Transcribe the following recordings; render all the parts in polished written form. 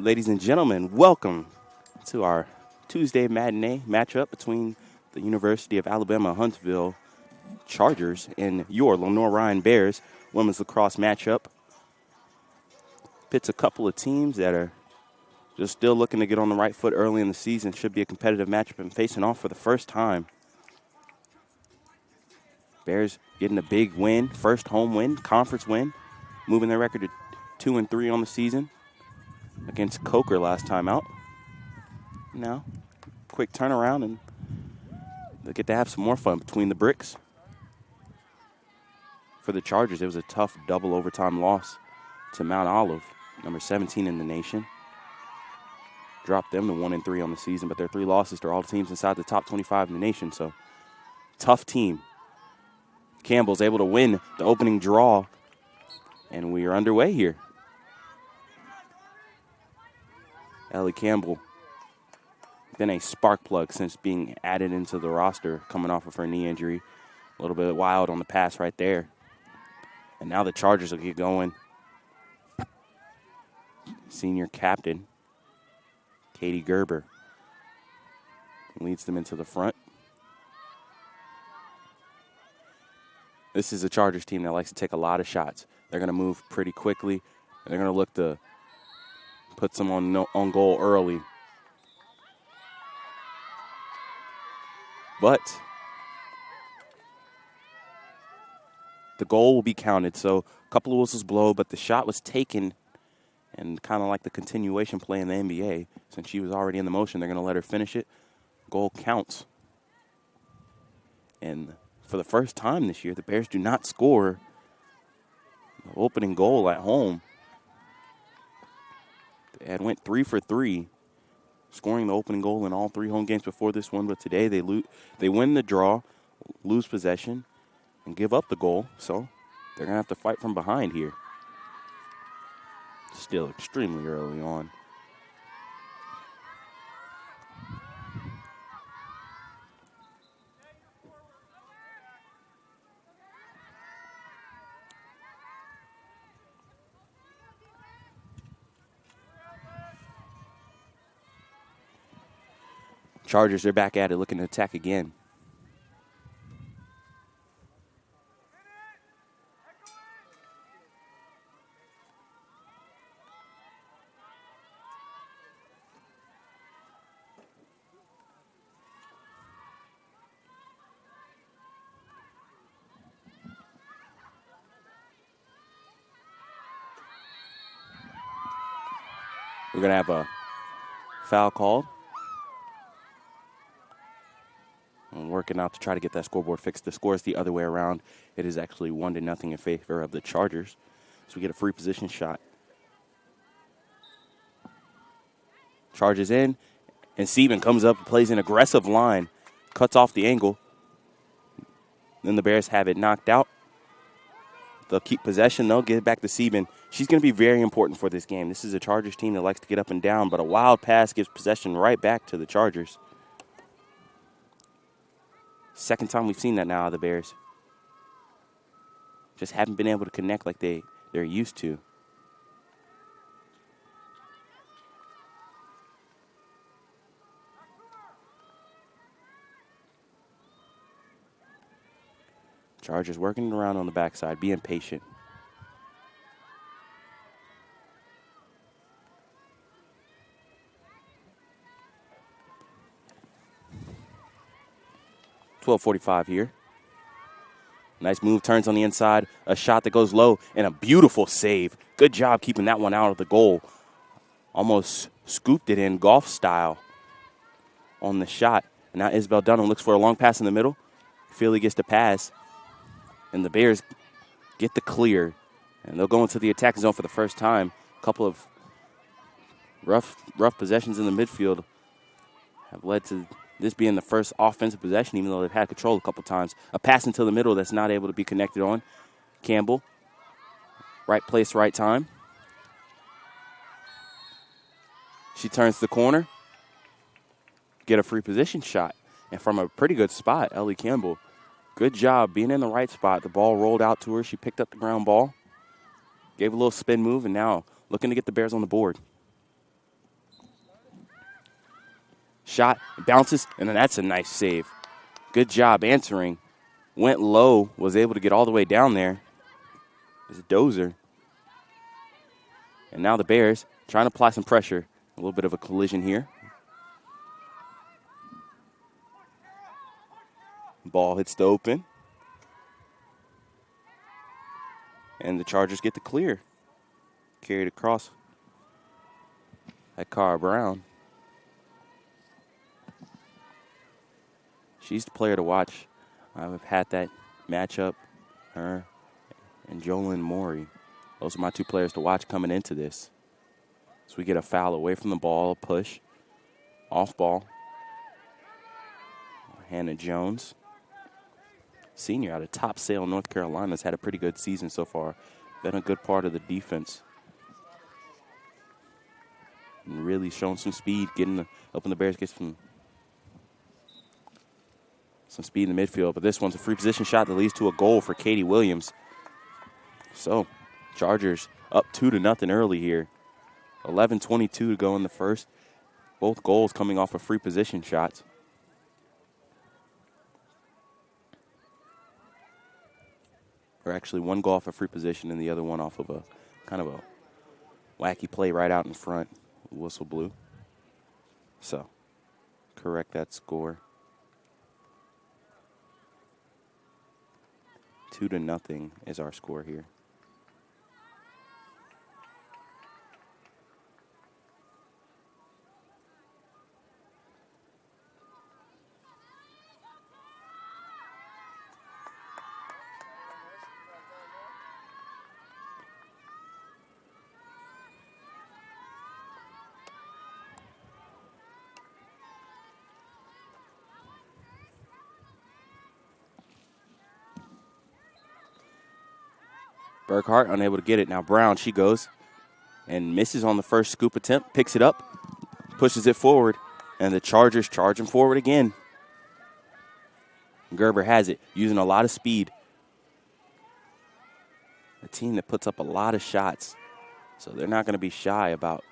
Ladies and gentlemen, welcome to our Tuesday matinee matchup between the University of Alabama-Huntsville Chargers and your Lenoir-Rhyne Bears women's lacrosse matchup. Pits a couple of teams that are just still looking to get on the right foot early in the season. Should be a competitive matchup and facing off for the first time. Bears getting a big win, first home win, conference win, moving their record to 2-3 on the season against Coker last time out. Now, quick turnaround, and they'll get to have some more fun between the bricks. For the Chargers, it was a tough double overtime loss to Mount Olive, number 17 in the nation. Dropped them to 1-3 on the season, but their 3 losses to all teams inside the top 25 in the nation, so tough team. Campbell's able to win the opening draw, and we are underway here. Ellie Campbell, been a spark plug since being added into the roster, coming off of her knee injury. A little bit wild on the pass right there. And now the Chargers will get going. Senior captain, Katie Gerber, leads them into the front. This is a Chargers team that likes to take a lot of shots. They're going to move pretty quickly, and they're going to look to put some on goal early. But the goal will be counted, so a couple of whistles blow, but the shot was taken, and kind of like the continuation play in the NBA, since she was already in the motion, they're going to let her finish it. Goal counts. And for the first time this year, the Bears do not score the opening goal at home. They had went 3 for 3, scoring the opening goal in all 3 home games before this one, but today they win the draw, lose possession, and give up the goal, so they're going to have to fight from behind here. Still extremely early on. Chargers are back at it, looking to attack again. We're going to have a foul called. I'm working out to try to get that scoreboard fixed. The score is the other way around. It is actually 1-0 in favor of the Chargers. So we get a free position shot. Charges in, and Sieben comes up and plays an aggressive line. Cuts off the angle. Then the Bears have it knocked out. They'll keep possession. They'll get it back to Sieben. She's going to be very important for this game. This is a Chargers team that likes to get up and down, but a wild pass gives possession right back to the Chargers. Second time we've seen that now out of the Bears. Just haven't been able to connect like they're used to. Chargers working it around on the backside, being patient. .12:45 here. Nice move, turns on the inside. A shot that goes low, and a beautiful save. Good job keeping that one out of the goal. Almost scooped it in golf style on the shot. And now Isabel Dunham looks for a long pass in the middle. Philly gets the pass. And the Bears get the clear. And they'll go into the attacking zone for the first time. A couple of rough possessions in the midfield have led to this being the first offensive possession, even though they've had control a couple times. A pass into the middle that's not able to be connected on. Campbell, right place, right time. She turns the corner. Get a free position shot. And from a pretty good spot, Ellie Campbell, good job being in the right spot. The ball rolled out to her. She picked up the ground ball. Gave a little spin move, and now looking to get the Bears on the board. Shot, bounces, and then that's a nice save. Good job answering. Went low, was able to get all the way down there. It's a dozer. And now the Bears trying to apply some pressure. A little bit of a collision here. Ball hits the open. And the Chargers get the clear. Carried across by Cara Brown. She's the player to watch. I've had that matchup, her and Jolyn Morey. Those are my two players to watch coming into this. So we get a foul away from the ball, a push, off ball. Hannah Jones, senior out of Topsail, North Carolina, has had a pretty good season so far. Been a good part of the defense. And really showing some speed, helping the Bears get some speed in the midfield. But this one's a free position shot that leads to a goal for Katie Williams. So, Chargers up 2-0 early here. 11:22 to go in the first. Both goals coming off of free position shots. Or actually one goal off a free position and the other one off of a kind of a wacky play right out in front. Whistle blew. So, correct that score. 2-0 is our score here. Burkhart unable to get it. Now Brown, she goes and misses on the first scoop attempt, picks it up, pushes it forward, and the Chargers charging forward again. Gerber has it, using a lot of speed. A team that puts up a lot of shots, so they're not going to be shy about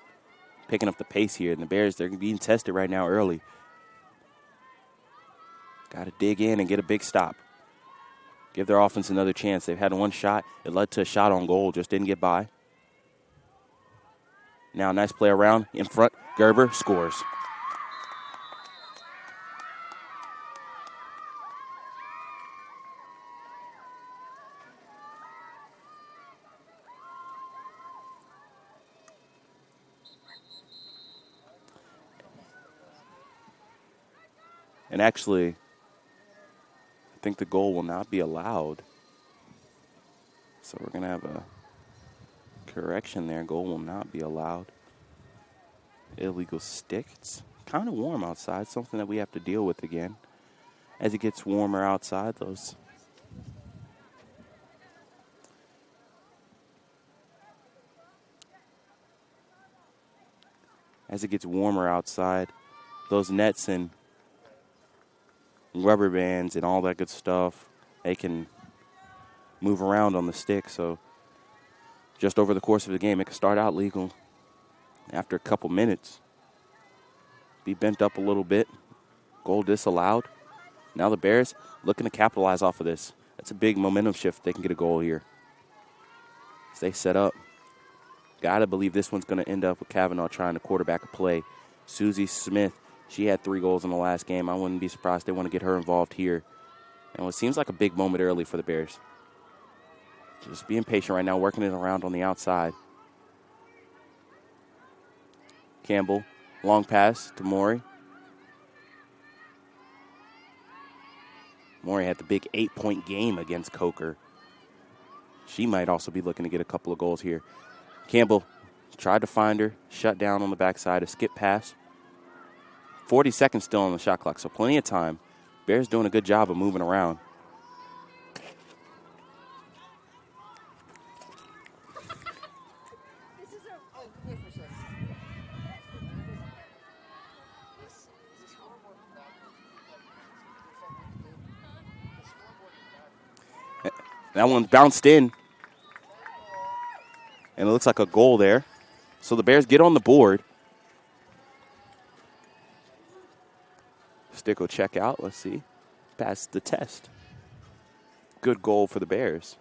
picking up the pace here. And the Bears, they're being tested right now early. Got to dig in and get a big stop. Give their offense another chance. They've had one shot. It led to a shot on goal. Just didn't get by. Now nice play around in front. Gerber scores. And actually, I think the goal will not be allowed. So we're going to have a correction there. Goal will not be allowed. Illegal stick. It's kind of warm outside, something that we have to deal with again. As it gets warmer outside, those nets and rubber bands and all that good stuff, they can move around on the stick. So just over the course of the game, it can start out legal. After a couple minutes, be bent up a little bit. Goal disallowed. Now the Bears looking to capitalize off of this. That's a big momentum shift. They can get a goal here. As they set up. Got to believe this one's going to end up with Kavanaugh trying to quarterback a play. Susie Smith, she had 3 goals in the last game. I wouldn't be surprised they want to get her involved here. And what seems like a big moment early for the Bears. Just being patient right now, working it around on the outside. Campbell, long pass to Morey. Morey had the big 8-point game against Coker. She might also be looking to get a couple of goals here. Campbell tried to find her, shut down on the backside, a skip pass. 40 seconds still on the shot clock, so plenty of time. Bears doing a good job of moving around. That one bounced in. And it looks like a goal there. So the Bears get on the board. skeptical check out. Let's see. Passed the test. Good goal for the Bears.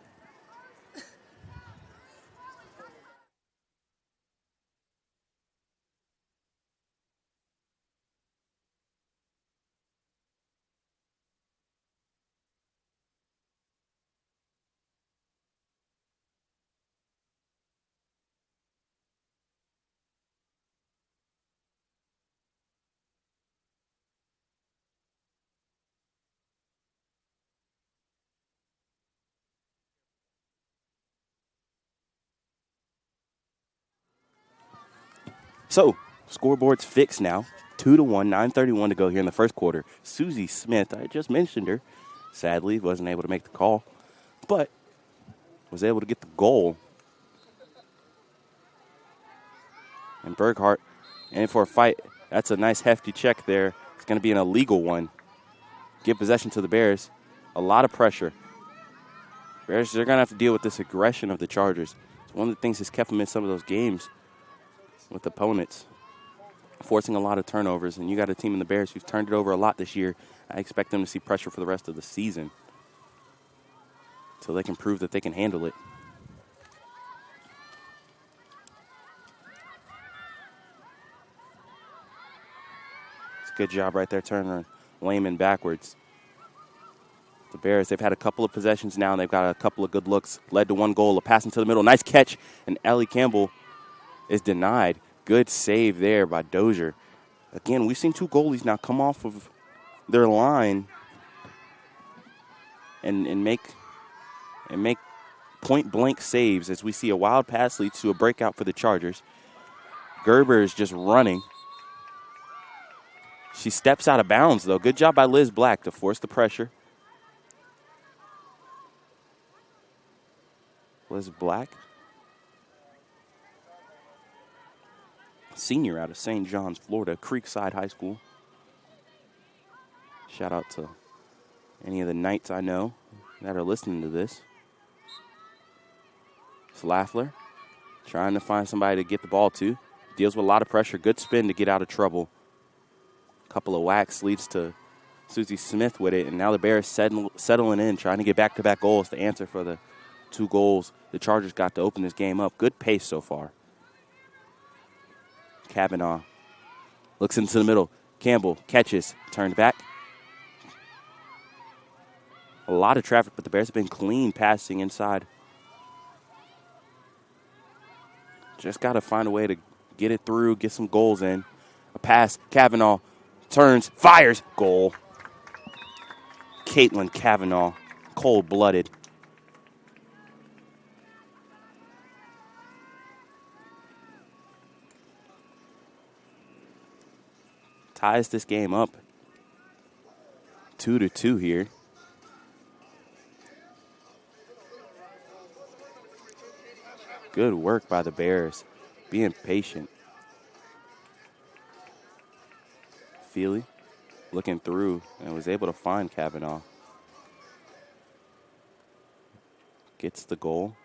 So, scoreboard's fixed now. 2-1, 9:31 to go here in the first quarter. Susie Smith, I just mentioned her, sadly wasn't able to make the call, but was able to get the goal. And Berghart in for a fight. That's a nice hefty check there. It's going to be an illegal one. Give possession to the Bears. A lot of pressure. Bears, they're going to have to deal with this aggression of the Chargers. It's one of the things that's kept them in some of those games with opponents, forcing a lot of turnovers. And you got a team in the Bears who's turned it over a lot this year. I expect them to see pressure for the rest of the season so they can prove that they can handle it. It's a good job right there, turning Lehman backwards. The Bears, they've had a couple of possessions now, and they've got a couple of good looks. Led to one goal, a pass into the middle. Nice catch, and Ellie Campbell is denied. Good save there by Dozier. Again, we've seen two goalies now come off of their line and make point-blank saves as we see a wild pass leads to a breakout for the Chargers. Gerber is just running. She steps out of bounds, though. Good job by Liz Black to force the pressure. Liz Black, senior out of St. John's, Florida, Creekside High School. Shout out to any of the Knights I know that are listening to this. Slaffler trying to find somebody to get the ball to. Deals with a lot of pressure. Good spin to get out of trouble. Couple of whacks leads to Susie Smith with it. And now the Bears settling in, trying to get back-to-back goals to answer for the two goals the Chargers got to open this game up. Good pace so far. Kavanaugh looks into the middle. Campbell catches, turned back. A lot of traffic, but the Bears have been clean passing inside. Just got to find a way to get it through, get some goals in. A pass, Kavanaugh turns, fires, goal. Caitlin Kavanaugh, cold-blooded. Ties this game up 2-2 here. Good work by the Bears, being patient. Feely looking through and was able to find Kavanaugh. Gets the goal.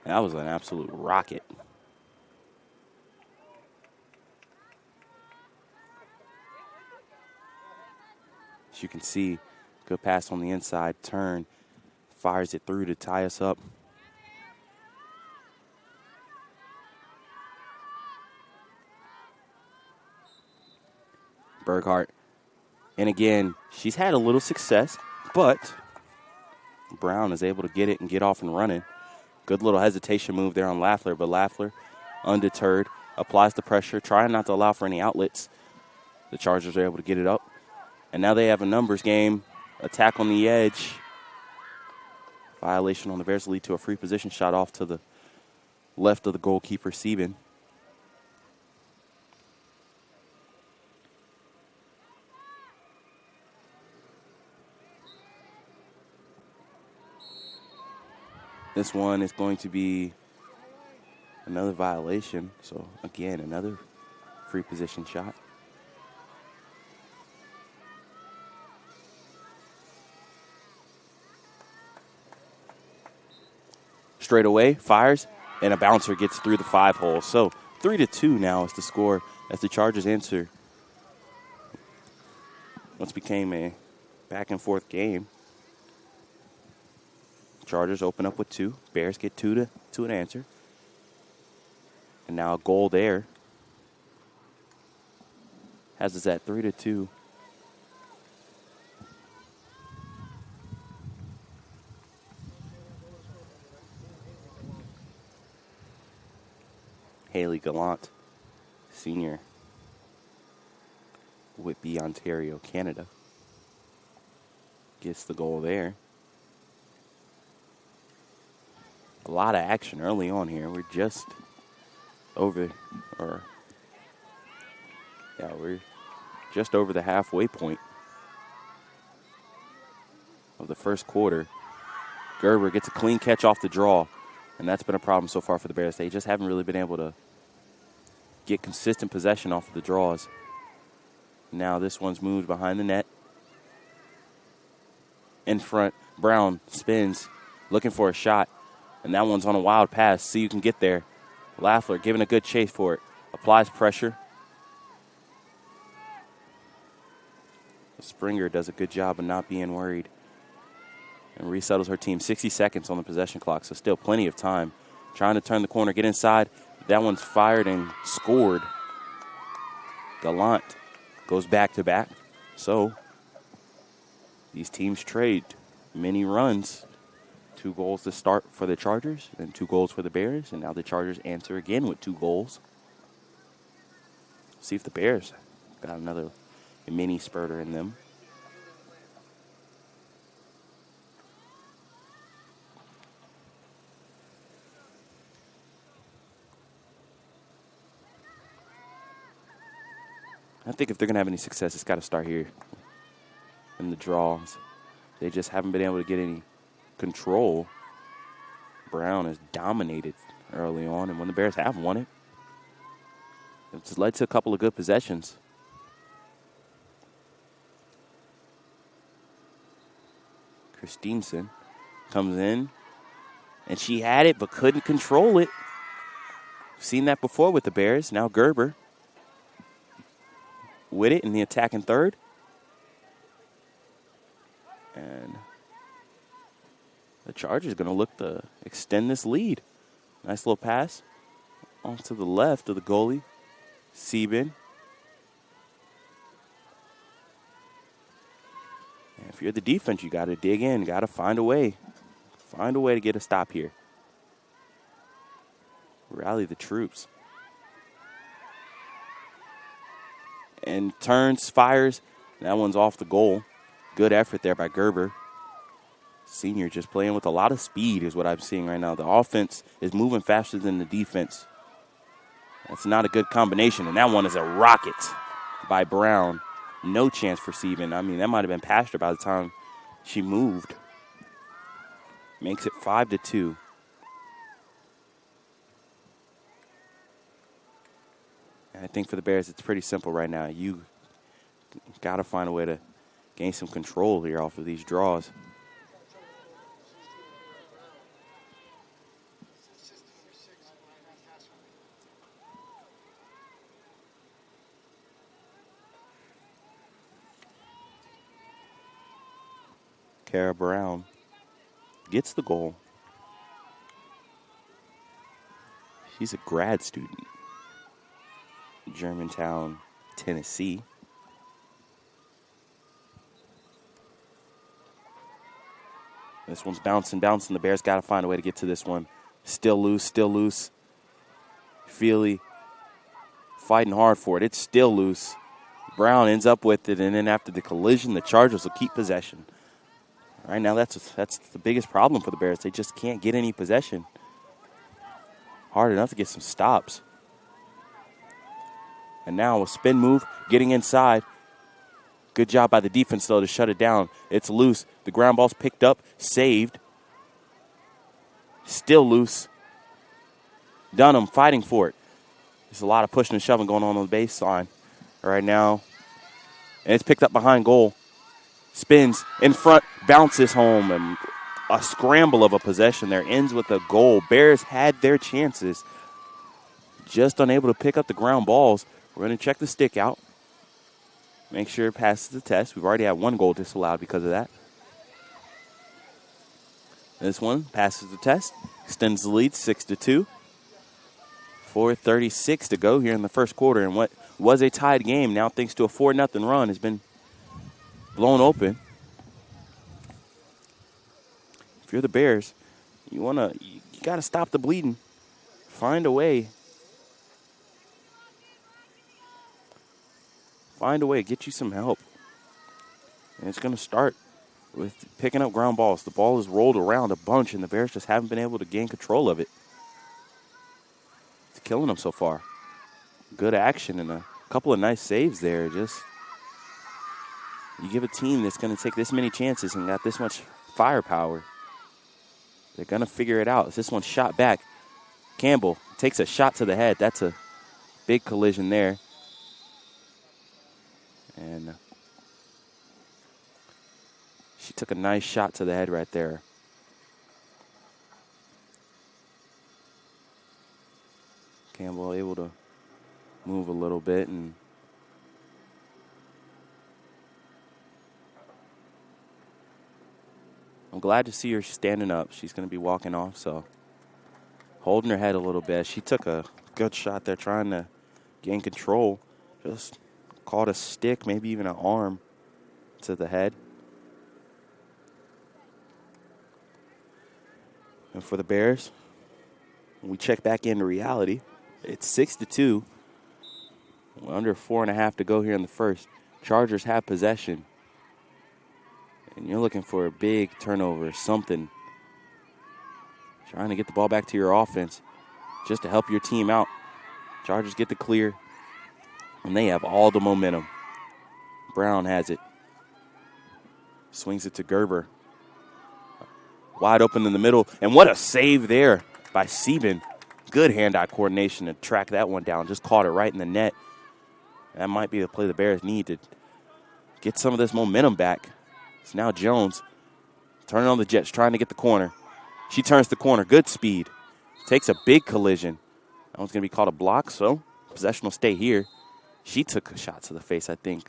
That was an absolute rocket. As you can see, good pass on the inside, turn, fires it through to tie us up. Berghart. And again, she's had a little success, but Brown is able to get it and get off and running. Good little hesitation move there on Lafler, but Lafler, undeterred, applies the pressure, trying not to allow for any outlets. The Chargers are able to get it up. And now they have a numbers game. Attack on the edge. Violation on the Bears lead to a free position shot off to the left of the goalkeeper, Sieben. This one is going to be another violation. So, again, another free position shot. Straight away, fires, and a bouncer gets through the 5 hole. So 3-2 now is the score as the Chargers answer. Once became a back-and-forth game. Chargers open up with 2. Bears get 2 to answer. And now a goal there. Has us at 3-2. Haley Gallant, senior, Whitby, Ontario, Canada, gets the goal there. A lot of action early on here. We're just over, we're just over the halfway point of the first quarter. Gerber gets a clean catch off the draw, and that's been a problem so far for the Bears. They just haven't really been able to get consistent possession off of the draws. Now this one's moved behind the net. In front, Brown spins, looking for a shot, and that one's on a wild pass. See you can get there. Lafleur giving a good chase for it. Applies pressure. Springer does a good job of not being worried and resettles her team. 60 seconds on the possession clock, so still plenty of time. Trying to turn the corner, get inside. That one's fired and scored. Gallant goes back-to-back. So these teams trade many runs. 2 goals to start for the Chargers and 2 goals for the Bears. And now the Chargers answer again with 2 goals. See if the Bears got another mini spurter in them. I think if they're going to have any success, it's got to start here in the draws. They just haven't been able to get any control. Brown has dominated early on, and when the Bears have won it, it's led to a couple of good possessions. Christensen comes in, and she had it but couldn't control it. We've seen that before with the Bears. Now Gerber with it in the attacking third. And the Chargers are going to look to extend this lead. Nice little pass off to the left of the goalie, Sieben. And if you're the defense, you got to dig in, got to find a way. Find a way to get a stop here. Rally the troops. And turns, fires. That one's off the goal. Good effort there by Gerber. Senior just playing with a lot of speed is what I'm seeing right now. The offense is moving faster than the defense. That's not a good combination. And that one is a rocket by Brown. No chance for Sieben. I mean, that might have been past her by the time she moved. Makes it 5-2. And I think for the Bears, it's pretty simple right now. You got to find a way to gain some control here off of these draws. Kara Brown gets the goal. She's a grad student. Germantown, Tennessee. This one's bouncing. The Bears got to find a way to get to this one. Still loose. Feely fighting hard for it. It's still loose. Brown ends up with it, and then after the collision, the Chargers will keep possession. Right now, that's the biggest problem for the Bears. They just can't get any possession. Hard enough to get some stops. And now a spin move, getting inside. Good job by the defense, though, to shut it down. It's loose. The ground ball's picked up, saved. Still loose. Dunham fighting for it. There's a lot of pushing and shoving going on the baseline right now. And it's picked up behind goal. Spins in front, bounces home, and a scramble of a possession there ends with a goal. Bears had their chances. just unable to pick up the ground balls. We're going to check the stick out. Make sure it passes the test. We've already had one goal disallowed because of that. This one passes the test, extends the lead 6-2. 4:36 to go here in the first quarter. And what was a tied game, now thanks to a 4-0 run, has been blown open. If you're the Bears, you got to stop the bleeding. Find a way. Find a way. Get you some help. And it's going to start with picking up ground balls. The ball is rolled around a bunch, and the Bears just haven't been able to gain control of it. It's killing them so far. Good action and a couple of nice saves there. Just you give a team that's going to take this many chances and got this much firepower, they're going to figure it out. This one's shot back. Campbell takes a shot to the head. That's a big collision there. And she took a nice shot to the head right there. Campbell able to move a little bit, and I'm glad to see her standing up. She's going to be walking off, so holding her head a little bit. She took a good shot there trying to gain control. Just caught a stick, maybe even an arm to the head. And for the Bears, when we check back into reality, it's 6-2. We're under 4.5 to go here in the first. Chargers have possession. And you're looking for a big turnover, something. Trying to get the ball back to your offense just to help your team out. Chargers get the clear, and they have all the momentum. Brown has it. Swings it to Gerber. Wide open in the middle, and what a save there by Sieben. Good hand-eye coordination to track that one down. Just caught it right in the net. That might be the play the Bears need to get some of this momentum back. It's now Jones turning on the Jets, trying to get the corner. She turns the corner. Good speed. Takes a big collision. That one's going to be called a block, so possession will stay here. She took a shot to the face, I think.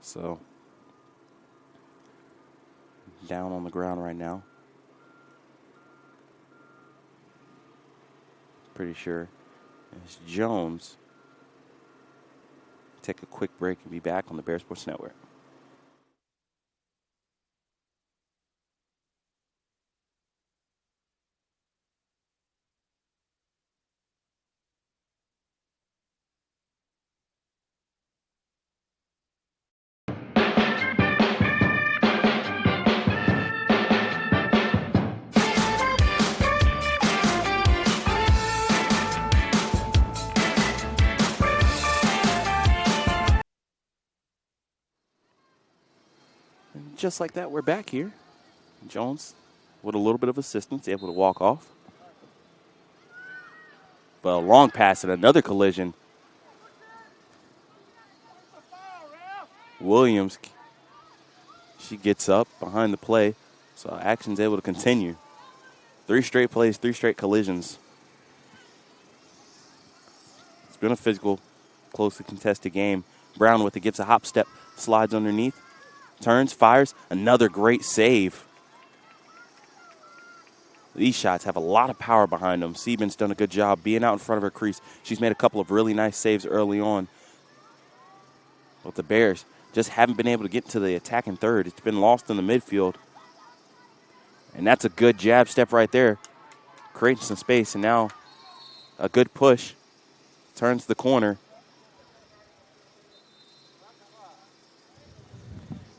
So, down on the ground right now. Pretty sure it's Jones. Take a quick break and be back on the Bear Sports Network. Just like that, we're back here. Jones, with a little bit of assistance, able to walk off. But a long pass and another collision. Williams, she gets up behind the play, so action's able to continue. 3 straight plays, 3 straight collisions. It's been a physical, closely contested game. Brown with it, gets a hop step, slides underneath. Turns, fires, another great save. These shots have a lot of power behind them. Sieben's done a good job being out in front of her crease. She's made a couple of really nice saves early on. But the Bears just haven't been able to get to the attacking third. It's been lost in the midfield. And that's a good jab step right there. Creating some space, and now a good push. Turns the corner.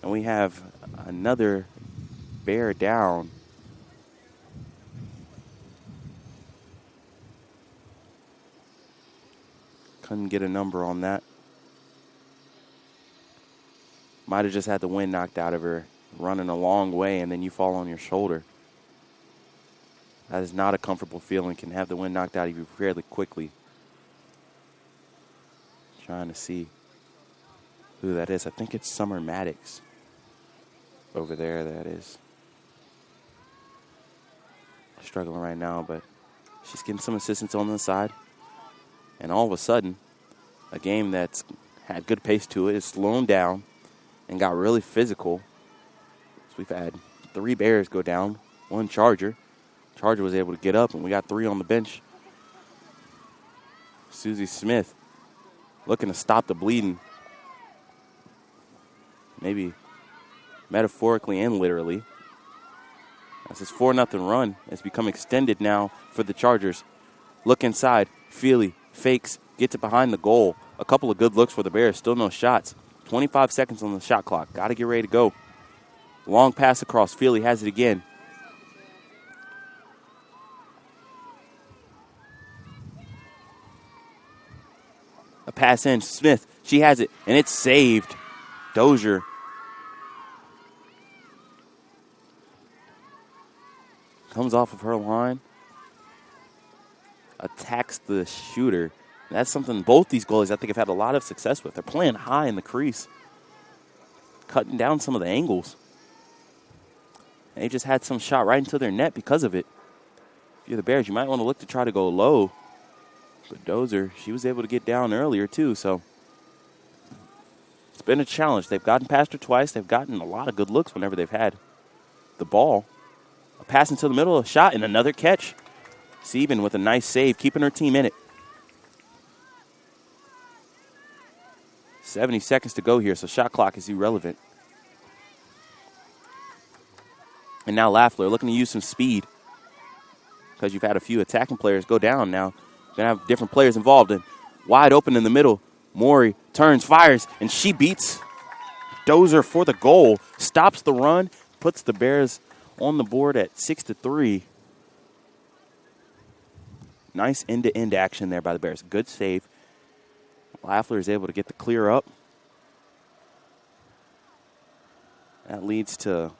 And we have another Bear down. Couldn't get a number on that. Might have just had the wind knocked out of her, running a long way, and then you fall on your shoulder. That is not a comfortable feeling. Can have the wind knocked out of you fairly quickly. Trying to see who that is. I think it's Summer Maddox. Over there, that is. Struggling right now, but she's getting some assistance on the side. And all of a sudden, a game that's had good pace to it is slowing down and got really physical. So we've had 3 Bears go down, 1 Charger. Charger was able to get up, and we got 3 on the bench. Susie Smith looking to stop the bleeding. Maybe metaphorically and literally. As this 4-0 run has become extended now for the Chargers. Look inside. Feely fakes, gets it behind the goal. A couple of good looks for the Bears. Still no shots. 25 seconds on the shot clock. Got to get ready to go. Long pass across. Feely has it again. A pass in. Smith. She has it, and it's saved. Dozier comes off of her line. Attacks the shooter. That's something both these goalies, I think, have had a lot of success with. They're playing high in the crease. Cutting down some of the angles. They just had some shot right into their net because of it. If you're the Bears, you might want to look to try to go low. But Dozier, she was able to get down earlier, too. So it's been a challenge. They've gotten past her twice. They've gotten a lot of good looks whenever they've had the ball. A pass into the middle, a shot, and another catch. Sieben with a nice save, keeping her team in it. 70 seconds to go here, so shot clock is irrelevant. And now Lafleur looking to use some speed because you've had a few attacking players go down now. You're going to have different players involved. And wide open in the middle, Maury turns, fires, and she beats Dozier for the goal. Stops the run, puts the Bears on the board at 6-3. Nice end-to-end action there by the Bears. Good save. Lafleur is able to get the clear up. That leads to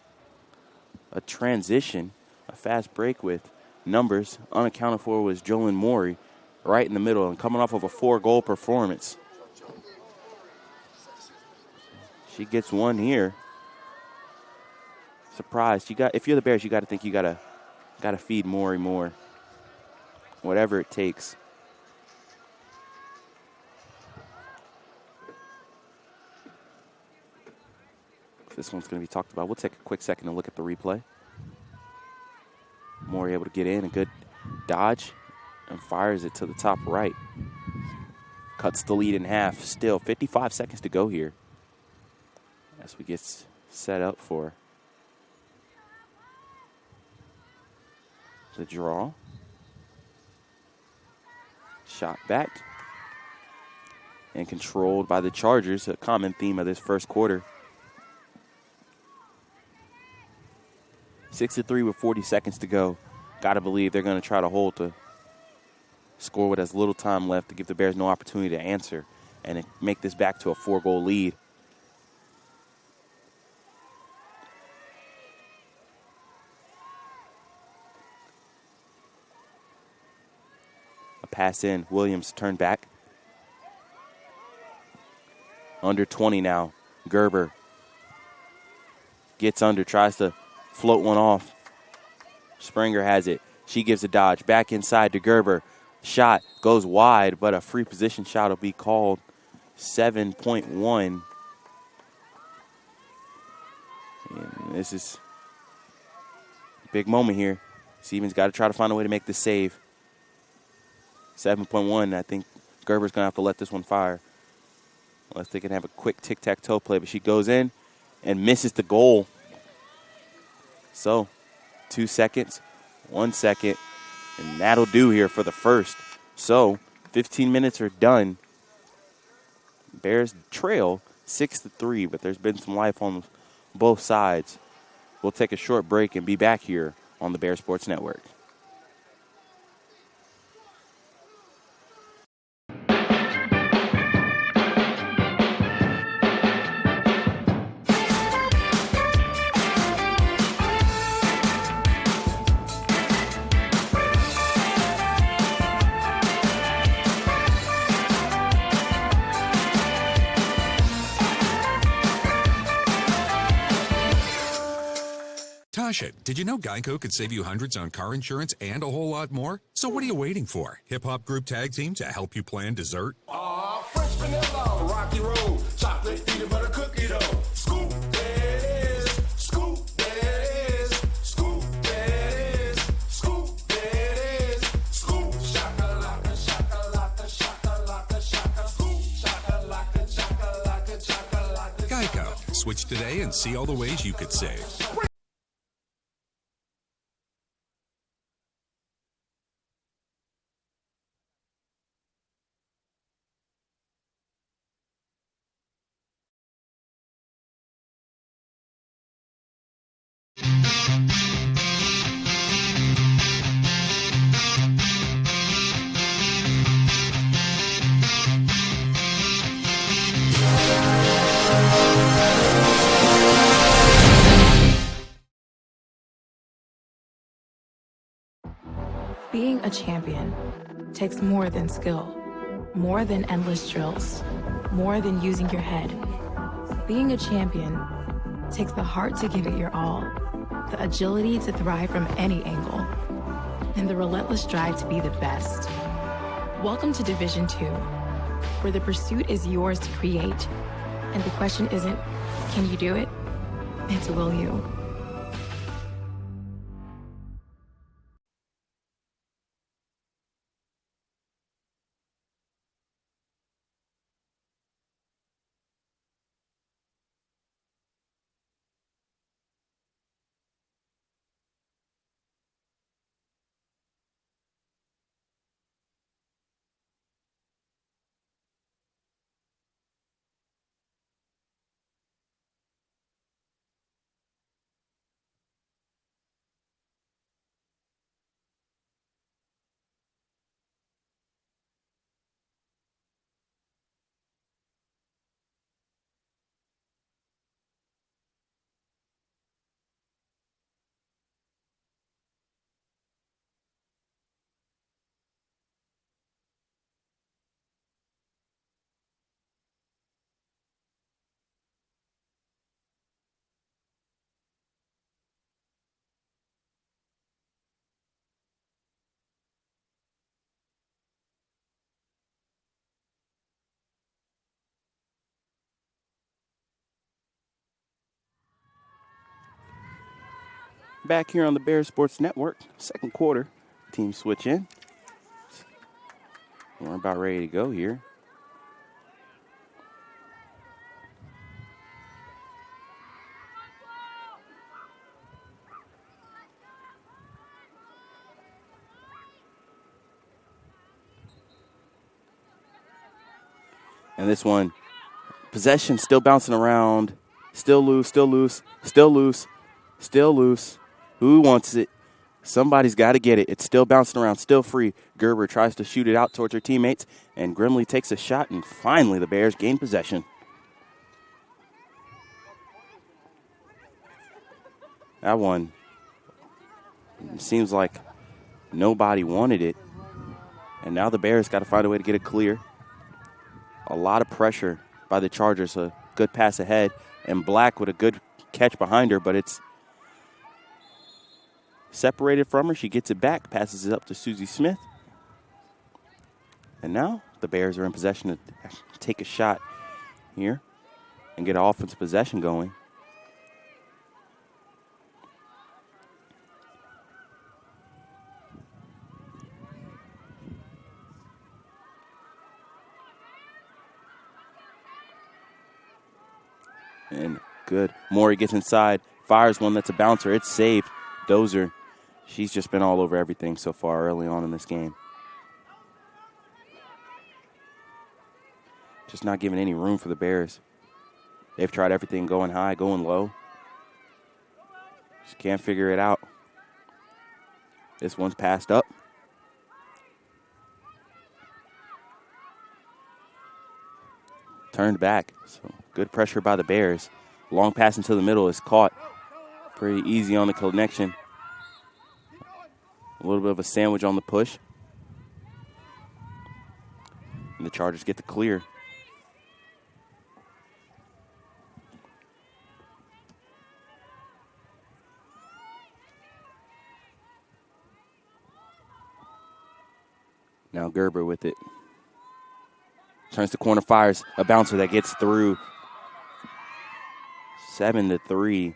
a transition, a fast break with numbers. Unaccounted for was Jolyn Maury right in the middle and coming off of a 4-goal performance. She gets one here. Surprised. If you're the Bears, you got to think you got to feed Maury more. Whatever it takes. This one's going to be talked about. We'll take a quick second to look at the replay. Maury able to get in, a good dodge, and fires it to the top right. Cuts the lead in half. Still 55 seconds to go here as we get set up for the draw. Shot back and controlled by the Chargers, a common theme of this first quarter. 6-3 with 40 seconds to go. Got to believe they're going to try to hold to score with as little time left to give the Bears no opportunity to answer and make this back to a 4-goal lead. A pass in. Williams turned back. Under 20 now. Gerber gets under, tries to float one off. Springer has it. She gives a dodge. Back inside to Gerber. Shot goes wide, but a free position shot will be called. 7.1. And this is a big moment here. Stevens got to try to find a way to make this save. 7.1. I think Gerber's going to have to let this one fire. Unless they can have a quick tic-tac-toe play. But she goes in and misses the goal. So, 2 seconds, 1 second, and that'll do here for the first. So, 15 minutes are done. Bears trail 6-3, but there's been some life on both sides. We'll take a short break and be back here on the Bear Sports Network. Tasha, did you know Geico could save you hundreds on car insurance and a whole lot more? So what are you waiting for? Hip-hop group tag team to help you plan dessert? Fresh vanilla, rocky road, chocolate peanut butter cookie dough. Scoop that is, scoop that is, scoop that is, scoop that is, scoop shakalaka, shakalaka, shakalaka, shaka, scoop shakalaka, shakalaka, shakalaka. Geico. Switch today and see all the ways you could save. Being a champion takes more than skill, more than endless drills, more than using your head. Being a champion takes the heart to give it your all, the agility to thrive from any angle, and the relentless drive to be the best. Welcome to Division 2, where the pursuit is yours to create, and the question isn't, can you do it? It's will you? Back here on the Bears Sports Network, second quarter, team switch in. We're about ready to go here. And this one, possession still bouncing around, still loose, still loose, still loose, still loose. Who wants it? Somebody's got to get it. It's still bouncing around, still free. Gerber tries to shoot it out towards her teammates, and Grimley takes a shot, and finally the Bears gain possession. That one seems like nobody wanted it, and now the Bears got to find a way to get it clear. A lot of pressure by the Chargers. A good pass ahead, and Black with a good catch behind her, but it's separated from her. She gets it back, passes it up to Susie Smith. And now the Bears are in possession to take a shot here and get an offensive possession going. And good. Maury gets inside, fires one that's a bouncer. It's saved. Dozer, she's just been all over everything so far early on in this game. Just not giving any room for the Bears. They've tried everything, going high, going low. Just can't figure it out. This one's passed up. Turned back. So good pressure by the Bears. Long pass into the middle is caught. Pretty easy on the connection. A little bit of a sandwich on the push. And the Chargers get the clear. Now Gerber with it. Turns the corner, fires a bouncer that gets through. 7-3.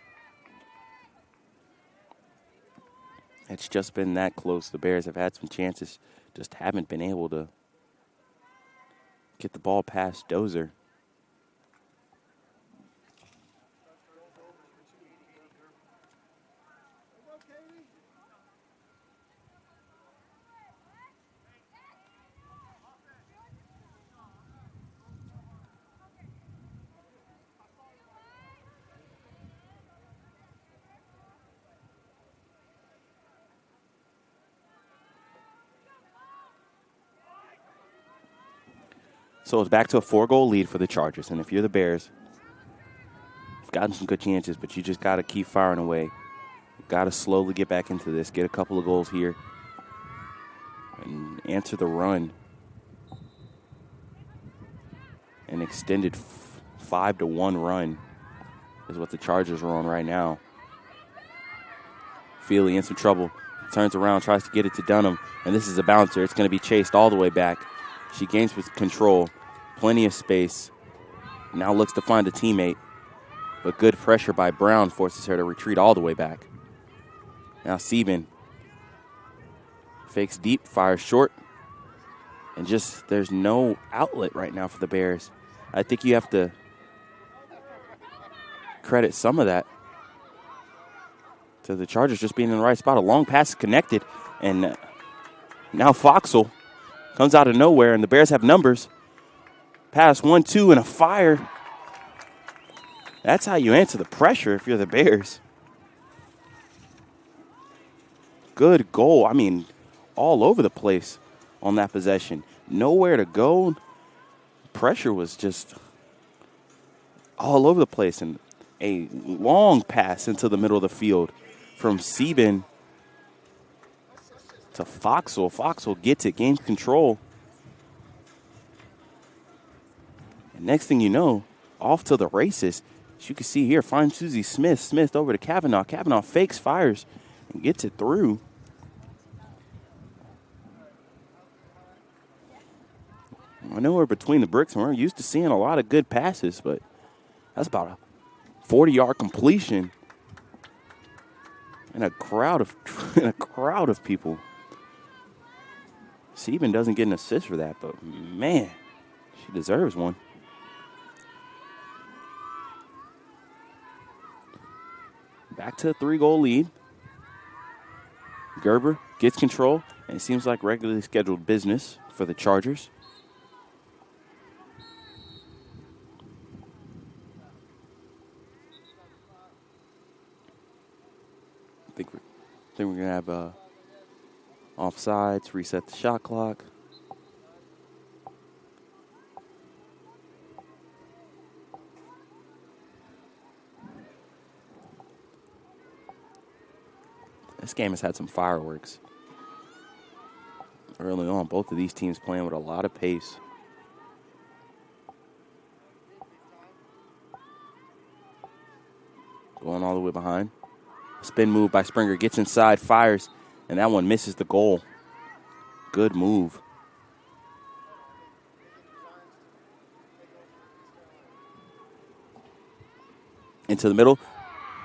It's just been that close. The Bears have had some chances, just haven't been able to get the ball past Dozer. So it's back to a 4-goal lead for the Chargers. And if you're the Bears, you've gotten some good chances, but you just got to keep firing away. You've got to slowly get back into this, get a couple of goals here, and answer the run. An extended 5-1 run is what the Chargers are on right now. Feely in some trouble. Turns around, tries to get it to Dunham, and this is a bouncer. It's going to be chased all the way back. She gains with control, plenty of space. Now looks to find a teammate, but good pressure by Brown forces her to retreat all the way back. Now Sieben fakes deep, fires short, and just there's no outlet right now for the Bears. I think you have to credit some of that to the Chargers just being in the right spot. A long pass is connected, and now Foxell comes out of nowhere, and the Bears have numbers. Pass 1-2 and a fire. That's how you answer the pressure if you're the Bears. Good goal. I mean, all over the place on that possession. Nowhere to go. Pressure was just all over the place. And a long pass into the middle of the field from Sieben to Foxell. Foxell gets it, gains control. And next thing you know, off to the races. As you can see here, finds Susie Smith. Smith over to Kavanaugh. Kavanaugh fakes, fires, and gets it through. I know we're between the bricks, and we're used to seeing a lot of good passes, but that's about a 40-yard completion in a crowd of people. Sieben doesn't get an assist for that, but man, she deserves one. Back to a 3-goal lead. Gerber gets control, and it seems like regularly scheduled business for the Chargers. I think we're going to have offsides, reset the shot clock. This game has had some fireworks early on. Both of these teams playing with a lot of pace. Going all the way behind. Spin move by Springer. Gets inside, fires, and that one misses the goal. Good move. Into the middle.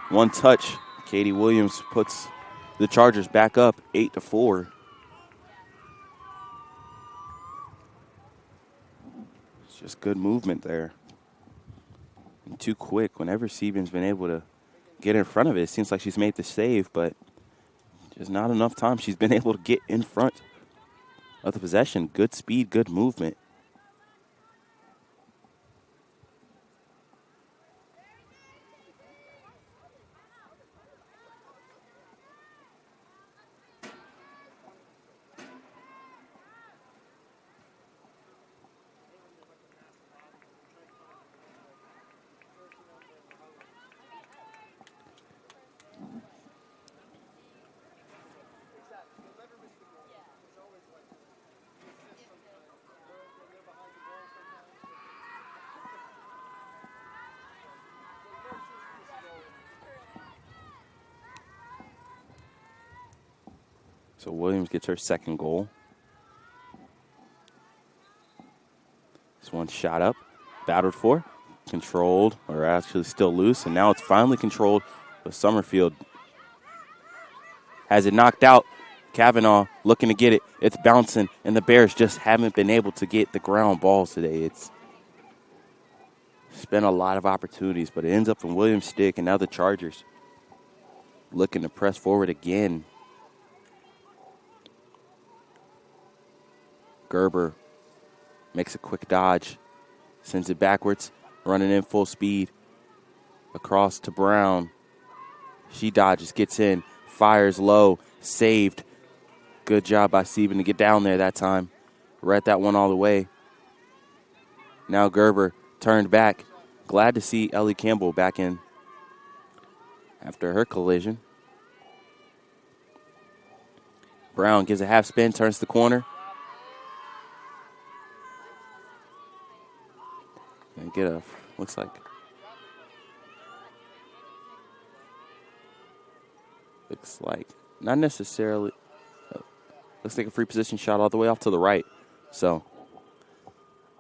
One touch. Katie Williams puts the Chargers back up 8-4. It's just good movement there. And too quick. Whenever Sieben's been able to get in front of it, it seems like she's made the save, but just not enough time. She's been able to get in front of the possession. Good speed, good movement. So Williams gets her second goal. This one shot up, battled for, controlled, or actually still loose, and now it's finally controlled, but Summerfield has it knocked out. Kavanaugh looking to get it. It's bouncing, and the Bears just haven't been able to get the ground balls today. It's been a lot of opportunities, but it ends up in Williams' stick, and now the Chargers looking to press forward again. Gerber makes a quick dodge, sends it backwards, running in full speed. Across to Brown. She dodges, gets in, fires low, saved. Good job by Sieben to get down there that time. Read that one all the way. Now Gerber turned back. Glad to see Ellie Campbell back in after her collision. Brown gives a half spin, turns the corner. And get a, looks like not necessarily, looks like a free position shot all the way off to the right. So,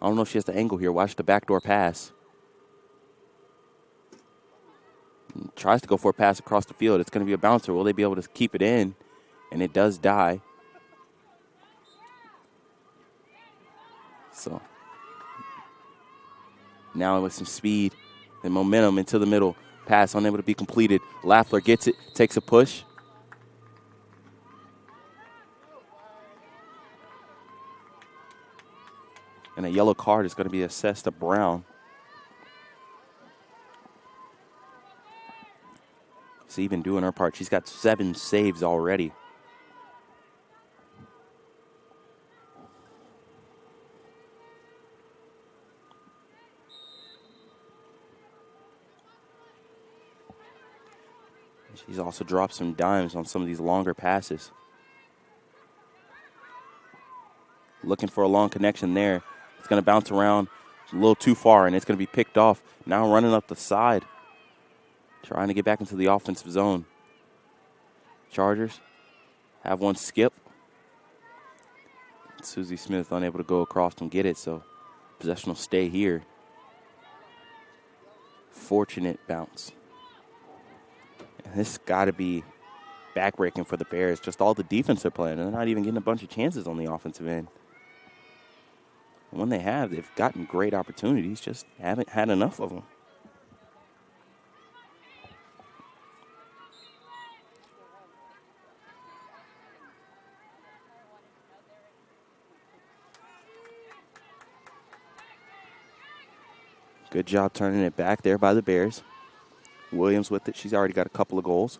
I don't know if she has the angle here. Watch the backdoor pass. Tries to go for a pass across the field. It's going to be a bouncer. Will they be able to keep it in? And it does die. So, now with some speed and momentum into the middle. Pass unable to be completed. Lafleur gets it, takes a push. And a yellow card is going to be assessed to Brown. Sieben doing her part. She's got 7 saves already. She's also dropped some dimes on some of these longer passes. Looking for a long connection there. It's going to bounce around a little too far, and it's going to be picked off. Now running up the side. Trying to get back into the offensive zone. Chargers have one skip. Susie Smith unable to go across and get it, so possession will stay here. Fortunate bounce. This got to be backbreaking for the Bears. Just all the defense they're playing. They're not even getting a bunch of chances on the offensive end. And when they have, they've gotten great opportunities, just haven't had enough of them. Good job turning it back there by the Bears. Williams with it. She's already got a couple of goals.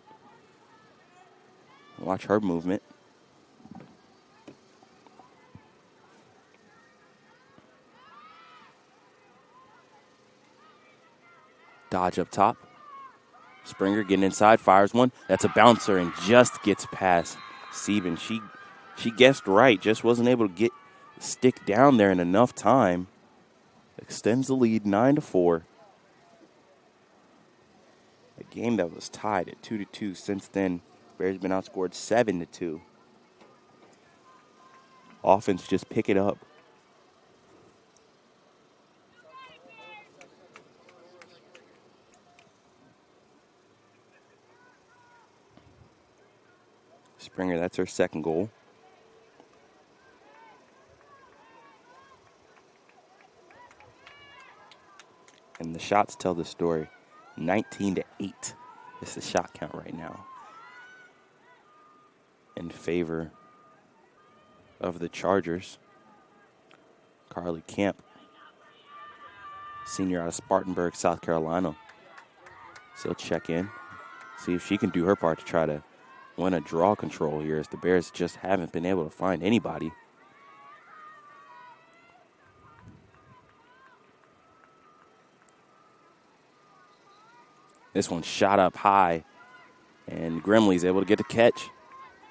Watch her movement. Dodge up top. Springer getting inside, fires one. That's a bouncer and just gets past Sieben. She guessed right, just wasn't able to stick down there in enough time. Extends the lead 9-4. A game that was tied at 2-2. Since then, Bears have been outscored 7-2. Offense just pick it up. Springer, that's her second goal. And the shots tell the story. 19-8 is the shot count right now in favor of the Chargers. Carly Camp, senior out of Spartanburg, South Carolina. So check in, see if she can do her part to try to win a draw control here, as the Bears just haven't been able to find anybody. This one shot up high, and Grimley's able to get the catch.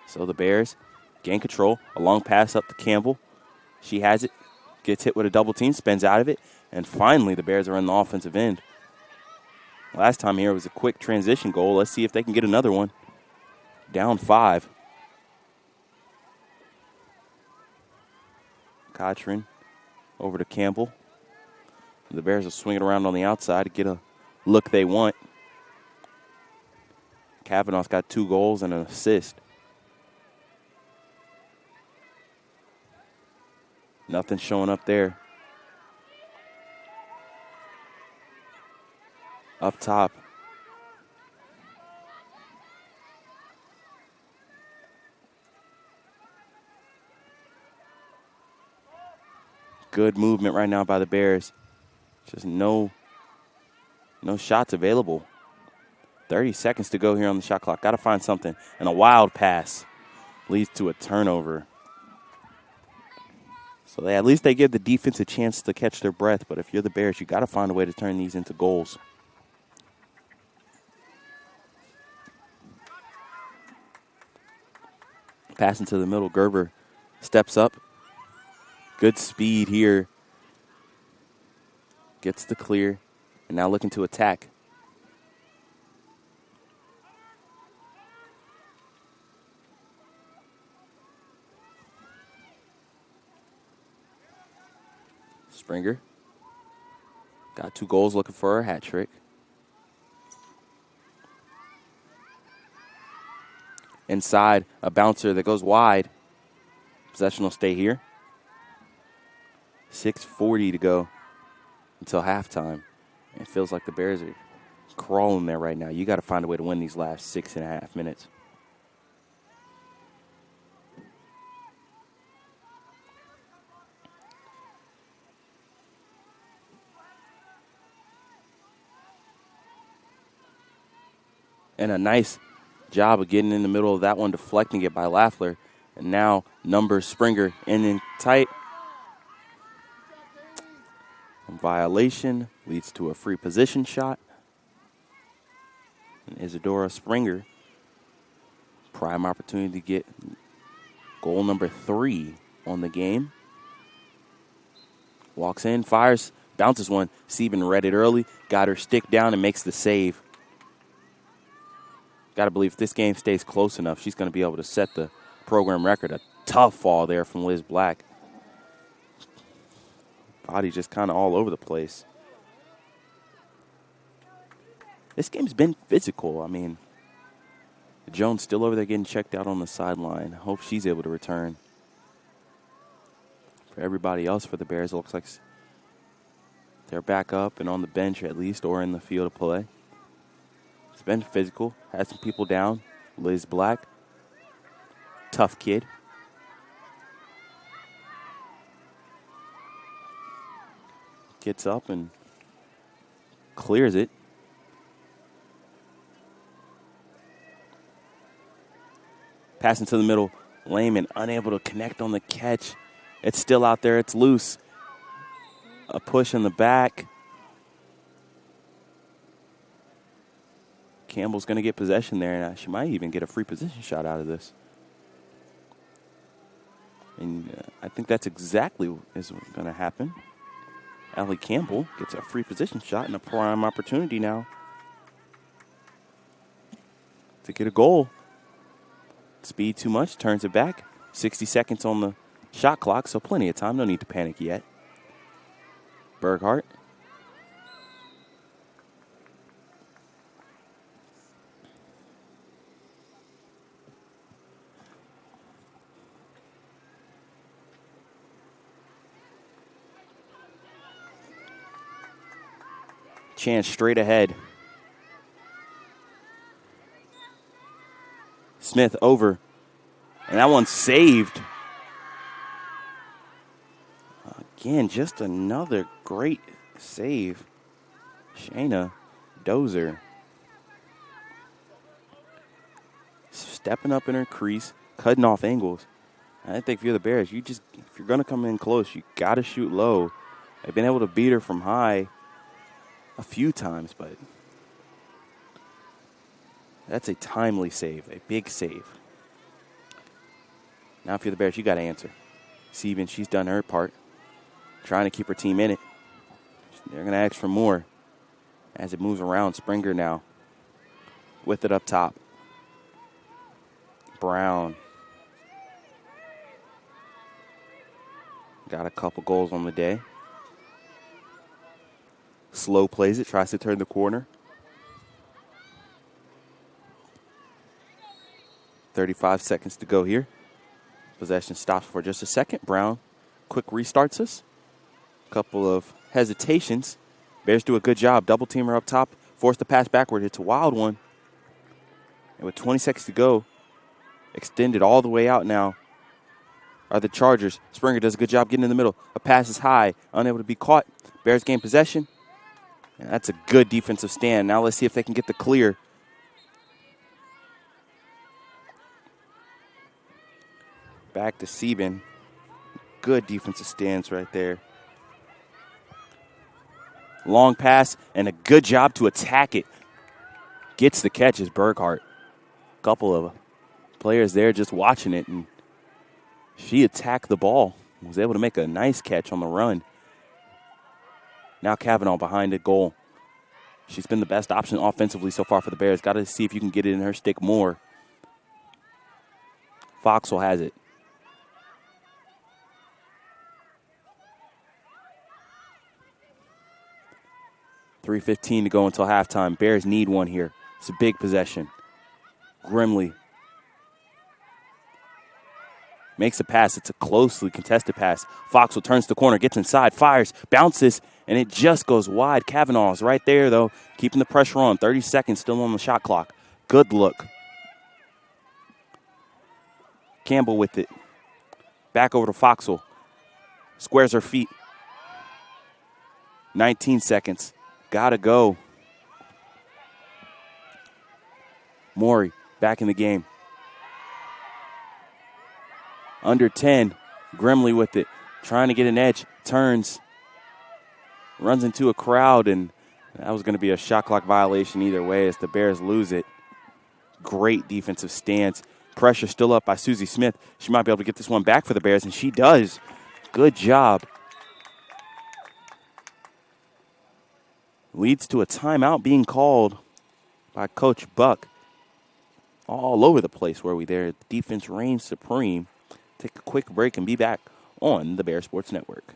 So the Bears gain control. A long pass up to Campbell. She has it, gets hit with a double team, spins out of it, and finally the Bears are in the offensive end. Last time here was a quick transition goal. Let's see if they can get another one. Down 5. Cochran over to Campbell. The Bears will swing it around on the outside to get a look they want. Kavanaugh's got 2 goals and an assist. Nothing showing up there. Up top. Good movement right now by the Bears. Just no shots available. 30 seconds to go here on the shot clock. Got to find something. And a wild pass leads to a turnover. So at least they give the defense a chance to catch their breath. But if you're the Bears, you got to find a way to turn these into goals. Pass into the middle. Gerber steps up. Good speed here. Gets the clear. And now looking to attack. Springer. Got 2 goals, looking for a hat trick. Inside, a bouncer that goes wide. Possession will stay here. 6:40 to go until halftime. It feels like the Bears are crawling there right now. You got to find a way to win these last 6.5 minutes. And a nice job of getting in the middle of that one, deflecting it by Lafleur. And now Numbers Springer in tight. Violation leads to a free position shot. And Isadora Springer, prime opportunity to get goal number 3 on the game. Walks in, fires, bounces one. Sieben read it early, got her stick down and makes the save. Got to believe if this game stays close enough, she's going to be able to set the program record. A tough fall there from Liz Black. Body just kind of all over the place. This game's been physical. I mean, Jones still over there getting checked out on the sideline. Hope she's able to return. For everybody else for the Bears, it looks like they're back up and on the bench at least, or in the field of play. It's been physical. Had some people down. Liz Black, tough kid. Gets up and clears it. Pass into the middle. Lehman unable to connect on the catch. It's still out there. It's loose. A push in the back. Campbell's going to get possession there, and she might even get a free position shot out of this. And I think that's exactly what's going to happen. Allie Campbell gets a free position shot and a prime opportunity now to get a goal. Speed too much, turns it back. 60 seconds on the shot clock, so plenty of time. No need to panic yet. Berghardt. Chance straight ahead. Smith over. And that one's saved. Again, just another great save. Shayna Dozer. Stepping up in her crease, cutting off angles. I think if you're the Bears, if you're going to come in close, you got to shoot low. They've been able to beat her from high a few times, but that's a timely save, a big save. Now if you're the Bears, you got to answer. Sieben, she's done her part, trying to keep her team in it. They're going to ask for more as it moves around. Springer now with it up top. Brown got a couple goals on the day. Slow plays it, tries to turn the corner. 35 seconds to go here. Possession stops for just a second. Brown quick restarts us. Couple of hesitations. Bears do a good job. Double teamer up top. Force the pass backward. It's a wild one. And with 20 seconds to go, extended all the way out now are the Chargers. Springer does a good job getting in the middle. A pass is high, unable to be caught. Bears gain possession. And that's a good defensive stand. Now let's see if they can get the clear. Back to Sieben. Good defensive stands right there. Long pass and a good job to attack it. Gets the catch is Burkhart. Couple of players there just watching it, and she attacked the ball. Was able to make a nice catch on the run. Now Kavanaugh behind the goal. She's been the best option offensively so far for the Bears. Got to see if you can get it in her stick more. Foxwell has it. .3:15 to go until halftime. Bears need one here. It's a big possession. Grimley makes a pass. It's a closely contested pass. Foxwell turns the corner, gets inside, fires, bounces, and it just goes wide. Kavanaugh is right there, though, keeping the pressure on. 30 seconds still on the shot clock. Good look. Campbell with it. Back over to Foxwell. Squares her feet. 19 seconds. Gotta go. Morey back in the game. Under 10. Grimley with it. Trying to get an edge. Turns. Runs into a crowd, and that was going to be a shot clock violation either way as the Bears lose it. Great defensive stance. Pressure still up by Susie Smith. She might be able to get this one back for the Bears, and she does. Good job. Leads to a timeout being called by Coach Buck. All over the place were we there. Defense reigns supreme. Take a quick break and be back on the Bear Sports Network.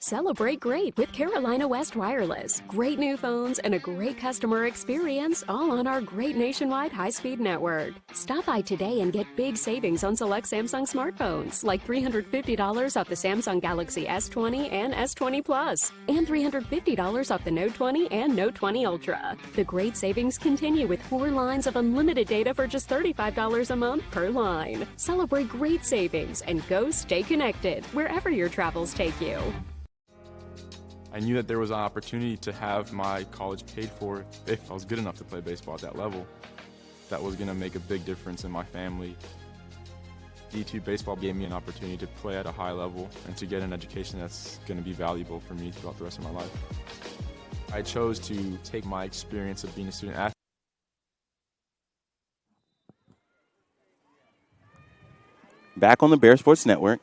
Celebrate great with Carolina West Wireless. Great new phones and a great customer experience, all on our great nationwide high-speed network. Stop by today and get big savings on select Samsung smartphones, like $350 off the Samsung Galaxy S20 and S20 Plus, and $350 off the Note 20 and Note 20 Ultra. The great savings continue with 4 lines of unlimited data for just $35 a month per line. Celebrate great savings and go stay connected wherever your travels take you. I knew that there was an opportunity to have my college paid for if I was good enough to play baseball at that level. That was going to make a big difference in my family. D2 baseball gave me an opportunity to play at a high level and to get an education that's going to be valuable for me throughout the rest of my life. I chose to take my experience of being a student athlete. Back on the Bear Sports Network.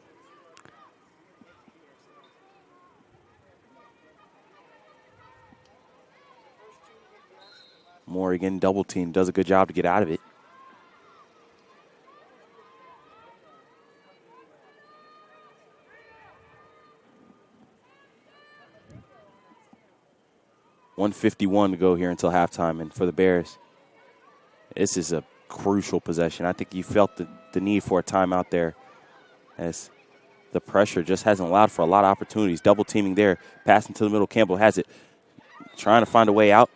Morgan double team, does a good job to get out of it. .151 to go here until halftime, and for the Bears, this is a crucial possession. I think you felt the need for a timeout there as the pressure just hasn't allowed for a lot of opportunities. Double teaming there, passing to the middle. Campbell has it. Trying to find a way out.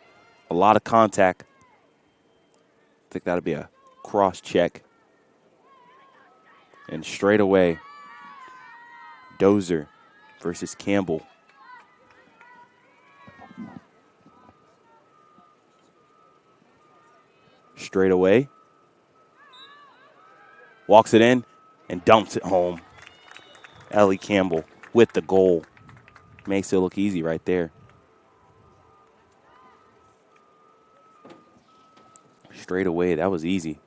A lot of contact. I think that'll be a cross check. And straight away, Dozer versus Campbell. Straight away. Walks it in and dumps it home. Ellie Campbell with the goal. Makes it look easy right there. Straight away, that was easy.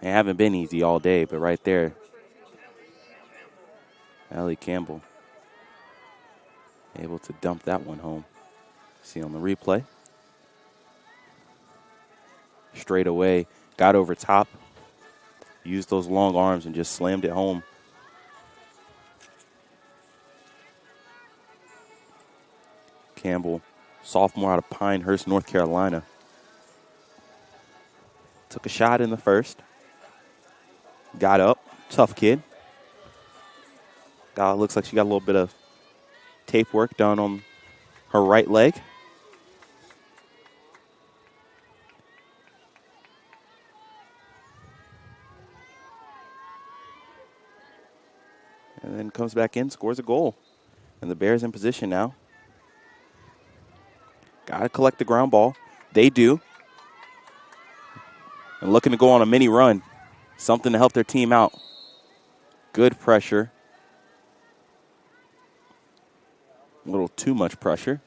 They haven't been easy all day, but right there, Ellie Campbell able to dump that one home. See on the replay. Straight away, got over top, used those long arms and just slammed it home. Campbell, sophomore out of Pinehurst, North Carolina. Took a shot in the first. Got up. Tough kid. Looks like she got a little bit of tape work done on her right leg. And then comes back in, scores a goal. And the Bears in position now. Got to collect the ground ball. They do. And looking to go on a mini run. Something to help their team out. Good pressure. A little too much pressure.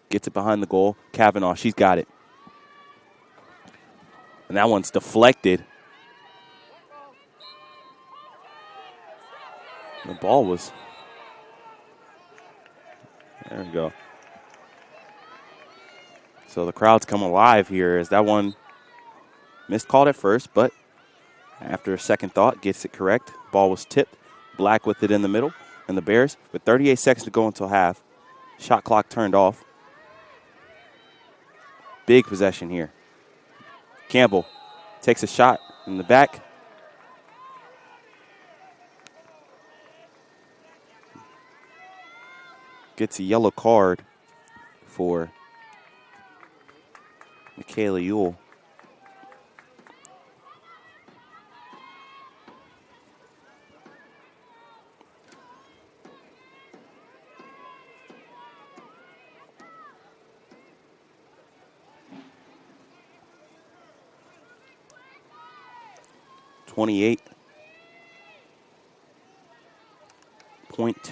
Gets it behind the goal. Kavanaugh, she's got it. And that one's deflected. The ball was... There we go. So the crowd's come alive here as that one miscalled at first, but after a second thought, gets it correct. Ball was tipped. Black with it in the middle. And the Bears, with 38 seconds to go until half, shot clock turned off. Big possession here. Campbell takes a shot in the back. Gets a yellow card for Michaela Ewell.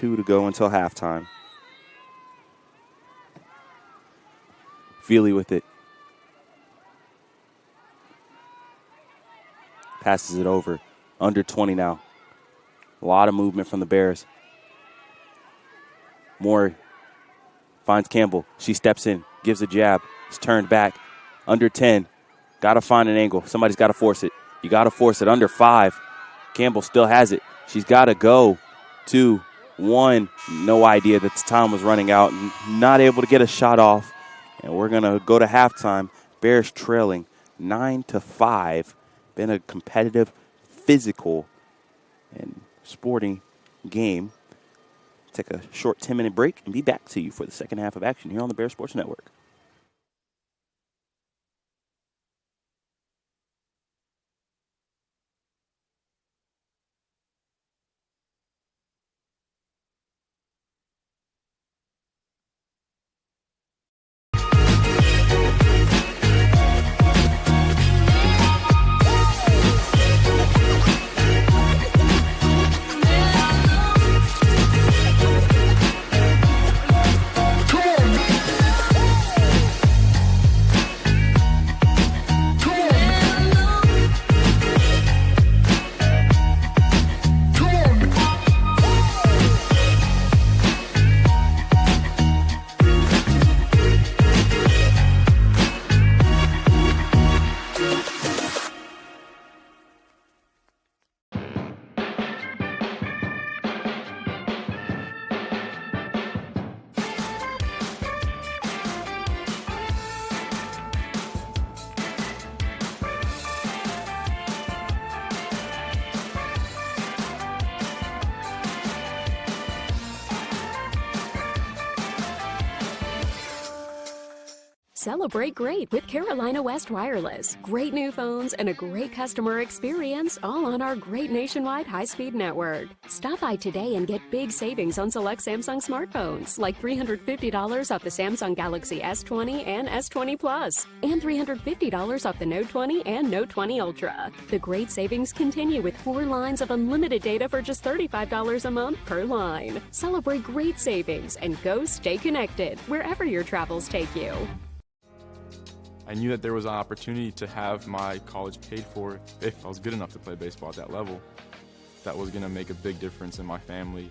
.2 to go until halftime. Feely with it. Passes it over. Under 20 now. A lot of movement from the Bears. Moore finds Campbell. She steps in. Gives a jab. It's turned back. Under 10. Got to find an angle. Somebody's got to force it. You got to force it. Under 5. Campbell still has it. She's got to go. 2, 1. No idea that the time was running out. Not able to get a shot off. And we're going to go to halftime. Bears trailing 9-5. Been a competitive, physical, and sporting game. Take a short 10-minute break and be back to you for the second half of action here on the Bears Sports Network. Celebrate great with Carolina West Wireless. Great new phones and a great customer experience, all on our great nationwide high-speed network. Stop by today and get big savings on select Samsung smartphones, like $350 off the Samsung Galaxy S20 and S20 Plus, and $350 off the Note 20 and Note 20 Ultra. The great savings continue with 4 lines of unlimited data for just $35 a month per line. Celebrate great savings and go stay connected wherever your travels take you. I knew that there was an opportunity to have my college paid for if I was good enough to play baseball at that level. That was going to make a big difference in my family.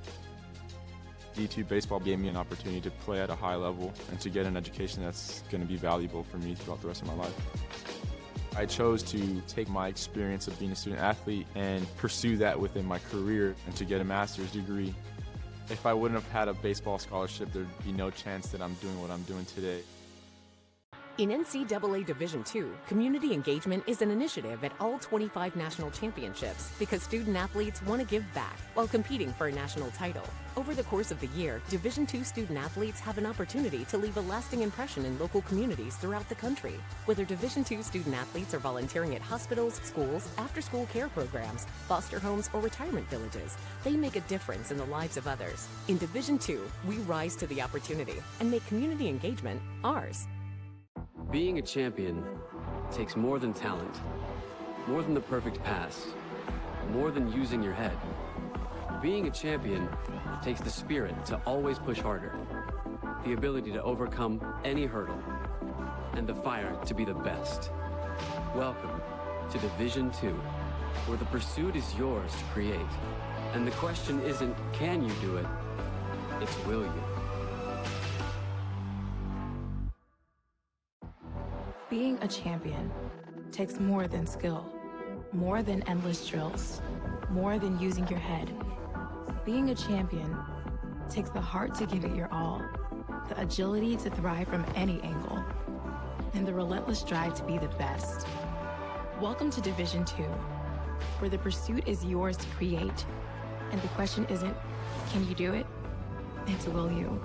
D2 baseball gave me an opportunity to play at a high level and to get an education that's going to be valuable for me throughout the rest of my life. I chose to take my experience of being a student athlete and pursue that within my career and to get a master's degree. If I wouldn't have had a baseball scholarship, there'd be no chance that I'm doing what I'm doing today. In NCAA Division II, community engagement is an initiative at all 25 national championships because student athletes want to give back while competing for a national title. Over the course of the year, Division II student athletes have an opportunity to leave a lasting impression in local communities throughout the country. Whether Division II student athletes are volunteering at hospitals, schools, after-school care programs, foster homes, or retirement villages, they make a difference in the lives of others. In Division II, we rise to the opportunity and make community engagement ours. Being a champion takes more than talent, more than the perfect pass, more than using your head. Being a champion takes the spirit to always push harder, the ability to overcome any hurdle, and the fire to be the best. Welcome to Division II, where the pursuit is yours to create. And the question isn't, can you do it? It's, will you? Being a champion takes more than skill, more than endless drills, more than using your head. Being a champion takes the heart to give it your all, the agility to thrive from any angle, and the relentless drive to be the best. Welcome to Division II, where the pursuit is yours to create, and the question isn't, can you do it? It's, will you?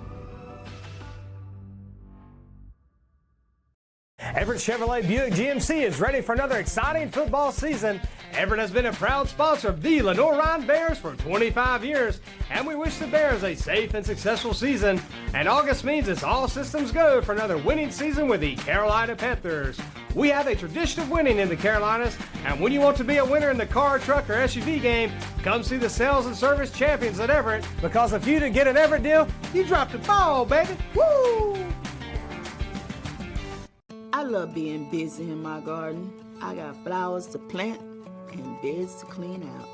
Everett Chevrolet Buick GMC is ready for another exciting football season. Everett has been a proud sponsor of the Lenoir-Rhyne Bears for 25 years, and we wish the Bears a safe and successful season. And August means it's all systems go for another winning season with the Carolina Panthers. We have a tradition of winning in the Carolinas, and when you want to be a winner in the car, truck, or SUV game, come see the sales and service champions at Everett, because if you didn't get an Everett deal, you dropped the ball, baby. Woo! I love being busy in my garden. I got flowers to plant and beds to clean out.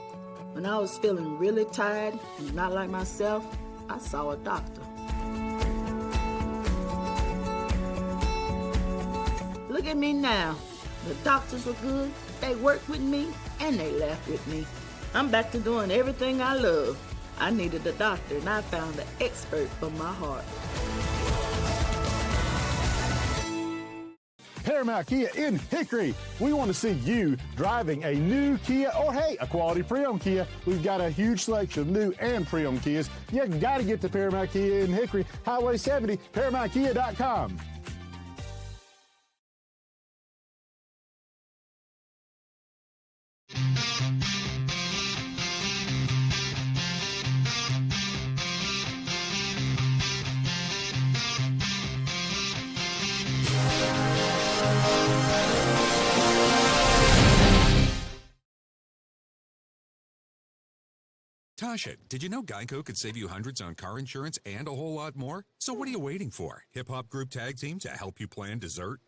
When I was feeling really tired and not like myself, I saw a doctor. Look at me now. The doctors were good, they worked with me, and they laughed with me. I'm back to doing everything I love. I needed a doctor, and I found the expert for my heart. Paramount Kia in Hickory. We want to see you driving a new Kia or, hey, a quality pre-owned Kia. We've got a huge selection of new and pre-owned Kias. You got to get to Paramount Kia in Hickory, Highway 70, ParamountKia.com. Tasha, did you know Geico could save you hundreds on car insurance and a whole lot more? So what are you waiting for? Hip Hop Group Tag Team to help you plan dessert?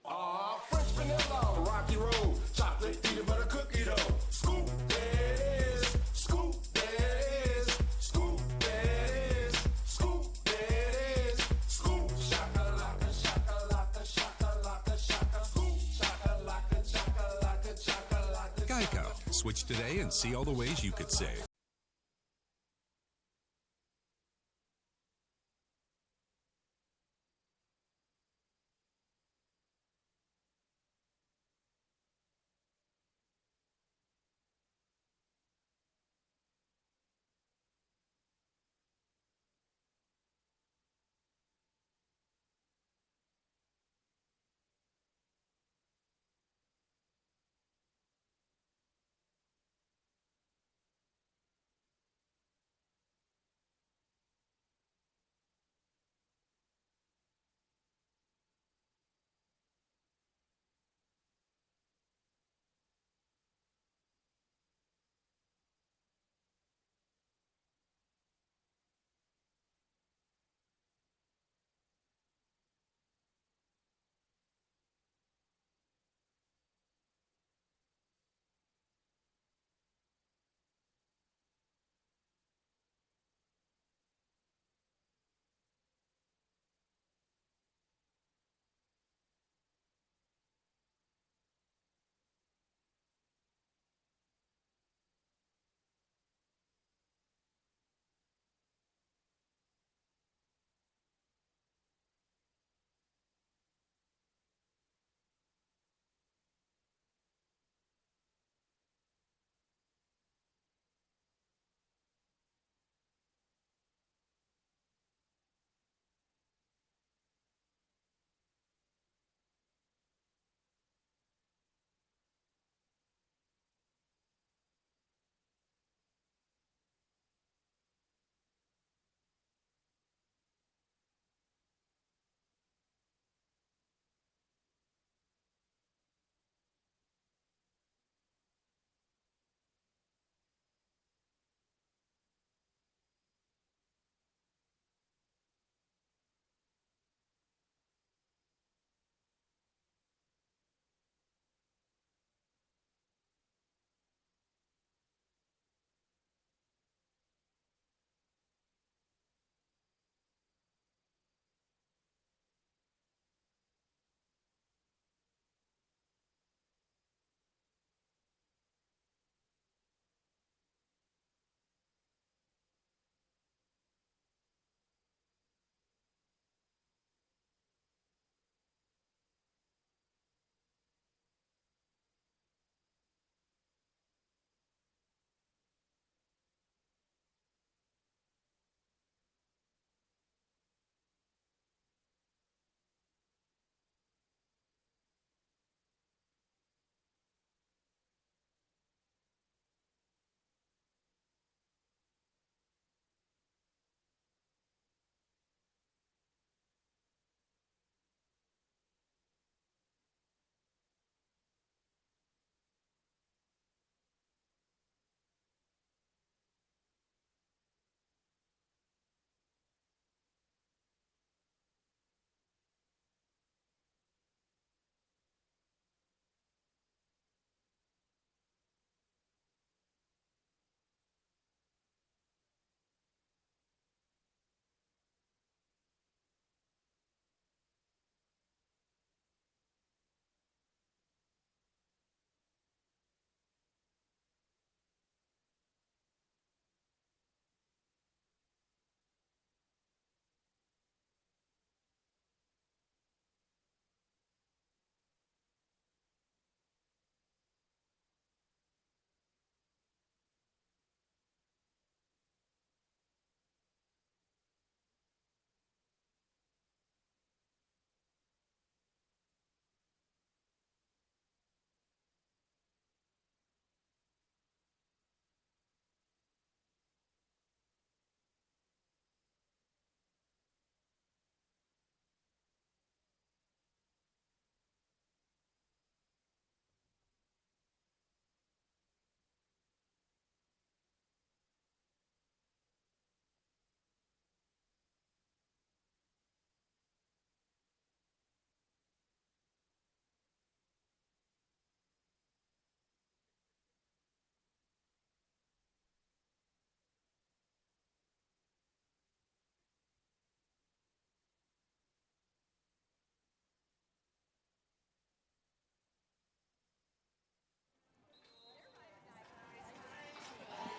French vanilla, rocky road, chocolate peanut butter cookie dough. Scoop that is, scoop that is, scoop that is, scoop that is, scoop shakalaka, shakalaka, shakalaka, shaka, scoop shakalaka, shakalaka, shakalaka. Geico. Switch today and see all the ways you could save.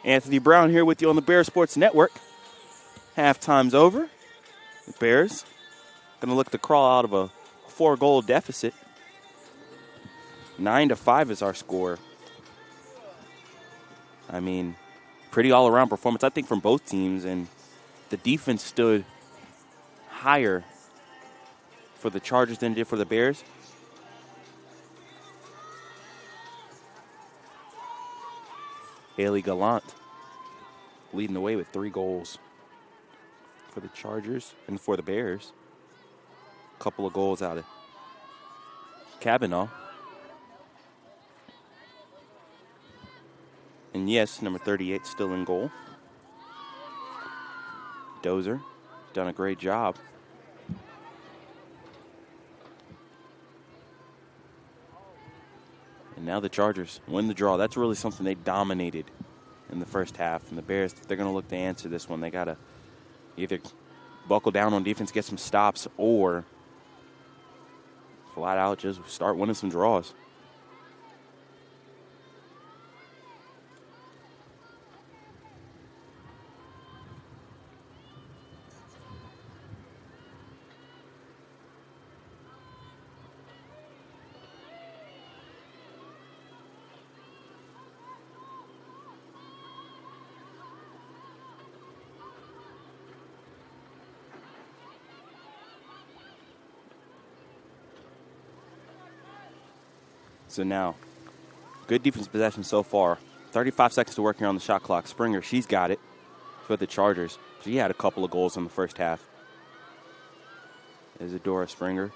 Anthony Brown here with you on the Bears Sports Network. Halftime's over. The Bears going to look to crawl out of a 4-goal deficit. 9-5 is our score. I mean, pretty all-around performance, I think, from both teams, and the defense stood higher for the Chargers than it did for the Bears. Haley Gallant leading the way with 3 goals for the Chargers and for the Bears. A couple of goals out of Kavanaugh. And yes, number 38 still in goal. Dozer done a great job. And now the Chargers win the draw. That's really something they dominated in the first half. And the Bears, they're going to look to answer this one. They got to either buckle down on defense, get some stops, or flat out just start winning some draws. So now, good defense possession so far. 35 seconds to work here on the shot clock. Springer, she's got it for the Chargers. She had a couple of goals in the first half. Isadora Springer,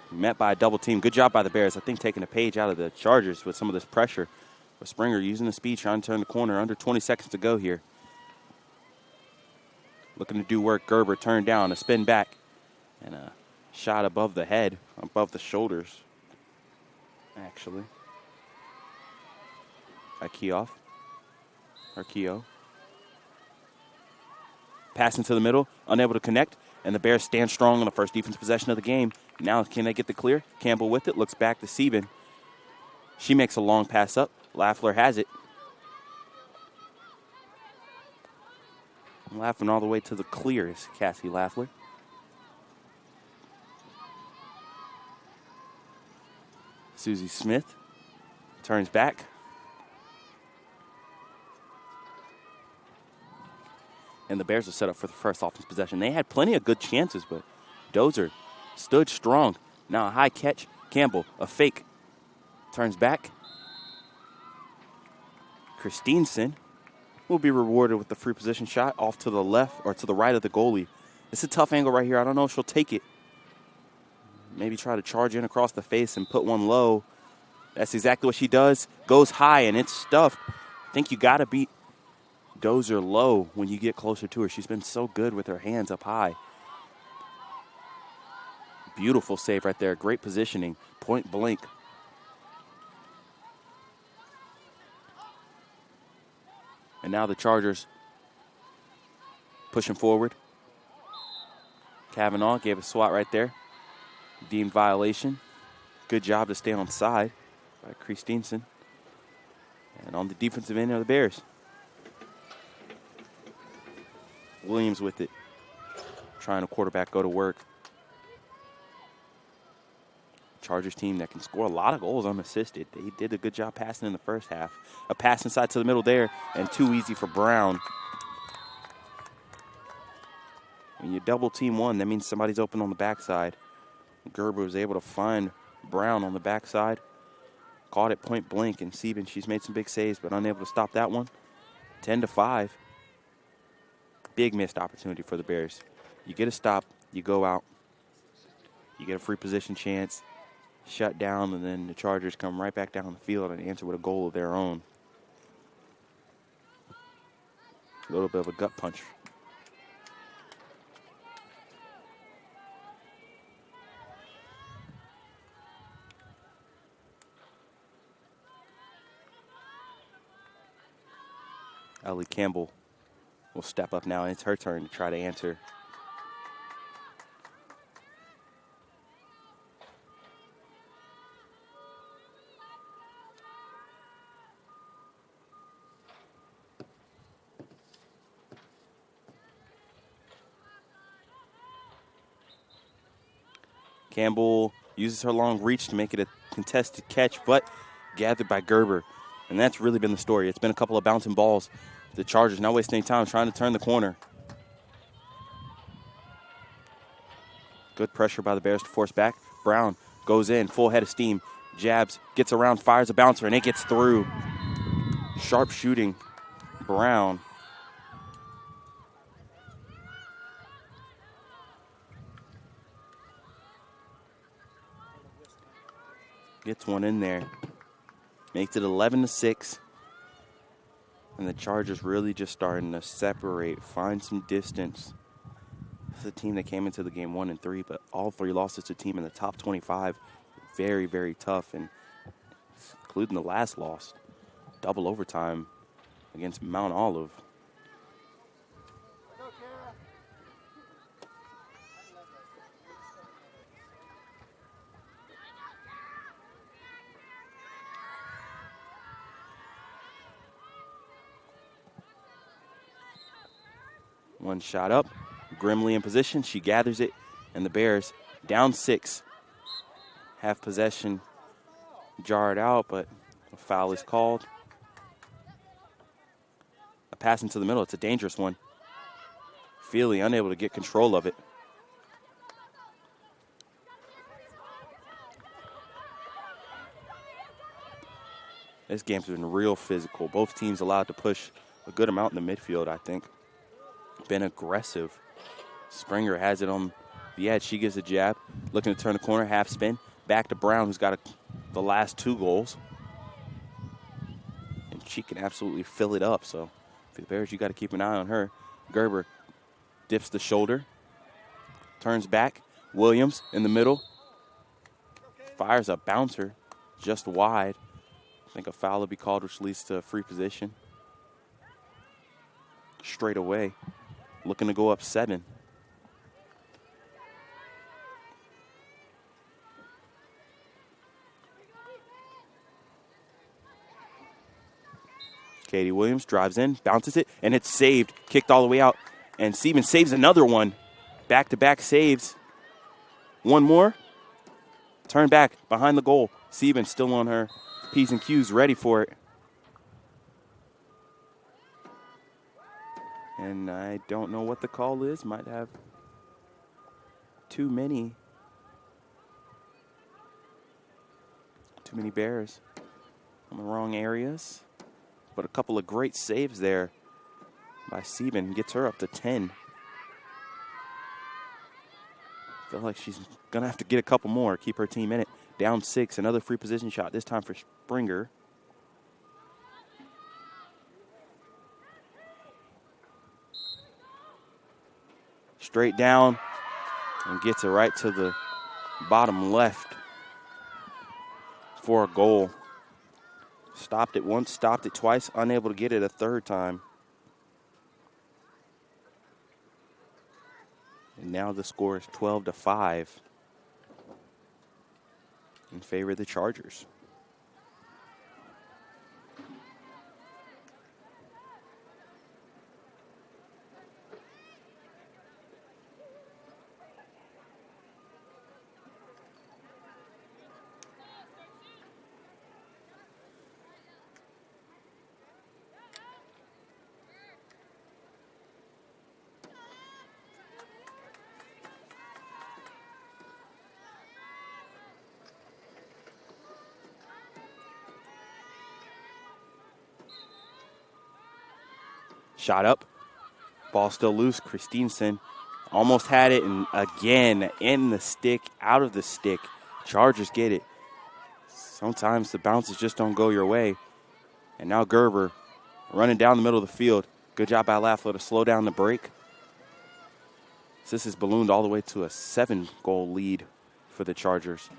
met by a double team. Good job by the Bears. I think taking a page out of the Chargers with some of this pressure. But Springer using the speed, trying to turn the corner. Under 20 seconds to go here. Looking to do work. Gerber turned down, a spin back, and a shot above the head, above the shoulders. Actually, by Keough, or Keogh. Passing to the middle, unable to connect, and the Bears stand strong on the first defense possession of the game. Now, can they get the clear? Campbell with it, looks back to Sieben. She makes a long pass up. Lafleur has it. Laughing all the way to the clear is Cassie Lafleur. Susie Smith turns back. And the Bears are set up for the first offense possession. They had plenty of good chances, but Dozer stood strong. Now a high catch. Campbell, a fake. Turns back. Christensen will be rewarded with the free position shot off to the left or to the right of the goalie. It's a tough angle right here. I don't know if she'll take it. Maybe try to charge in across the face and put one low. That's exactly what she does. Goes high, and it's stuffed. I think you got to beat Dozer low when you get closer to her. She's been so good with her hands up high. Beautiful save right there. Great positioning. Point blank. And now the Chargers pushing forward. Kavanaugh gave a swat right there. Deemed violation. Good job to stay on side by Christensen. And on the defensive end are the Bears. Williams with it. Trying to quarterback go to work. Chargers team that can score a lot of goals unassisted. They did a good job passing in the first half. A pass inside to the middle there, and too easy for Brown. When you double team one, that means somebody's open on the backside. Gerber was able to find Brown on the backside. Caught it point blank, and Sieben, she's made some big saves, but unable to stop that one. 10-5. Big missed opportunity for the Bears. You get a stop, you go out. You get a free position chance, shut down, and then the Chargers come right back down the field and answer with a goal of their own. A little bit of a gut punch. Ellie Campbell will step up now, and it's her turn to try to answer. Campbell uses her long reach to make it a contested catch, but gathered by Gerber. And that's really been the story. It's been a couple of bouncing balls. The Chargers not wasting any time trying to turn the corner. Good pressure by the Bears to force back. Brown goes in, full head of steam. Jabs, gets around, fires a bouncer, and it gets through. Sharp shooting. Brown. Gets one in there. Makes it 11-6. And the Chargers really just starting to separate, find some distance. This is a team that came into the game 1-3, but all three losses to a team in the top 25. Very, very tough, and including the last loss, double overtime against Mount Olive. One shot up, Grimley in position. She gathers it, and the Bears down 6. Have possession jarred out, but a foul is called. A pass into the middle. It's a dangerous one. Feely unable to get control of it. This game's been real physical. Both teams allowed to push a good amount in the midfield, I think. Been aggressive. Springer has it on the edge. She gives a jab. Looking to turn the corner, half spin. Back to Brown, who's got the last 2 goals. And she can absolutely fill it up. So for the Bears, you got to keep an eye on her. Gerber dips the shoulder. Turns back. Williams in the middle. Fires a bouncer just wide. I think a foul will be called, which leads to a free position. Straight away. Looking to go up 7. Katie Williams drives in, bounces it, and it's saved. Kicked all the way out. And Sieben saves another one. Back-to-back saves. One more. Turn back behind the goal. Sieben still on her P's and Q's, ready for it. And I don't know what the call is. Might have too many Bears on the wrong areas. But a couple of great saves there by Sieben. Gets her up to 10. Feel like she's going to have to get a couple more, keep her team in it. Down 6, another free position shot, this time for Springer. Straight down and gets it right to the bottom left for a goal. Stopped it once, stopped it twice, unable to get it a third time. And now the score is 12-5 in favor of the Chargers. Shot up. Ball still loose. Christensen almost had it, and again, in the stick, out of the stick. Chargers get it. Sometimes the bounces just don't go your way. And now Gerber running down the middle of the field. Good job by Lafleur to slow down the break. This has ballooned all the way to a 7-goal lead for the Chargers.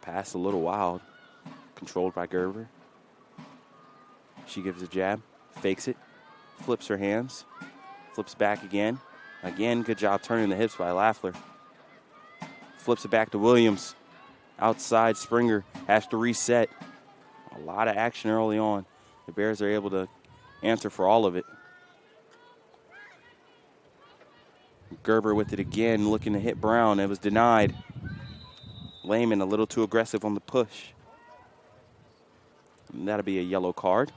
Pass a little wild. Controlled by Gerber. She gives a jab, fakes it, flips her hands, flips back again. Again, good job turning the hips by Lafleur. Flips it back to Williams. Outside, Springer has to reset. A lot of action early on. The Bears are able to answer for all of it. Gerber with it again, looking to hit Brown. It was denied. Lehman a little too aggressive on the push. And that'll be a yellow card.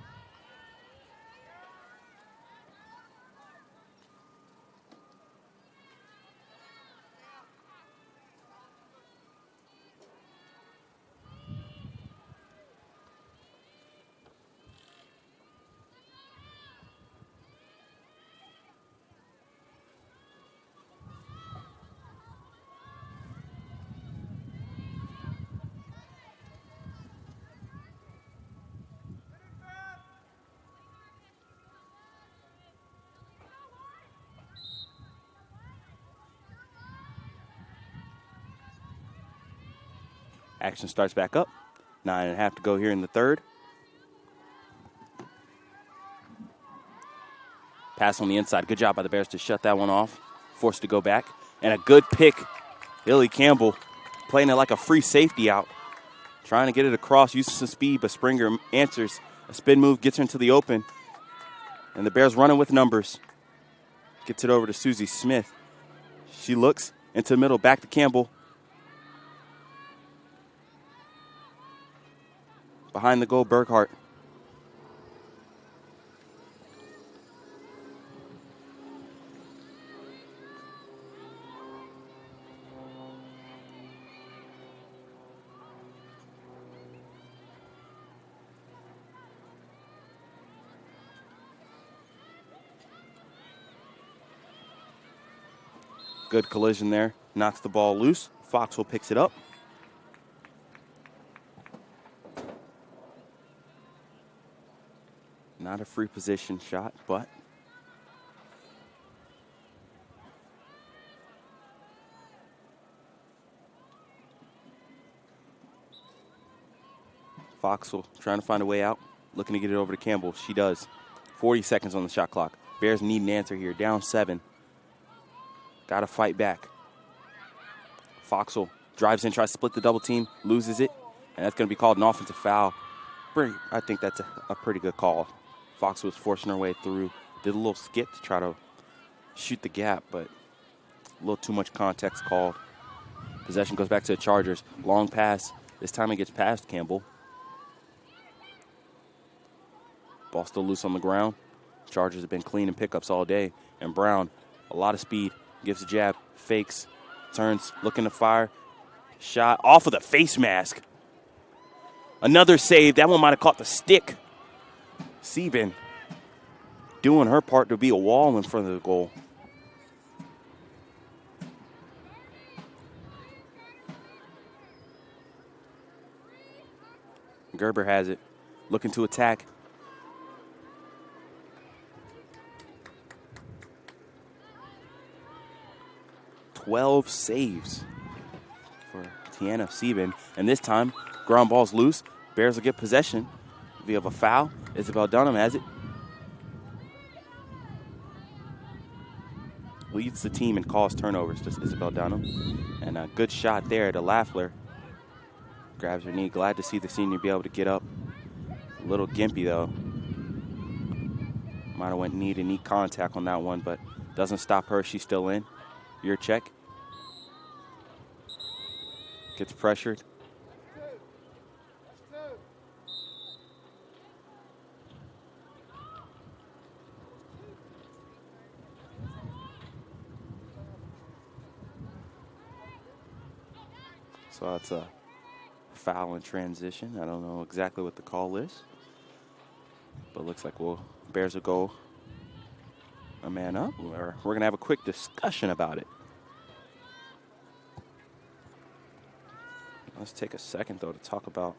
Action starts back up. 9.5 to go here in the third. Pass on the inside. Good job by the Bears to shut that one off. Forced to go back. And a good pick. Billy Campbell playing it like a free safety out. Trying to get it across, using some speed, but Springer answers. A spin move gets her into the open. And the Bears running with numbers. Gets it over to Susie Smith. She looks into the middle, back to Campbell. Behind the goal, Burkhart. Good collision there. Knocks the ball loose. Foxwell picks it up. Not a free position shot, but Foxwell trying to find a way out, looking to get it over to Campbell. She does. 40 seconds on the shot clock. Bears need an answer here. Down 7. Got to fight back. Foxwell drives in, tries to split the double team, loses it, and that's going to be called an offensive foul. I think that's a pretty good call. Fox was forcing her way through, did a little skip to try to shoot the gap, but a little too much context called. Possession goes back to the Chargers. Long pass. This time it gets past Campbell. Ball still loose on the ground. Chargers have been cleaning pickups all day. And Brown, a lot of speed, gives a jab, fakes, turns, looking to fire. Shot off of the face mask. Another save. That one might have caught the stick. Sieben doing her part to be a wall in front of the goal. Gerber has it. Looking to attack. "12 saves for Tiana Sieben. And this time, ground ball's loose. Bears will get possession via a foul. Isabel Dunham has it. Leads the team in calls turnovers, just Isabel Dunham. And a good shot there to Lafleur. Grabs her knee. Glad to see the senior be able to get up. A little gimpy, though. Might have went knee to knee contact on that one, but doesn't stop her. She's still in. Your check. Gets pressured. So it's a foul in transition. I don't know exactly what the call is, but it looks like Bears will go a man up. We're going to have a quick discussion about it. Let's take a second, though, to talk about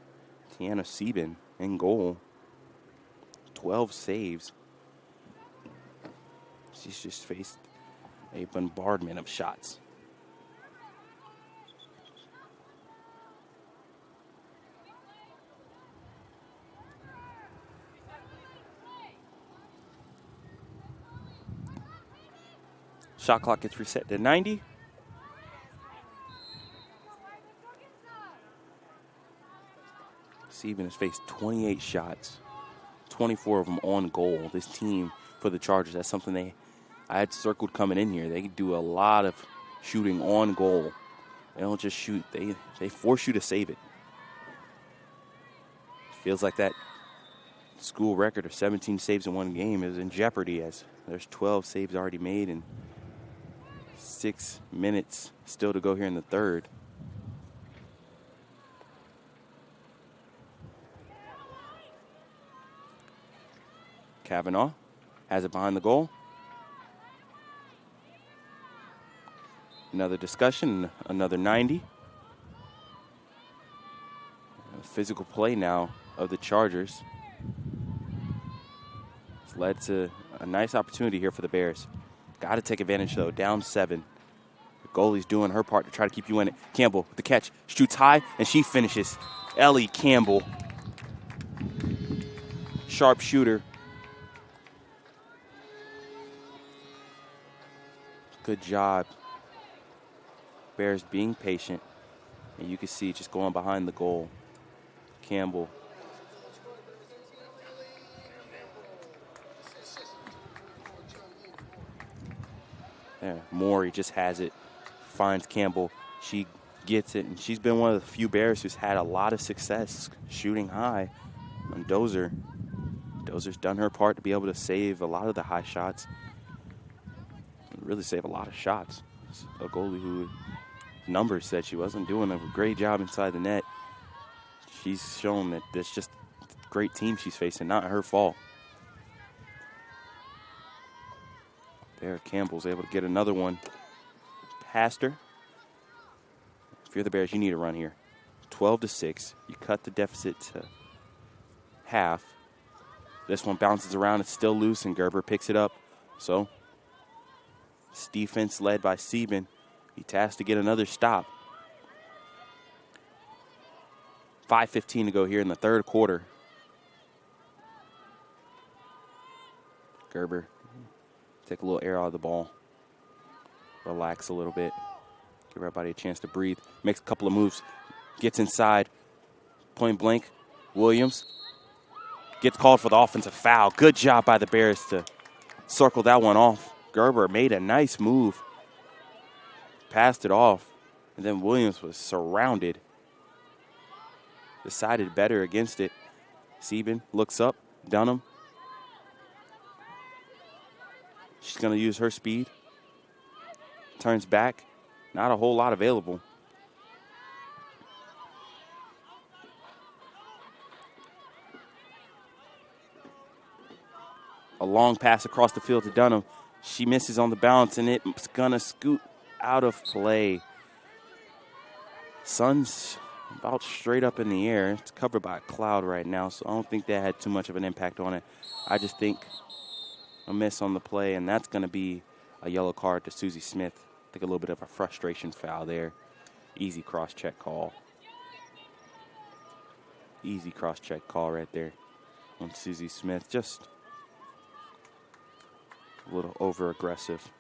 Tiana Sieben in goal. 12 saves. She's just faced a bombardment of shots. Shot clock gets reset to 90. Sieben has faced 28 shots, 24 of them on goal. This team for the Chargers, that's something they I had circled coming in here. They do a lot of shooting on goal. They don't just shoot. They force you to save it. Feels like that school record of 17 saves in one game is in jeopardy as there's 12 saves already made and 6 minutes still to go here in the third. Kavanaugh has it behind the goal. Another discussion, another 90. Physical play now of the Chargers. It's led to a nice opportunity here for the Bears. Got to take advantage, though. Down 7. The goalie's doing her part to try to keep you in it. Campbell with the catch. Shoots high, and she finishes. Ellie Campbell. Sharp shooter. Good job. Bears being patient. And you can see just going behind the goal. Campbell. There, Maury just has it. Finds Campbell. She gets it, and she's been one of the few Bears who's had a lot of success shooting high. And Dozer's done her part to be able to save a lot of the high shots. Really save a lot of shots. It's a goalie who numbers said she wasn't doing a great job inside the net. She's shown that it's just a great team she's facing, not her fault. There, Campbell's able to get another one past her. If you're the Bears, you need a run here. 12-6. You cut the deficit to half. This one bounces around. It's still loose, and Gerber picks it up. So, this defense led by Sieben. He tasked to get another stop. 5:15 to go here in the third quarter. Gerber, take a little air out of the ball. Relax a little bit. Give everybody a chance to breathe. Makes a couple of moves. Gets inside. Point blank. Williams gets called for the offensive foul. Good job by the Bears to circle that one off. Gerber made a nice move. Passed it off. And then Williams was surrounded. Decided better against it. Sieben looks up. Dunham. She's going to use her speed. Turns back. Not a whole lot available. A long pass across the field to Dunham. She misses on the bounce, and it's going to scoot out of play. Sun's about straight up in the air. It's covered by a cloud right now, so I don't think that had too much of an impact on it. I just think a miss on the play, and that's going to be a yellow card to Susie Smith. I think a little bit of a frustration foul there. Easy cross-check call. Easy cross-check call right there on Susie Smith. Just a little over-aggressive.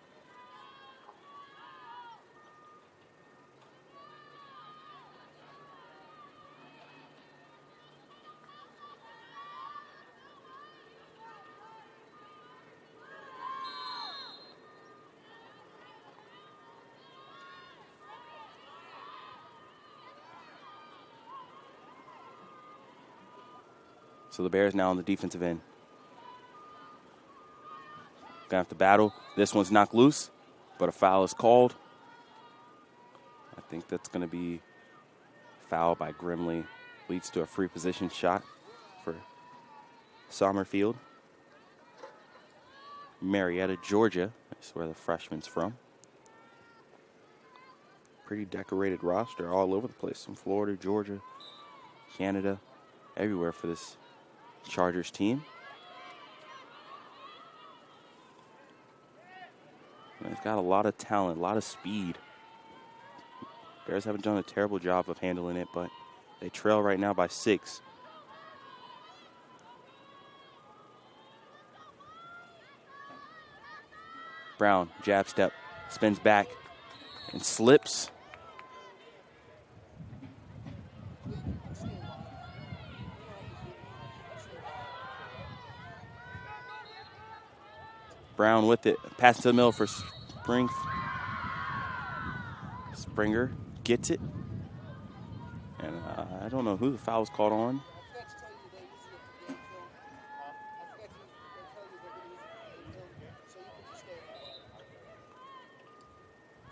So the Bears now on the defensive end. Gonna have to battle. This one's knocked loose, but a foul is called. I think that's gonna be foul by Grimley. Leads to a free position shot for Summerfield. Marietta, Georgia. That's where the freshman's from. Pretty decorated roster all over the place. From Florida, Georgia, Canada, everywhere for this Chargers team. And they've got a lot of talent, a lot of speed. Bears haven't done a terrible job of handling it, but they trail right now by 6. Brown, jab step, spins back, and slips. Brown with it. Pass to the middle for Springer gets it. And I don't know who the foul was called on.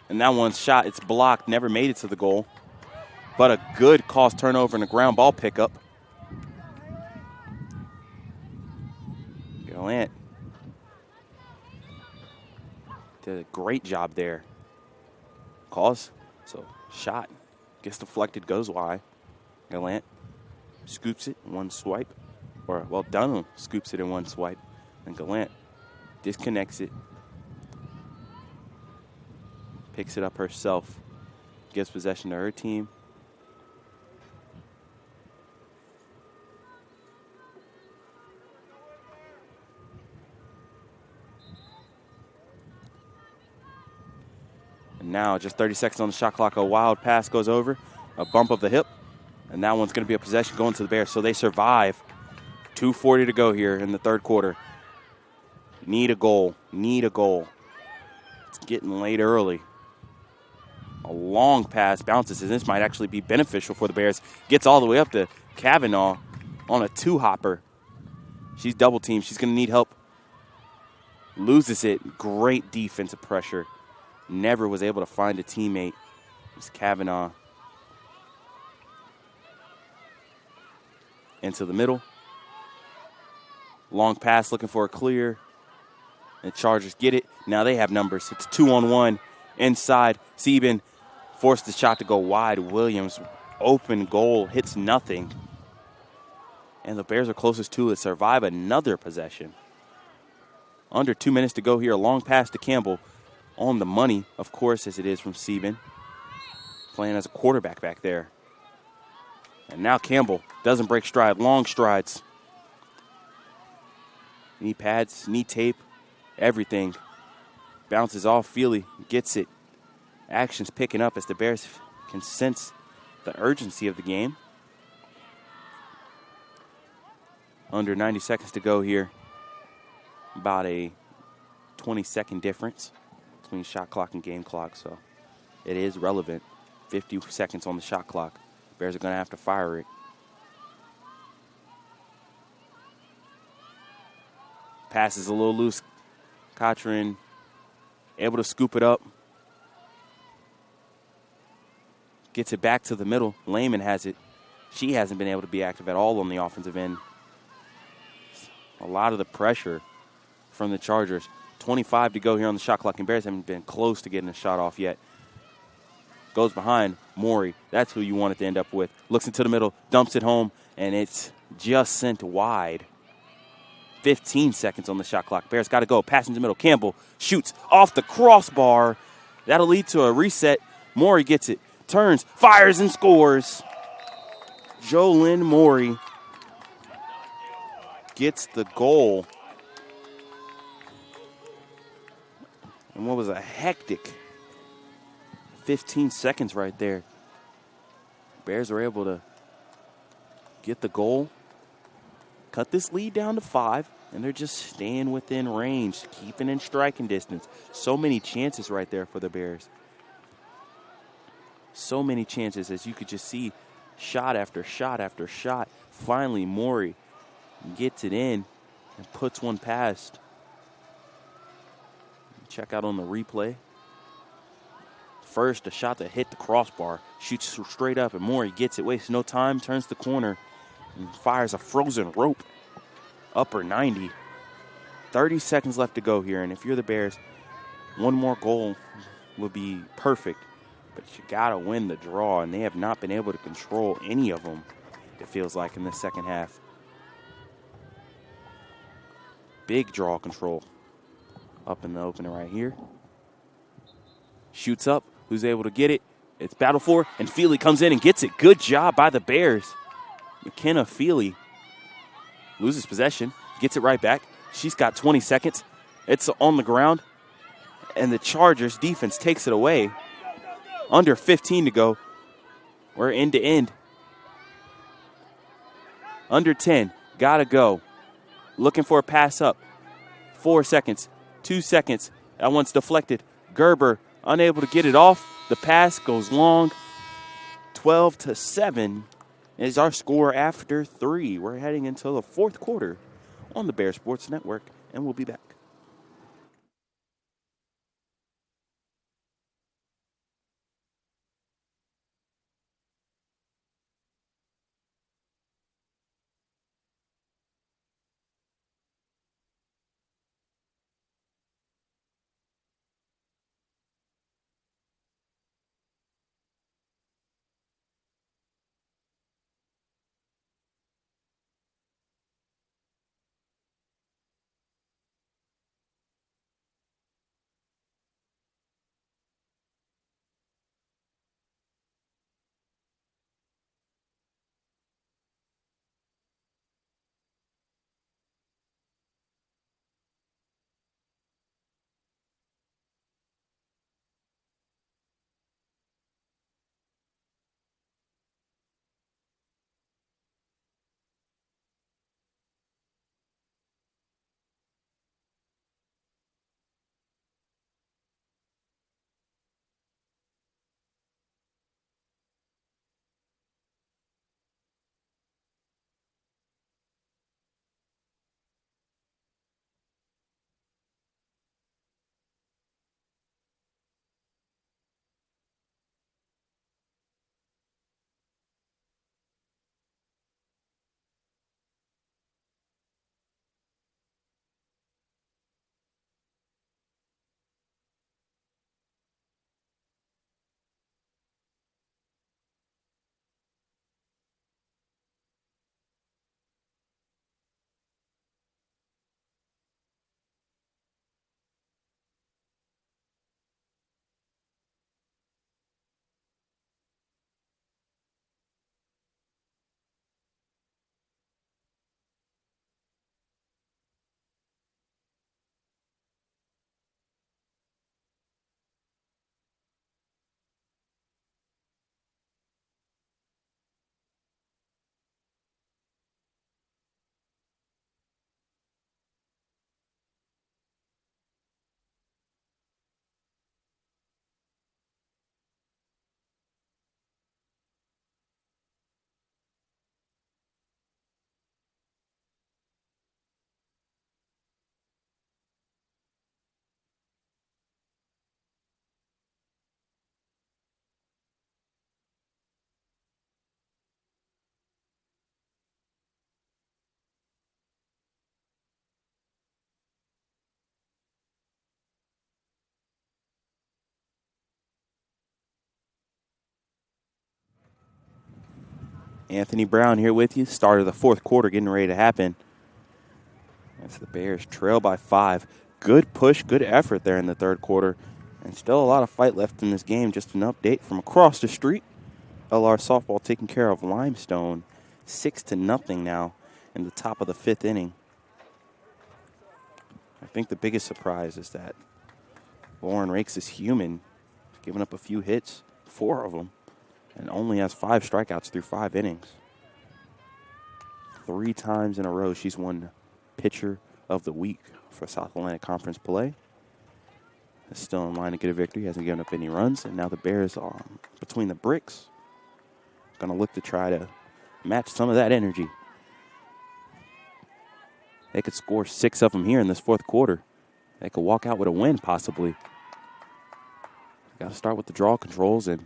And that one's shot. It's blocked. Never made it to the goal. But a good Cost turnover and a ground ball pickup. Gallant did a great job there. Cause, so shot gets deflected, goes wide. Gallant scoops it in one swipe. Or, well, Dunham scoops it in one swipe. And Gallant disconnects it. Picks it up herself. Gives possession to her team. And now, just 30 seconds on the shot clock, a wild pass goes over, a bump of the hip, and that one's going to be a possession going to the Bears. So they survive. 2:40 to go here in the third quarter. Need a goal. Need a goal. It's getting late early. A long pass bounces, and this might actually be beneficial for the Bears. Gets all the way up to Kavanaugh on a two-hopper. She's double-teamed. She's going to need help. Loses it. Great defensive pressure. Never was able to find a teammate. It's Kavanaugh. Into the middle. Long pass looking for a clear. And Chargers get it. Now they have numbers. It's 2-on-1 inside. Sieben forced the shot to go wide. Williams, open goal, hits nothing. And the Bears are closest to it. Survive another possession. Under 2 minutes to go here. A long pass to Campbell. On the money, of course, as it is from Sieben. Playing as a quarterback back there. And now Campbell doesn't break stride. Long strides. Knee pads, knee tape, everything. Bounces off. Feely gets it. Action's picking up as the Bears can sense the urgency of the game. Under 90 seconds to go here. About a 20-second difference between shot clock and game clock, so it is relevant. 50 seconds on the shot clock. Bears are going to have to fire it. Pass is a little loose. Cochran able to scoop it up. Gets it back to the middle. Lehman has it. She hasn't been able to be active at all on the offensive end. A lot of the pressure from the Chargers. 25 to go here on the shot clock, and Bears haven't been close to getting a shot off yet. Goes behind Maury. That's who you want it to end up with. Looks into the middle, dumps it home, and it's just sent wide. 15 seconds on the shot clock. Bears got to go. Pass into the middle. Campbell shoots off the crossbar. That'll lead to a reset. Maury gets it. Turns, fires, and scores. Jolynn Maury gets the goal. And what was a hectic 15 seconds right there. Bears were able to get the goal, cut this lead down to 5, and they're just staying within range, keeping in striking distance. So many chances right there for the Bears. So many chances, as you could just see, shot after shot after shot. Finally, Maury gets it in and puts one past. Check out on the replay. First, a shot that hit the crossbar. Shoots straight up, and Maury gets it. Wastes no time, turns the corner, and fires a frozen rope. Upper 90. 30 seconds left to go here, and if you're the Bears, one more goal would be perfect. But you got to win the draw, and they have not been able to control any of them, it feels like, in the second half. Big draw control. Up in the opener right here. Shoots up. Who's able to get it? It's battle for, and Feely comes in and gets it. Good job by the Bears. McKenna Feely loses possession. Gets it right back. She's got 20 seconds. It's on the ground. And the Chargers defense takes it away. Under 15 to go. We're end to end. Under 10. Gotta go. Looking for a pass up. 4 seconds. 2 seconds. That one's deflected. Gerber unable to get it off. The pass goes long. 12-7 is our score after 3. We're heading into the fourth quarter on the Bear Sports Network, and we'll be back. Anthony Brown here with you. Start of the fourth quarter getting ready to happen. As the Bears trail by 5. Good push, good effort there in the third quarter. And still a lot of fight left in this game. Just an update from across the street. LR softball taking care of Limestone. 6-0 now in the top of the 5th inning. I think the biggest surprise is that Lauren Rakes is human. He's given up a few hits, 4 of them, and only has 5 strikeouts through 5 innings. 3 times in a row she's won Pitcher of the Week for South Atlantic Conference play. Is still in line to get a victory. Hasn't given up any runs, and now the Bears are between the bricks. Going to look to try to match some of that energy. They could score 6 of them here in this fourth quarter. They could walk out with a win, possibly. Got to start with the draw controls, and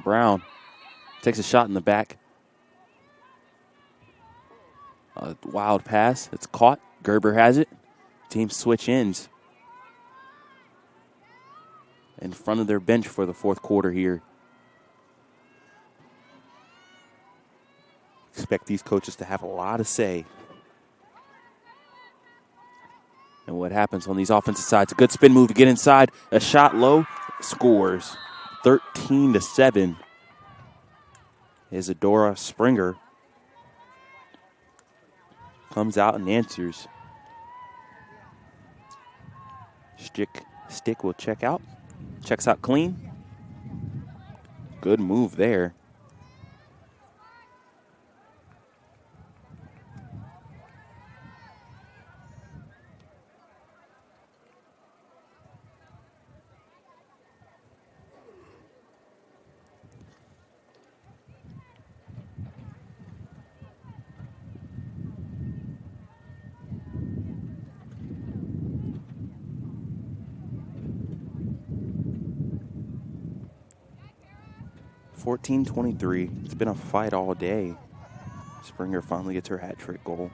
Brown takes a shot in the back. A wild pass. It's caught. Gerber has it. Teams switch ends in front of their bench for the fourth quarter here. Expect these coaches to have a lot to say. And what happens on these offensive sides. A good spin move to get inside. A shot low. Scores. 13-7. Isadora Springer comes out and answers. Stick will check out. Checks out clean. Good move there. 14-23. It's been a fight all day. Springer finally gets her hat trick goal.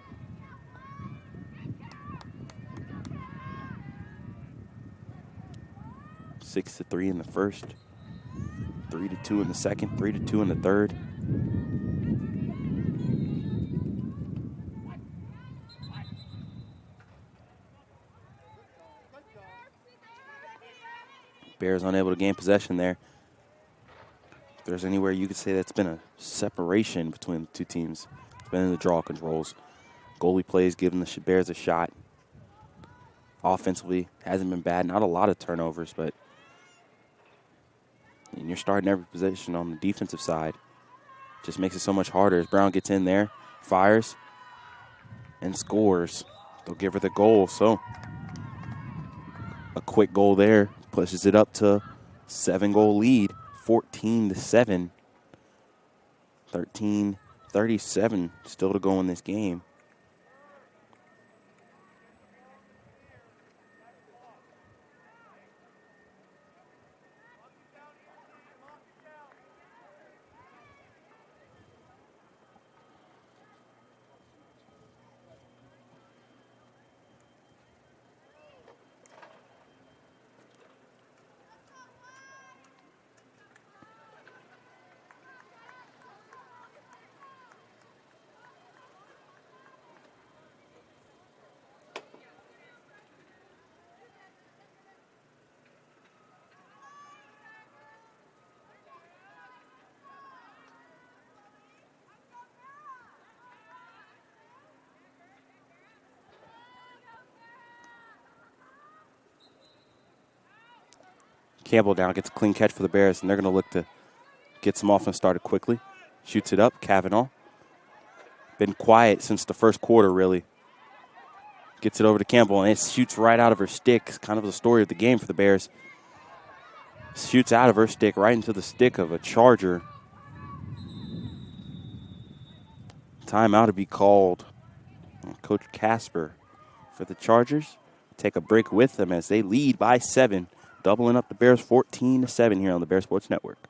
Six to 3 in the first, 3-2 in the second, 3-2 in the third. Bears unable to gain possession there. If there's anywhere you could say that's been a separation between the two teams, it's been in the draw controls. Goalie plays giving the Bears a shot. Offensively, hasn't been bad. Not a lot of turnovers, but and you're starting every possession on the defensive side. Just makes it so much harder as Brown gets in there, fires, and scores. They'll give her the goal, so a quick goal there pushes it up to 7-goal lead, 14-7. 13:37 still to go in this game. Campbell down, gets a clean catch for the Bears, and they're going to look to get some offense started quickly. Shoots it up, Kavanaugh. Been quiet since the first quarter, really. Gets it over to Campbell, and it shoots right out of her stick. It's kind of the story of the game for the Bears. Shoots out of her stick right into the stick of a Charger. Timeout to be called. Coach Casper for the Chargers. Take a break with them as they lead by 7. Doubling up the Bears 14-7 here on the Bear Sports Network.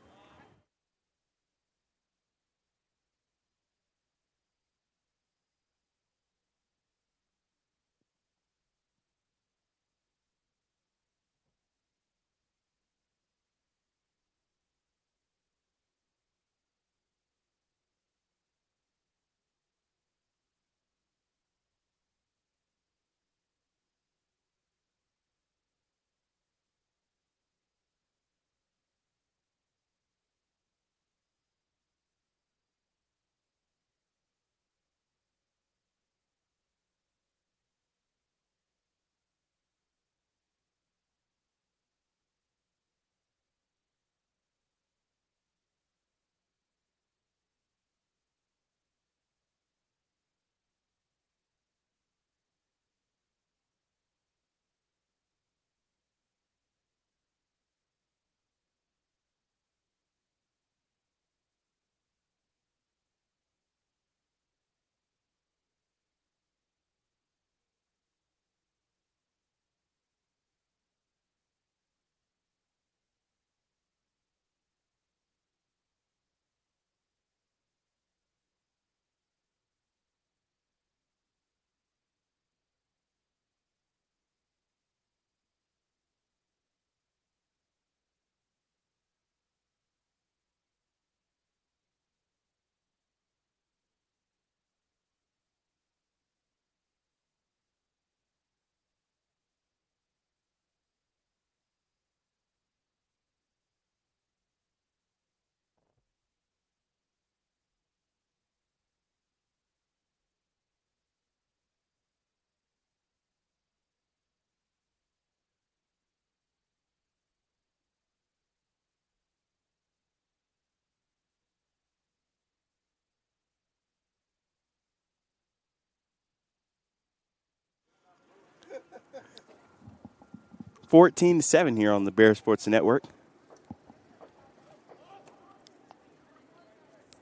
(14-7) here on the Bear Sports Network.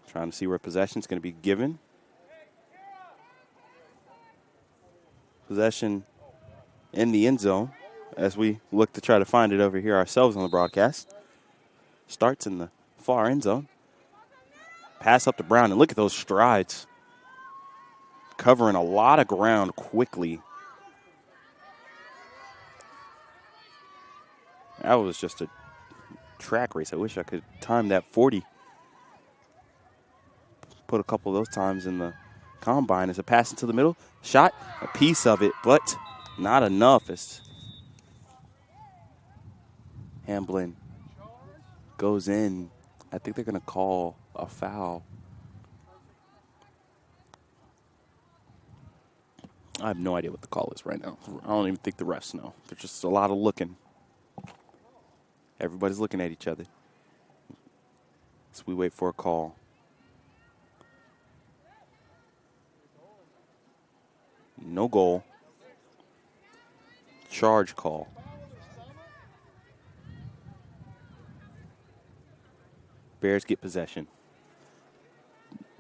Trying to see where possession is going to be given. Possession in the end zone as we look to try to find it over here ourselves on the broadcast. Starts in the far end zone. Pass up to Brown, and look at those strides. Covering a lot of ground quickly. That was just a track race. I wish I could time that 40. Put a couple of those times in the combine. As a pass into the middle. Shot, a piece of it, but not enough. As Hamblin goes in. I think they're going to call a foul. I have no idea what the call is right now. I don't even think the refs know. There's just a lot of looking. Everybody's looking at each other. So we wait for a call. No goal. Charge call. Bears get possession.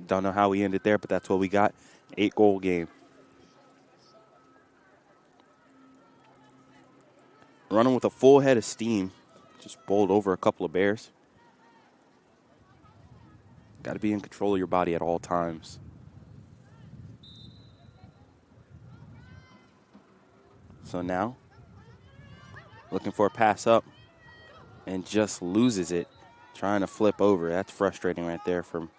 Don't know how we ended there, but that's what we got. 8-goal game. Running with a full head of steam. Just bowled over a couple of Bears. Got to be in control of your body at all times. So now, looking for a pass up and just loses it. Trying to flip over. That's frustrating right there from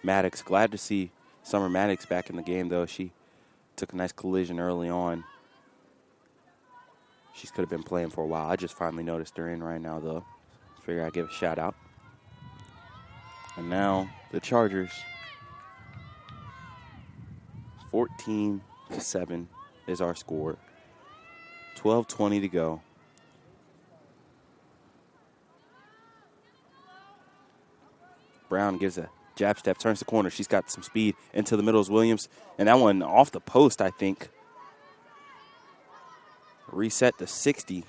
Maddox. Glad to see Summer Maddox back in the game, though. She took a nice collision early on. She could have been playing for a while. I just finally noticed her in right now, though. Figure I'd give a shout out. And now the Chargers. 14-7 is our score. 12:20 to go. Brown gives a jab step, turns the corner. She's got some speed into the middle is Williams. And that one off the post, I think. Reset to 60.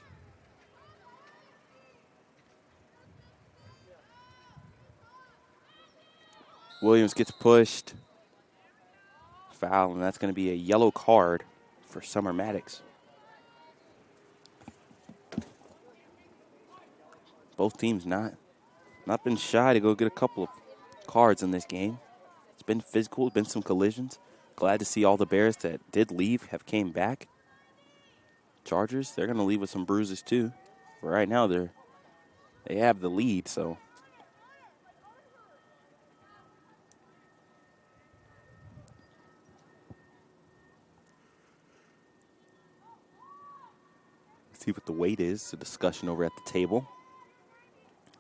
Williams gets pushed. Foul, and that's going to be a yellow card for Summer Maddox. Both teams not been shy to go get a couple of cards in this game. It's been physical, been some collisions. Glad to see all the Bears that did leave have came back. Chargers, they're going to leave with some bruises too. But right now, they have the lead, so. Let's see what the weight is. The discussion over at the table.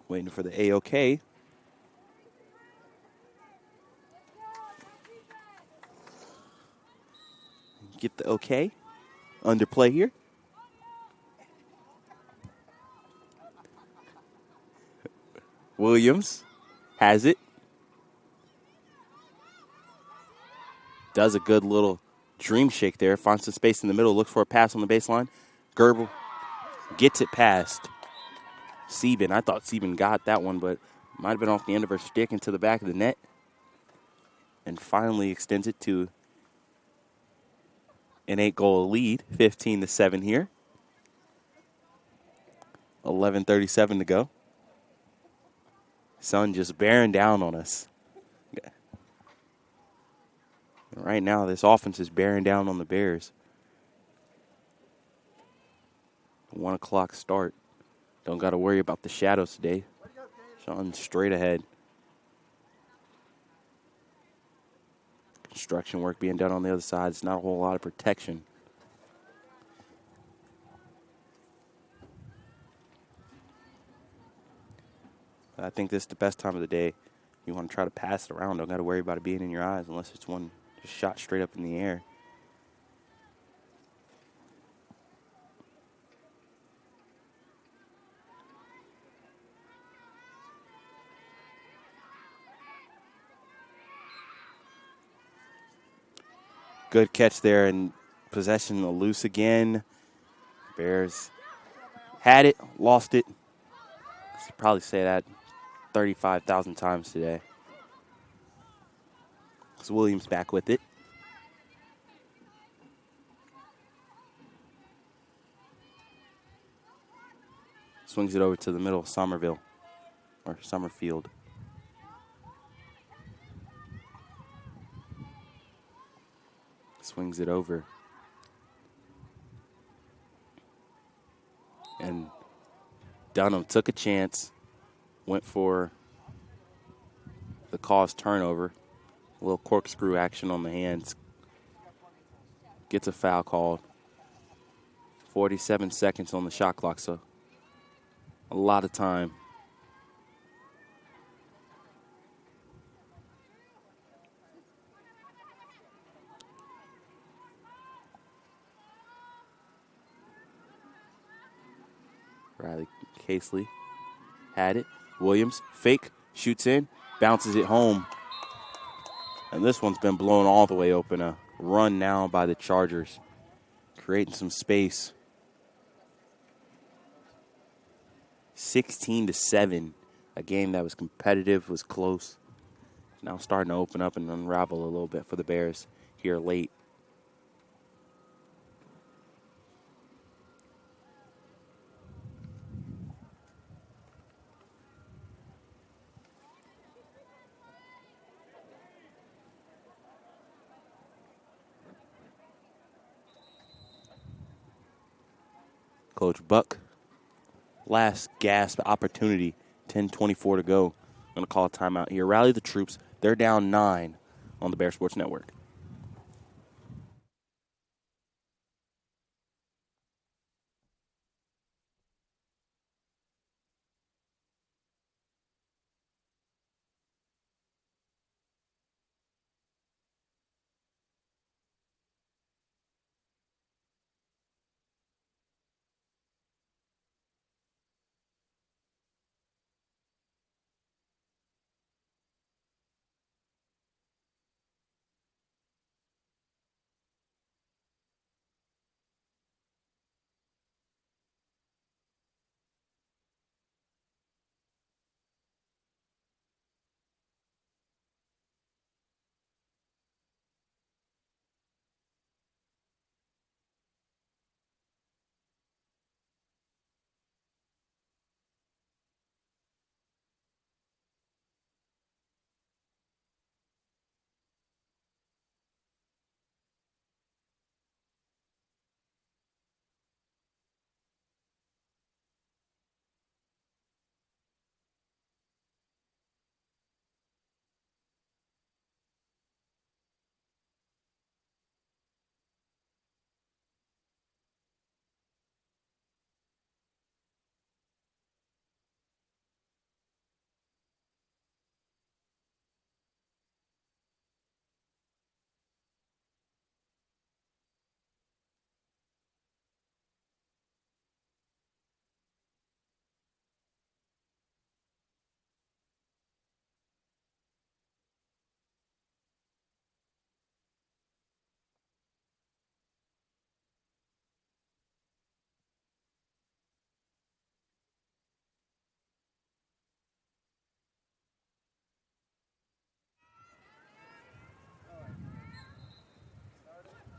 Waiting for the AOK. Get the okay. Underplay here. Williams has it. Does a good little dream shake there. Finds some space in the middle. Looks for a pass on the baseline. Gerbil gets it past Sieben. I thought Sieben got that one, but might have been off the end of her stick into the back of the net. And finally extends it to an 8-goal lead. 15-7 here. 11:37 to go. Sun just bearing down on us. Right now, this offense is bearing down on the Bears. 1 o'clock start. Don't got to worry about the shadows today. Sun straight ahead. Construction work being done on the other side. It's not a whole lot of protection. I think this is the best time of the day. You want to try to pass it around. Don't got to worry about it being in your eyes unless it's one just shot straight up in the air. Good catch there, and possession loose again. Bears had it, lost it. Should probably say that 35,000 times today. So Williams back with it. Swings it over to the middle of Summerville, or Summerfield. swings it over. And Dunham took a chance, went for the caused turnover. A little corkscrew action on the hands. Gets a foul called. 47 seconds on the shot clock, so a lot of time. Riley Casely had it. Williams, fake, shoots in, bounces it home. And this one's been blown all the way open. A run now by the Chargers, creating some space. 16-7, a game that was competitive, was close. Now starting to open up and unravel a little bit for the Bears here late. Coach Buck, last gasp opportunity, 10:24 to go. I'm going to call a timeout here. Rally the troops. They're down 9 on the Bear Sports Network.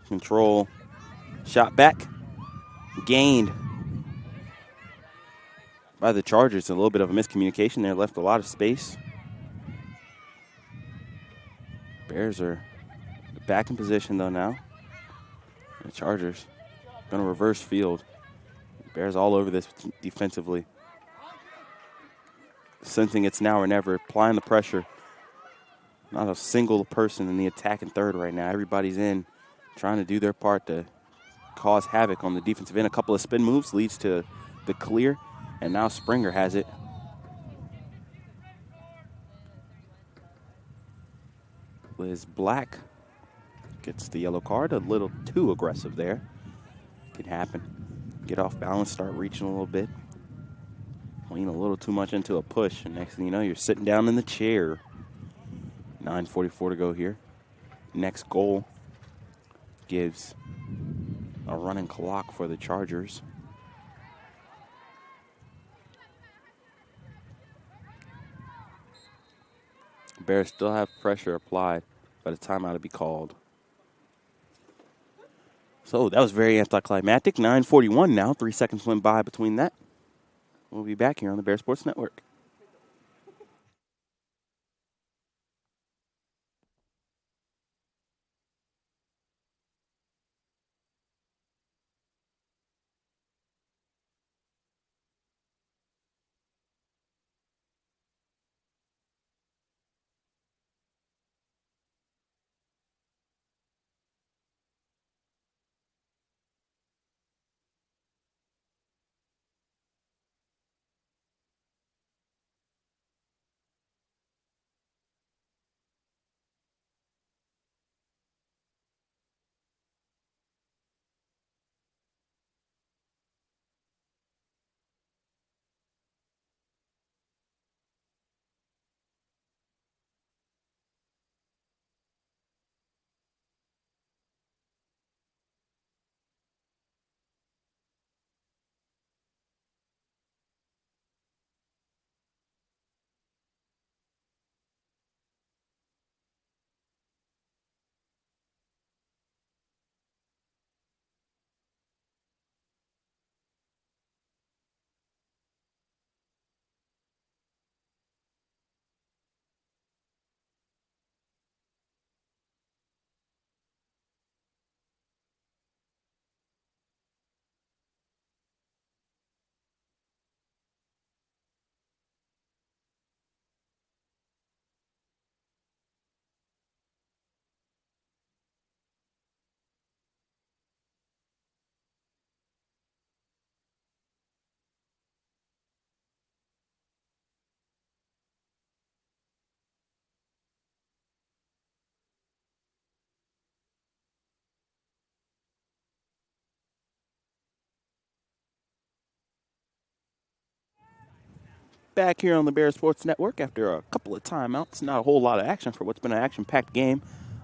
Control. Shot back. Gained by the Chargers. A little bit of a miscommunication there. Left a lot of space. Bears are back in position, though, now. The Chargers going to reverse field. Bears all over this defensively. Sensing it's now or never. Applying the pressure. Not a single person in the attacking third right now. Everybody's in, trying to do their part to cause havoc on the defensive end. A couple of spin moves leads to the clear, and now Springer has it. Liz Black gets the yellow card. A little too aggressive there. Can happen. Get off balance, start reaching a little bit. Lean a little too much into a push, and next thing you know, you're sitting down in the chair. 9:44 to go here. Next goal gives a running clock for the Chargers. Bears still have pressure applied, but a timeout to be called. So that was very anticlimactic. 9:41 now. 3 seconds went by between that. We'll be back here on the Bear Sports Network. Back here on the Bears Sports Network after a couple of timeouts. Not a whole lot of action for what's been an action-packed game.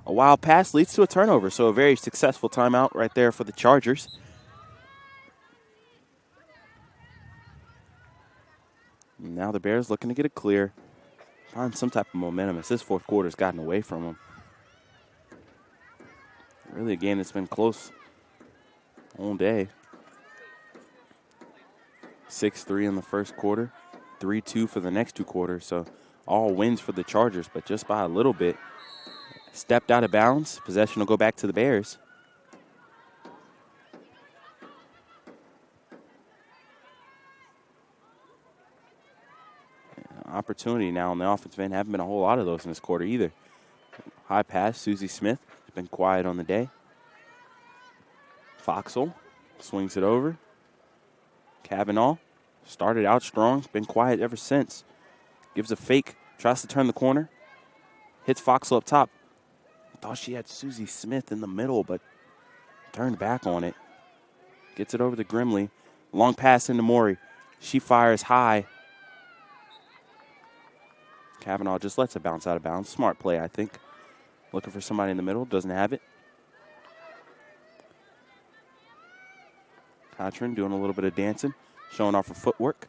A wild pass leads to a turnover, so a very successful timeout right there for the Chargers. Now the Bears looking to get it clear, find some type of momentum as this fourth quarter's gotten away from them. Really a game that's been close all day. 6-3 in the first quarter, 3-2 for the next two quarters. So all wins for the Chargers, but just by a little bit. Stepped out of bounds. Possession will go back to the Bears. Opportunity now on the offensive end. Haven't been a whole lot of those in this quarter either. High pass, Susie Smith has been quiet on the day. Foxell swings it over. Kavanaugh started out strong, been quiet ever since. Gives a fake, tries to turn the corner. Hits Foxell up top. Thought she had Susie Smith in the middle, but turned back on it. Gets it over to Grimley. Long pass into Morey. She fires high. Kavanaugh just lets it bounce out of bounds. Smart play, I think. Looking for somebody in the middle. Doesn't have it. Cochran doing a little bit of dancing. Showing off her footwork.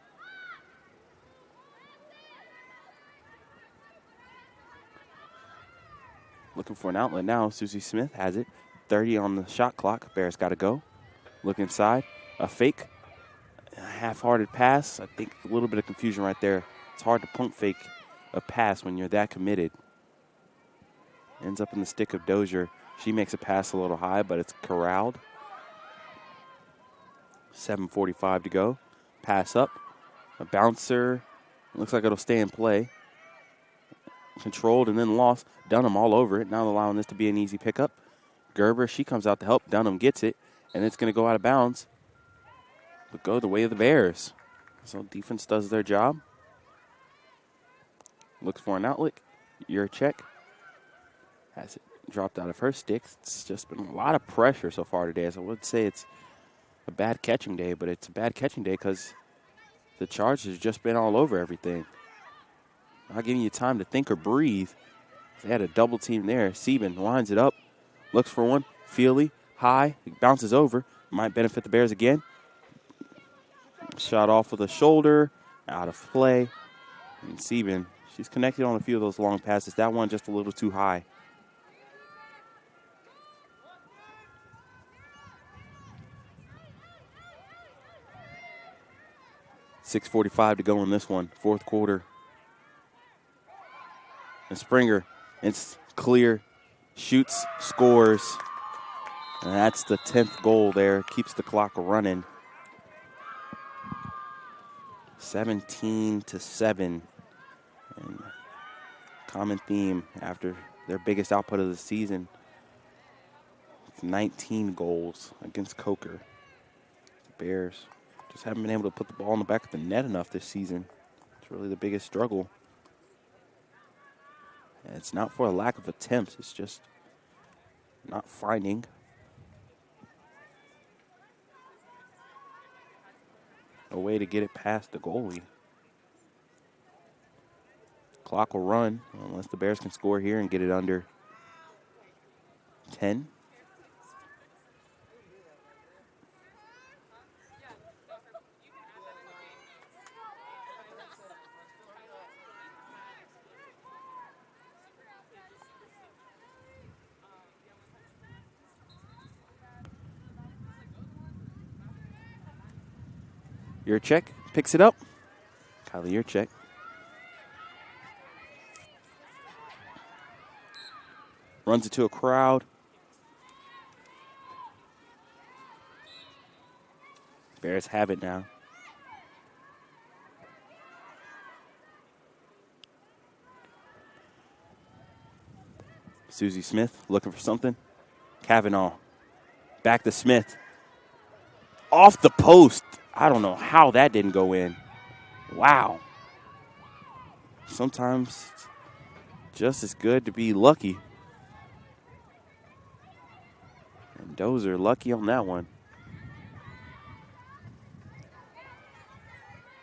Looking for an outlet now. Susie Smith has it. 30 on the shot clock. Bears got to go. Look inside. A fake. A half-hearted pass. I think a little bit of confusion right there. It's hard to pump fake a pass when you're that committed. Ends up in the stick of Dozier. She makes a pass a little high, but it's corralled. 7:45 to go. Pass up. A bouncer. Looks like it'll stay in play. Controlled and then lost. Dunham all over it. Not allowing this to be an easy pickup. Gerber, she comes out to help. Dunham gets it, and it's going to go out of bounds. But go the way of the Bears. So defense does their job. Looks for an outlet. Yurchek has it dropped out of her stick. It's just been a lot of pressure so far today. So I would say it's a bad catching day, but it's a bad catching day because the Chargers have just been all over everything. Not giving you time to think or breathe. They had a double team there. Sieben lines it up. Looks for one. Feely, high. It bounces over. Might benefit the Bears again. Shot off with a shoulder. Out of play. And Sieben, she's connected on a few of those long passes. That one just a little too high. .6:45 to go in this one. Fourth quarter. And Springer, it's clear, shoots, scores. And that's the 10th goal there. Keeps the clock running. 17-7. And common theme after their biggest output of the season. It's 19 goals against Coker. The Bears just haven't been able to put the ball in the back of the net enough this season. It's really the biggest struggle. And it's not for a lack of attempts. It's just not finding a way to get it past the goalie. Clock will run unless the Bears can score here and get it under 10. Yurchek picks it up. Kylie Yurchek. Runs it to a crowd. Bears have it now. Susie Smith looking for something. Kavanaugh. Back to Smith. Off the post. I don't know how that didn't go in. Wow. Sometimes it's just as good to be lucky. And Dozier lucky on that one.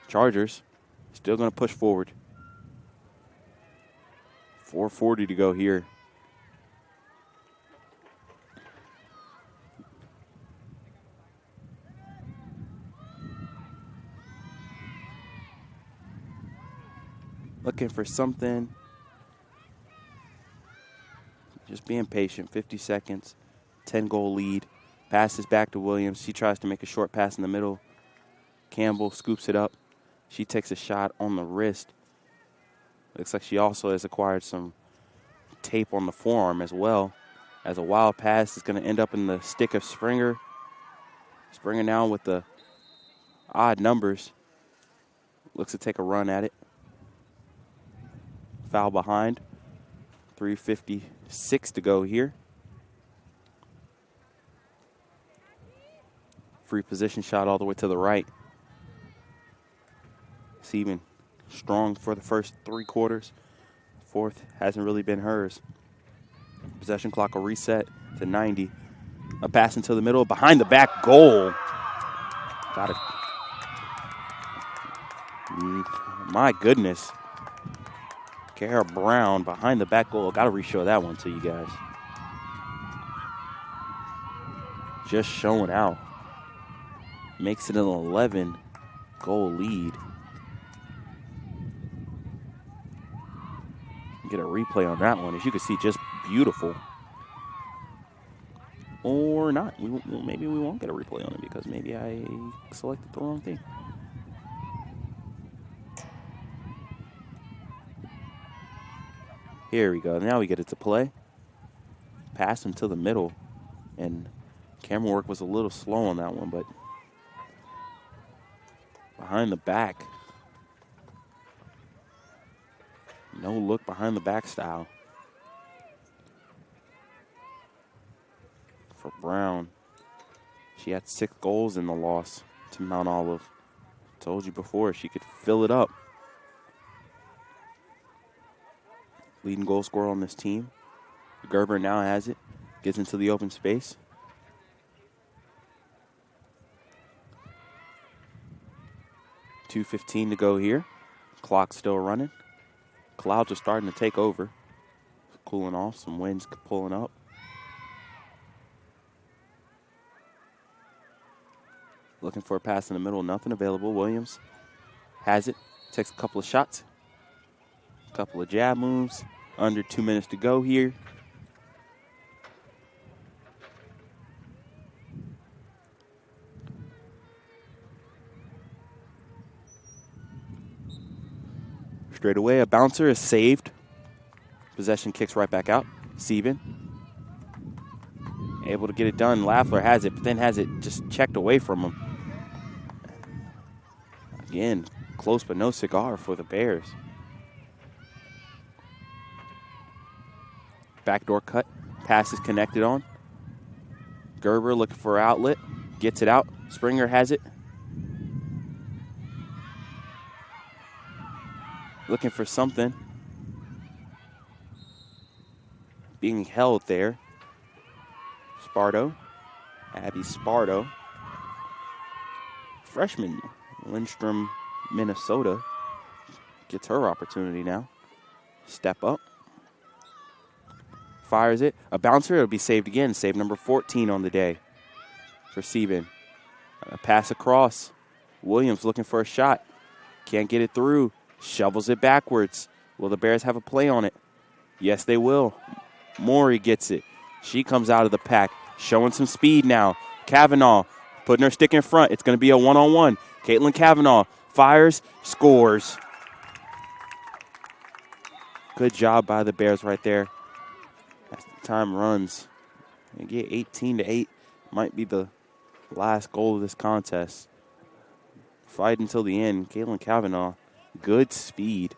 Chargers Still going to push forward. 4:40 to go here. Looking for something. Just being patient. 50 seconds. 10-goal lead. Passes back to Williams. She tries to make a short pass in the middle. Campbell scoops it up. She takes a shot on the wrist. Looks like she also has acquired some tape on the forearm as well. As a wild pass is going to end up in the stick of Springer. Springer now with the odd numbers. Looks to take a run at it. Foul behind. 3:56 to go here. Free position shot all the way to the right. Seaman strong for the first 3 quarters. Fourth hasn't really been hers. Possession clock will reset to 90. A pass into the middle, behind the back, goal. Got it. My goodness. Kara Brown behind the back goal. Got to re-show that one to you guys. Just showing out. Makes it an 11-goal lead. Get a replay on that one. As you can see, just beautiful. Or not. Maybe we won't get a replay on it because maybe I selected the wrong thing. Here we go. Now we get it to play. Pass into the middle. And camera work was a little slow on that one, but behind the back. No look behind the back style. For Brown. She had 6 goals in the loss to Mount Olive. Told you before, she could fill it up. Leading goal scorer on this team. Gerber now has it. Gets into the open space. .2:15 to go here. Clock still running. Clouds are starting to take over. Cooling off. Some winds pulling up. Looking for a pass in the middle. Nothing available. Williams has it. Takes a couple of shots. A couple of jab moves. Under 2 minutes to go here. Straight away, a bouncer is saved. Possession kicks right back out. Sieben able to get it done. Lafler has it, but then has it just checked away from him. Again, close but no cigar for the Bears. Backdoor cut. Pass is connected on. Gerber looking for outlet. Gets it out. Springer has it. Looking for something. Being held there. Sparto. Abby Sparto. Freshman. Lindstrom, Minnesota. Gets her opportunity now. Step up. Fires it. A bouncer. It'll be saved again. Save number 14 on the day for Sieben. A pass across. Williams looking for a shot. Can't get it through. Shovels it backwards. Will the Bears have a play on it? Yes, they will. Maury gets it. She comes out of the pack, showing some speed now. Kavanaugh putting her stick in front. It's going to be a one-on-one. Caitlin Kavanaugh fires, scores. Good job by the Bears right there. As the time runs, they get 18-8. Might be the last goal of this contest. Fight until the end. Caitlin Kavanaugh, good speed.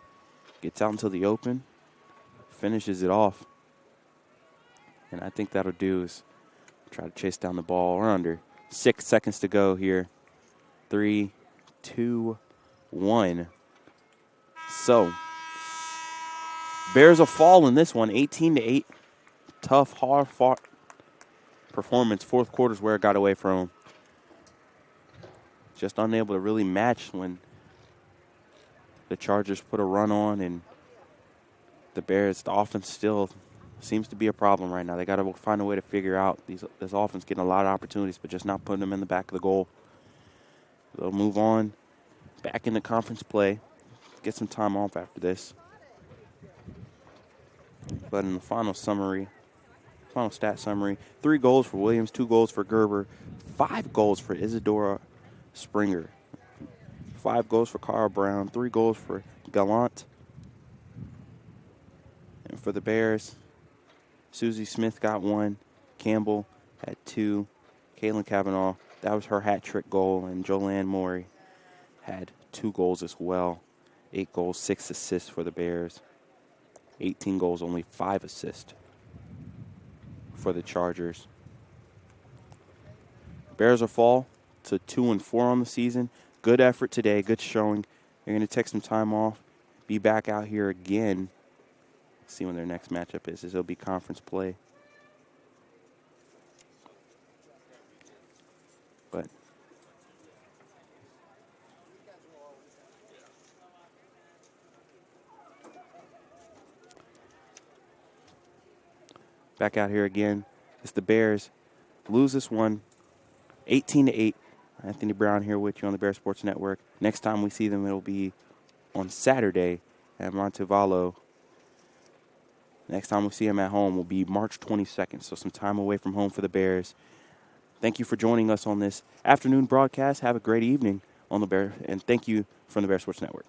Gets out into the open, finishes it off. And I think that'll do is try to chase down the ball. We're under 6 seconds to go here. 3, 2, 1. So, Bears will fall in this one, 18-8. Tough, hard-fought performance. Fourth quarter's where it got away from them. Just unable to really match when the Chargers put a run on, and the Bears, the offense still seems to be a problem right now. They got to find a way to figure out this offense getting a lot of opportunities, but just not putting them in the back of the goal. They'll move on back into conference play, get some time off after this. But in the final stat summary, 3 goals for Williams, 2 goals for Gerber, 5 goals for Isadora Springer, 5 goals for Carl Brown, 3 goals for Gallant. And for the Bears, Susie Smith got 1, Campbell had 2, Caitlin Cavanaugh, that was her hat trick goal, and Jolanne Morey had 2 goals as well. 8 goals, 6 assists for the Bears. 18 goals, only 5 assists for the Chargers. Bears will fall to 2-4 on the season. Good effort today, good showing. They're going to take some time off, be back out here again. See when their next matchup is. It'll be conference play. But back out here again. It's the Bears. Lose this one 18-8. Anthony Brown here with you on the Bear Sports Network. Next time we see them, it'll be on Saturday at Montevallo. Next time we see them at home will be March 22nd, so some time away from home for the Bears. Thank you for joining us on this afternoon broadcast. Have a great evening on the Bear, and thank you from the Bear Sports Network.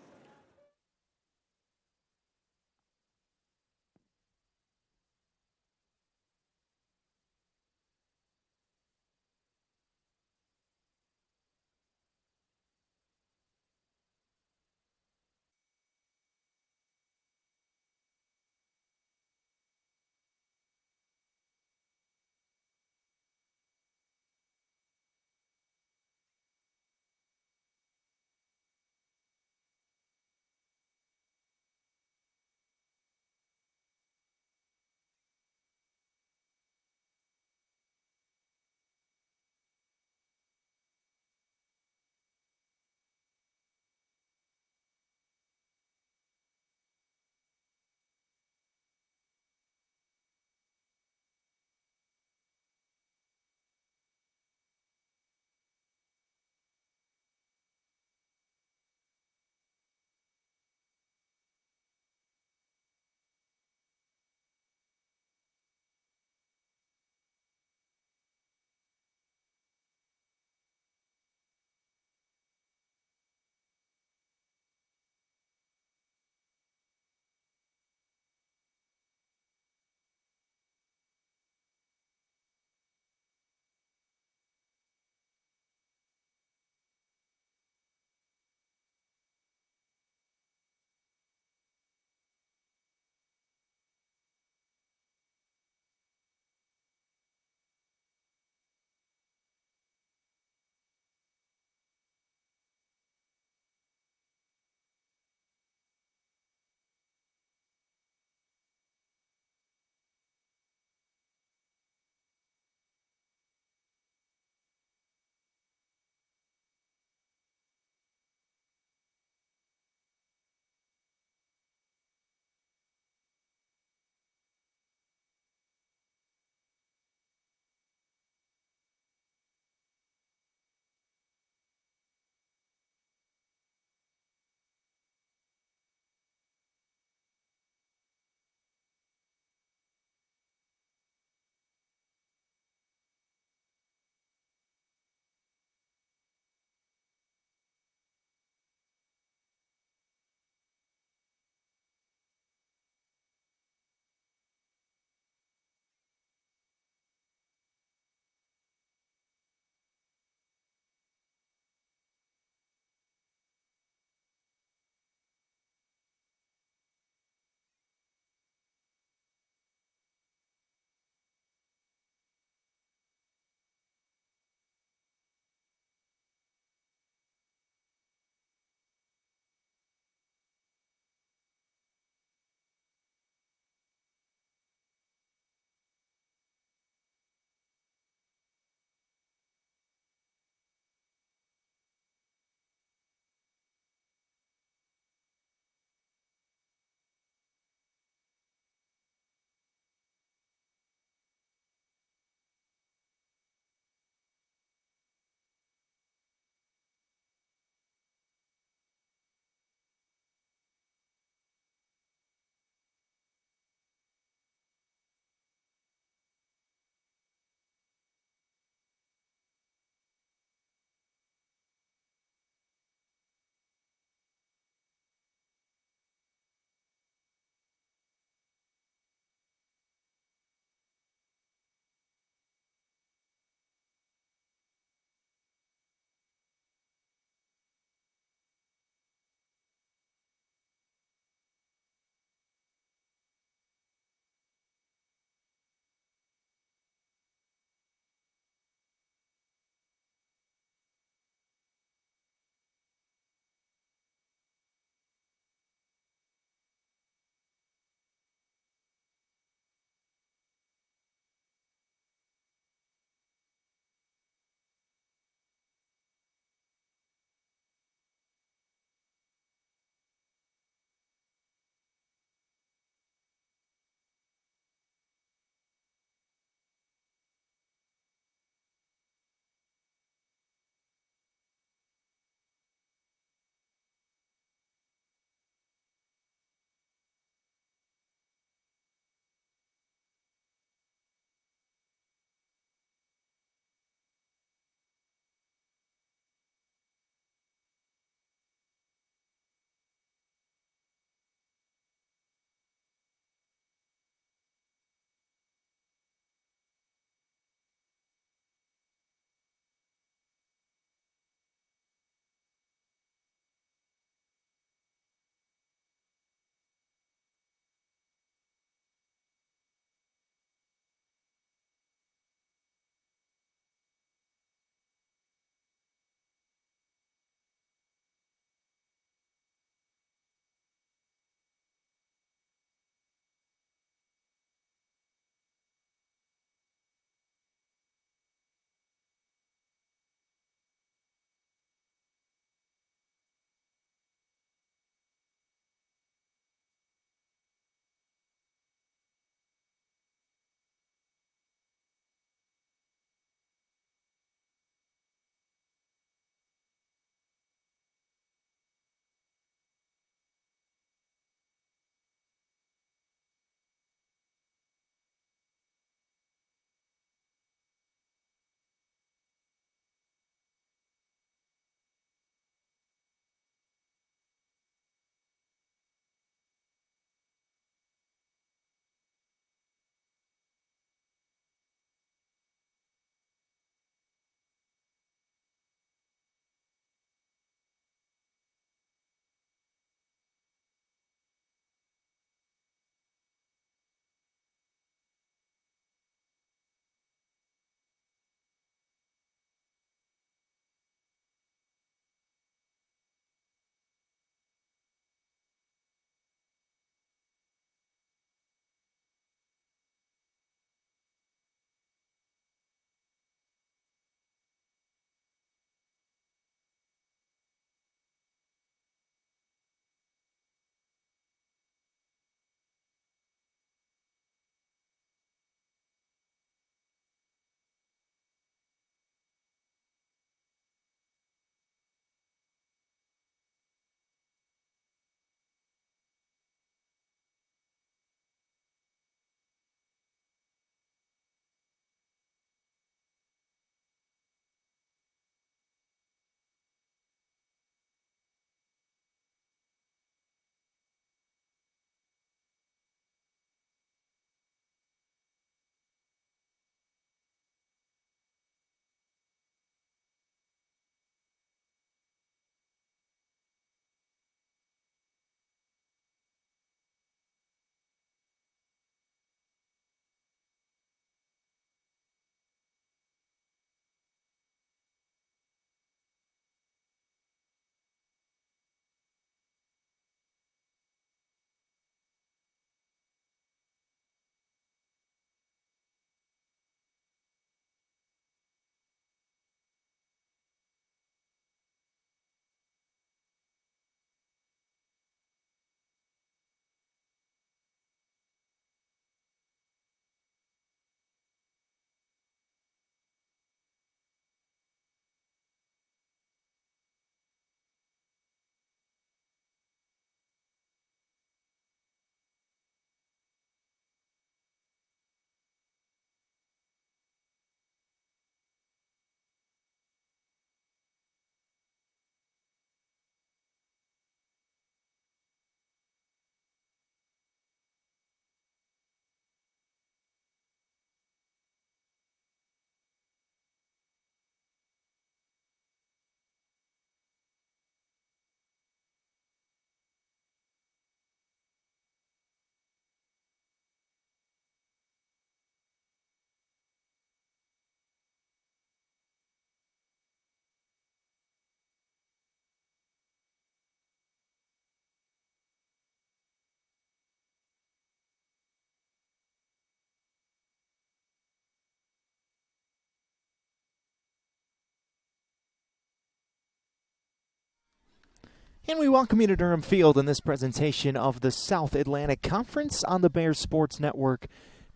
And we welcome you to Durham Field in this presentation of the South Atlantic Conference on the Bears Sports Network,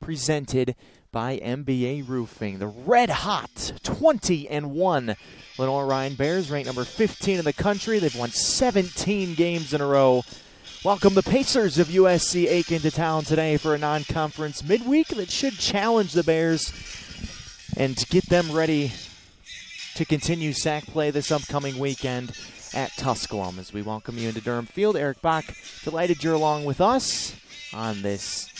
presented by MBA Roofing. The red-hot 20-1 Lenoir-Rhyne Bears, ranked number 15 in the country. They've won 17 games in a row. Welcome the Pacers of USC Aiken to town today for a non-conference midweek that should challenge the Bears and get them ready to continue SAC play this upcoming weekend at Tusculum. As we welcome you into Durham Field, Eric Bach, delighted you're along with us on this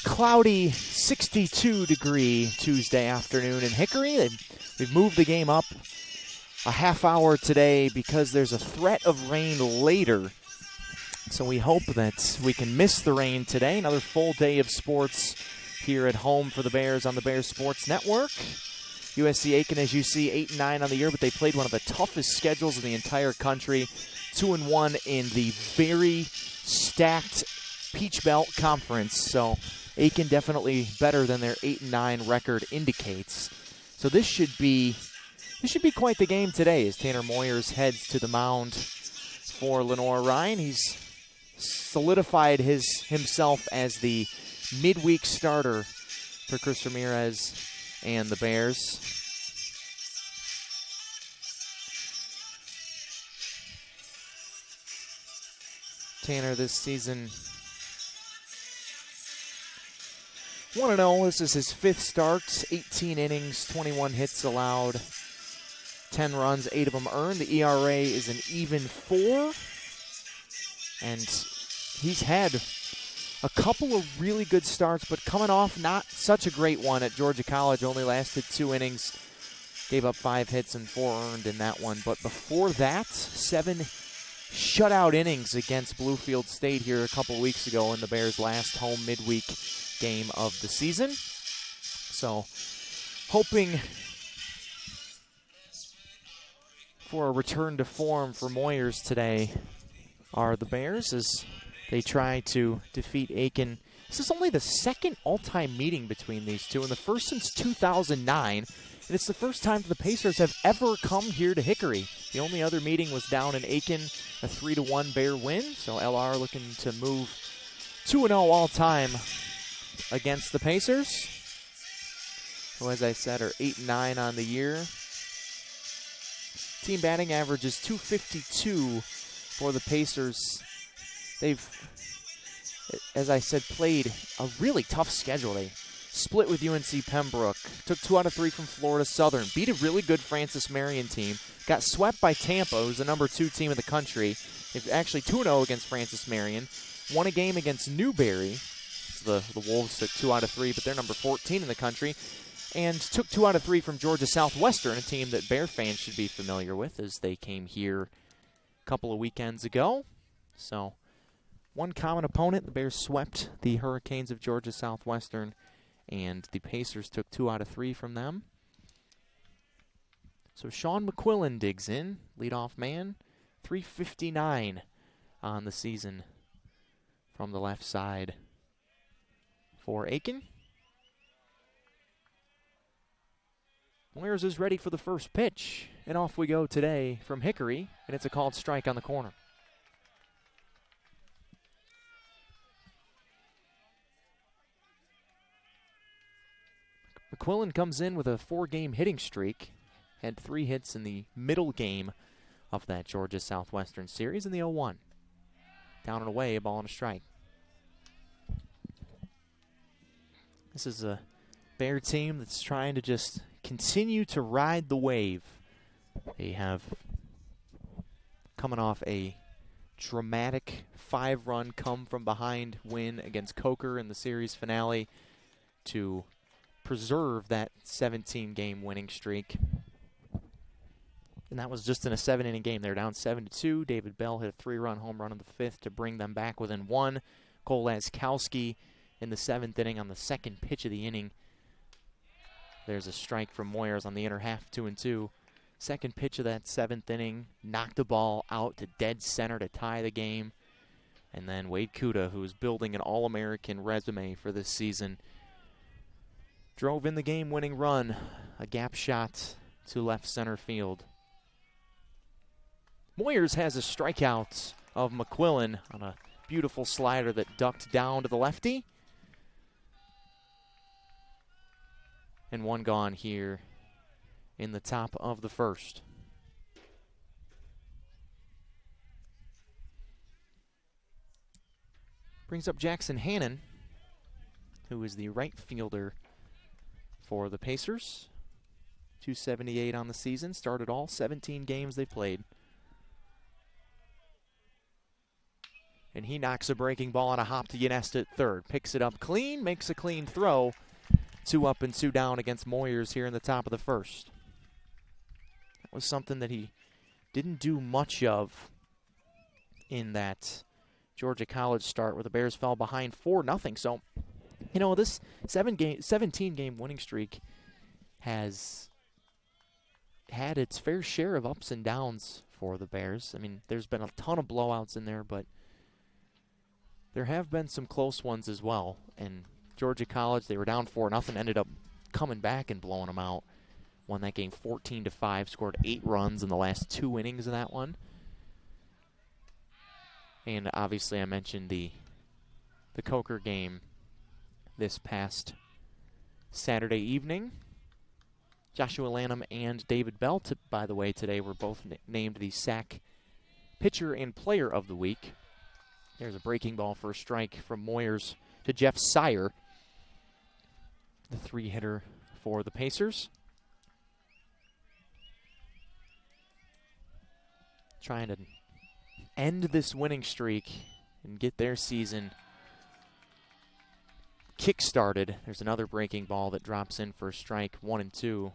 cloudy 62-degree Tuesday afternoon in Hickory. We've moved the game up a half hour today because there's a threat of rain later. So we hope that we can miss the rain today. Another full day of sports here at home for the Bears on the Bears Sports Network. USC Aiken, as you see, 8-9 on the year, but they played one of the toughest schedules in the entire country. 2-1 in the very stacked Peach Belt Conference. So Aiken definitely better than their 8-9 record indicates. So this should be quite the game today as Tanner Moyers heads to the mound for Lenoir-Rhyne. He's solidified himself as the midweek starter for Chris Ramirez and the Bears. Tanner this season 1-0. This is his fifth start, 18 innings, 21 hits allowed, 10 runs, 8 of them earned. The ERA is an even 4. And he's had a couple of really good starts, but coming off not such a great one at Georgia College. Only lasted 2 innings, gave up 5 hits and 4 earned in that one. But before that, 7 shutout innings against Bluefield State here a couple weeks ago in the Bears' last home midweek game of the season. So hoping for a return to form for Moyers today are the Bears as they try to defeat Aiken. This is only the second all-time meeting between these two, and the first since 2009. And it's the first time the Pacers have ever come here to Hickory. The only other meeting was down in Aiken, a 3-1 Bear win. So LR looking to move 2-0 all-time against the Pacers, who, as I said, are 8-9 on the year. Team batting average is .252 for the Pacers. They've, as I said, played a really tough schedule. They split with UNC Pembroke, took 2 out of 3 from Florida Southern, beat a really good Francis Marion team, got swept by Tampa, who's the number 2 team in the country. They've actually 2-0 against Francis Marion, won a game against Newberry. The Wolves took 2 out of 3, but they're number 14 in the country, and took 2 out of 3 from Georgia Southwestern, a team that Bear fans should be familiar with as they came here a couple of weekends ago. So, one common opponent. The Bears swept the Hurricanes of Georgia Southwestern, and the Pacers took 2 out of 3 from them. So Sean McQuillan digs in, leadoff man, .359 on the season from the left side for Aiken. Moyers is ready for the first pitch, and off we go today from Hickory, and it's a called strike on the corner. McQuillan comes in with a 4-game hitting streak, had 3 hits in the middle game of that Georgia Southwestern series in the 0-1. Down and away, a ball and a strike. This is a Bear team that's trying to just continue to ride the wave. They have coming off a dramatic 5-run come-from-behind win against Coker in the series finale to preserve that 17-game winning streak. And that was just in a 7-inning game. They were down 7-2. David Bell hit a 3-run home run in the 5th to bring them back within 1. Cole Laskowski in the 7th inning on the second pitch of the inning. There's a strike from Moyers on the inner half, 2-2. Second pitch of that 7th inning, knocked the ball out to dead center to tie the game. And then Wade Kuda, who is building an All-American resume for this season, drove in the game-winning run, a gap shot to left center field. Moyers has a strikeout of McQuillan on a beautiful slider that ducked down to the lefty. And one gone here in the top of the first. Brings up Jackson Hannon, who is the right fielder for the Pacers. 278 on the season, started all 17 games they played. And he knocks a breaking ball on a hop to Yanesta at third. Picks it up clean, makes a clean throw. 2 up and 2 down against Moyers here in the top of the first. That was something that he didn't do much of in that Georgia College start where the Bears fell behind 4-0. So, you know, this 17-game winning streak has had its fair share of ups and downs for the Bears. I mean, there's been a ton of blowouts in there, but there have been some close ones as well. And Georgia College, they were down 4-0, ended up coming back and blowing them out. Won that game 14-5, scored 8 runs in the last 2 innings of that one. And obviously I mentioned the Coker game this past Saturday evening. Joshua Lanham and David Bell, by the way, today were both named the SAC Pitcher and Player of the Week. There's a breaking ball for a strike from Moyers to Jeff Sire, the 3-hitter for the Pacers. Trying to end this winning streak and get their season kick-started. There's another breaking ball that drops in for a strike, 1-2.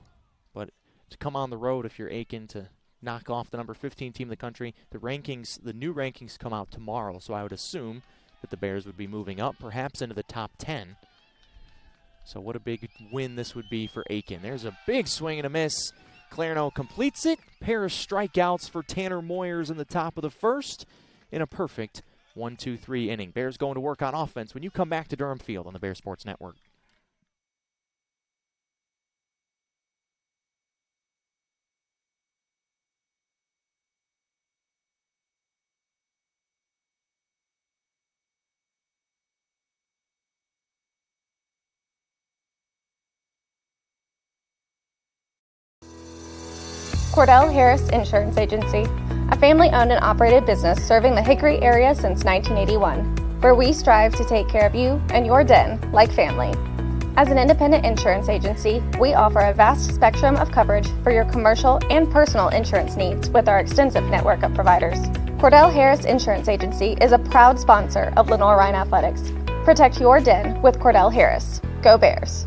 But to come on the road, if you're Aiken, to knock off the number 15 team in the country, the new rankings come out tomorrow, so I would assume that the Bears would be moving up, perhaps into the top 10. So what a big win this would be for Aiken. There's a big swing and a miss. Clarno completes it. Pair of strikeouts for Tanner Moyers in the top of the first in a perfect 1-2-3 inning. Bears going to work on offense when you come back to Durham Field on the Bear Sports Network. Cordell Harris Insurance Agency, a family-owned and operated business serving the Hickory area since 1981, where we strive to take care of you and your den like family. As an independent insurance agency, we offer a vast spectrum of coverage for your commercial and personal insurance needs with our extensive network of providers. Cordell Harris Insurance Agency is a proud sponsor of Lenoir-Rhyne Athletics. Protect your den with Cordell Harris. Go Bears!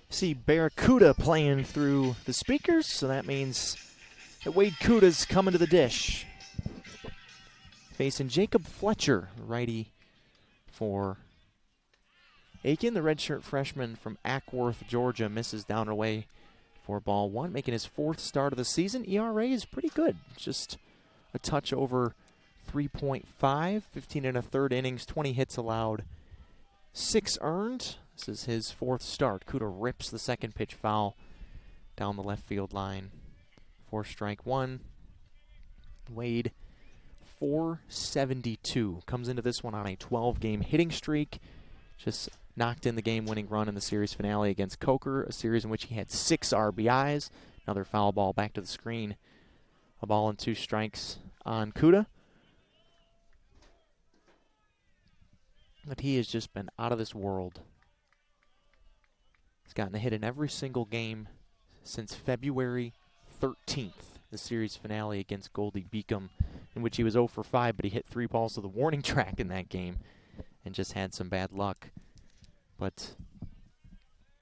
See Barracuda playing through the speakers, so that means that Wade Cuda's coming to the dish. Facing Jacob Fletcher, righty for Aiken. The redshirt freshman from Ackworth, Georgia, misses down and away for ball 1, making his 4th start of the season. ERA is pretty good, just a touch over 3.5, 15 and a third innings, 20 hits allowed, 6 earned. This is his 4th start. Cuda rips the second pitch foul down the left field line for strike one. Wade, 472. Comes into this one on a 12-game hitting streak. Just knocked in the game-winning run in the series finale against Coker, a series in which he had 6 RBIs. Another foul ball back to the screen. A ball and 2 strikes on Kuda. But he has just been out of this world. He's gotten a hit in every single game since February 13th, the series finale against Goldie Beacom, in which he was 0 for 5, but he hit 3 balls to the warning track in that game and just had some bad luck. But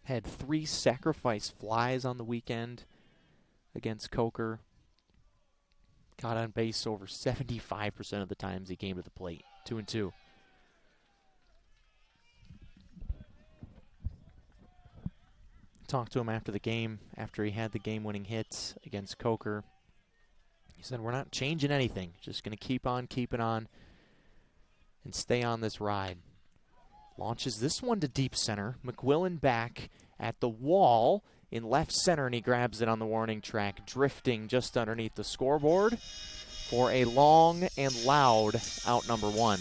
had 3 sacrifice flies on the weekend against Coker. Got on base over 75% of the times he came to the plate. 2-2. Talked to him after the game, after he had the game-winning hit against Coker. He said, we're not changing anything. Just going to keep on keeping on and stay on this ride. Launches this one to deep center. McQuillan back at the wall in left center, and he grabs it on the warning track, drifting just underneath the scoreboard for a long and loud out number 1.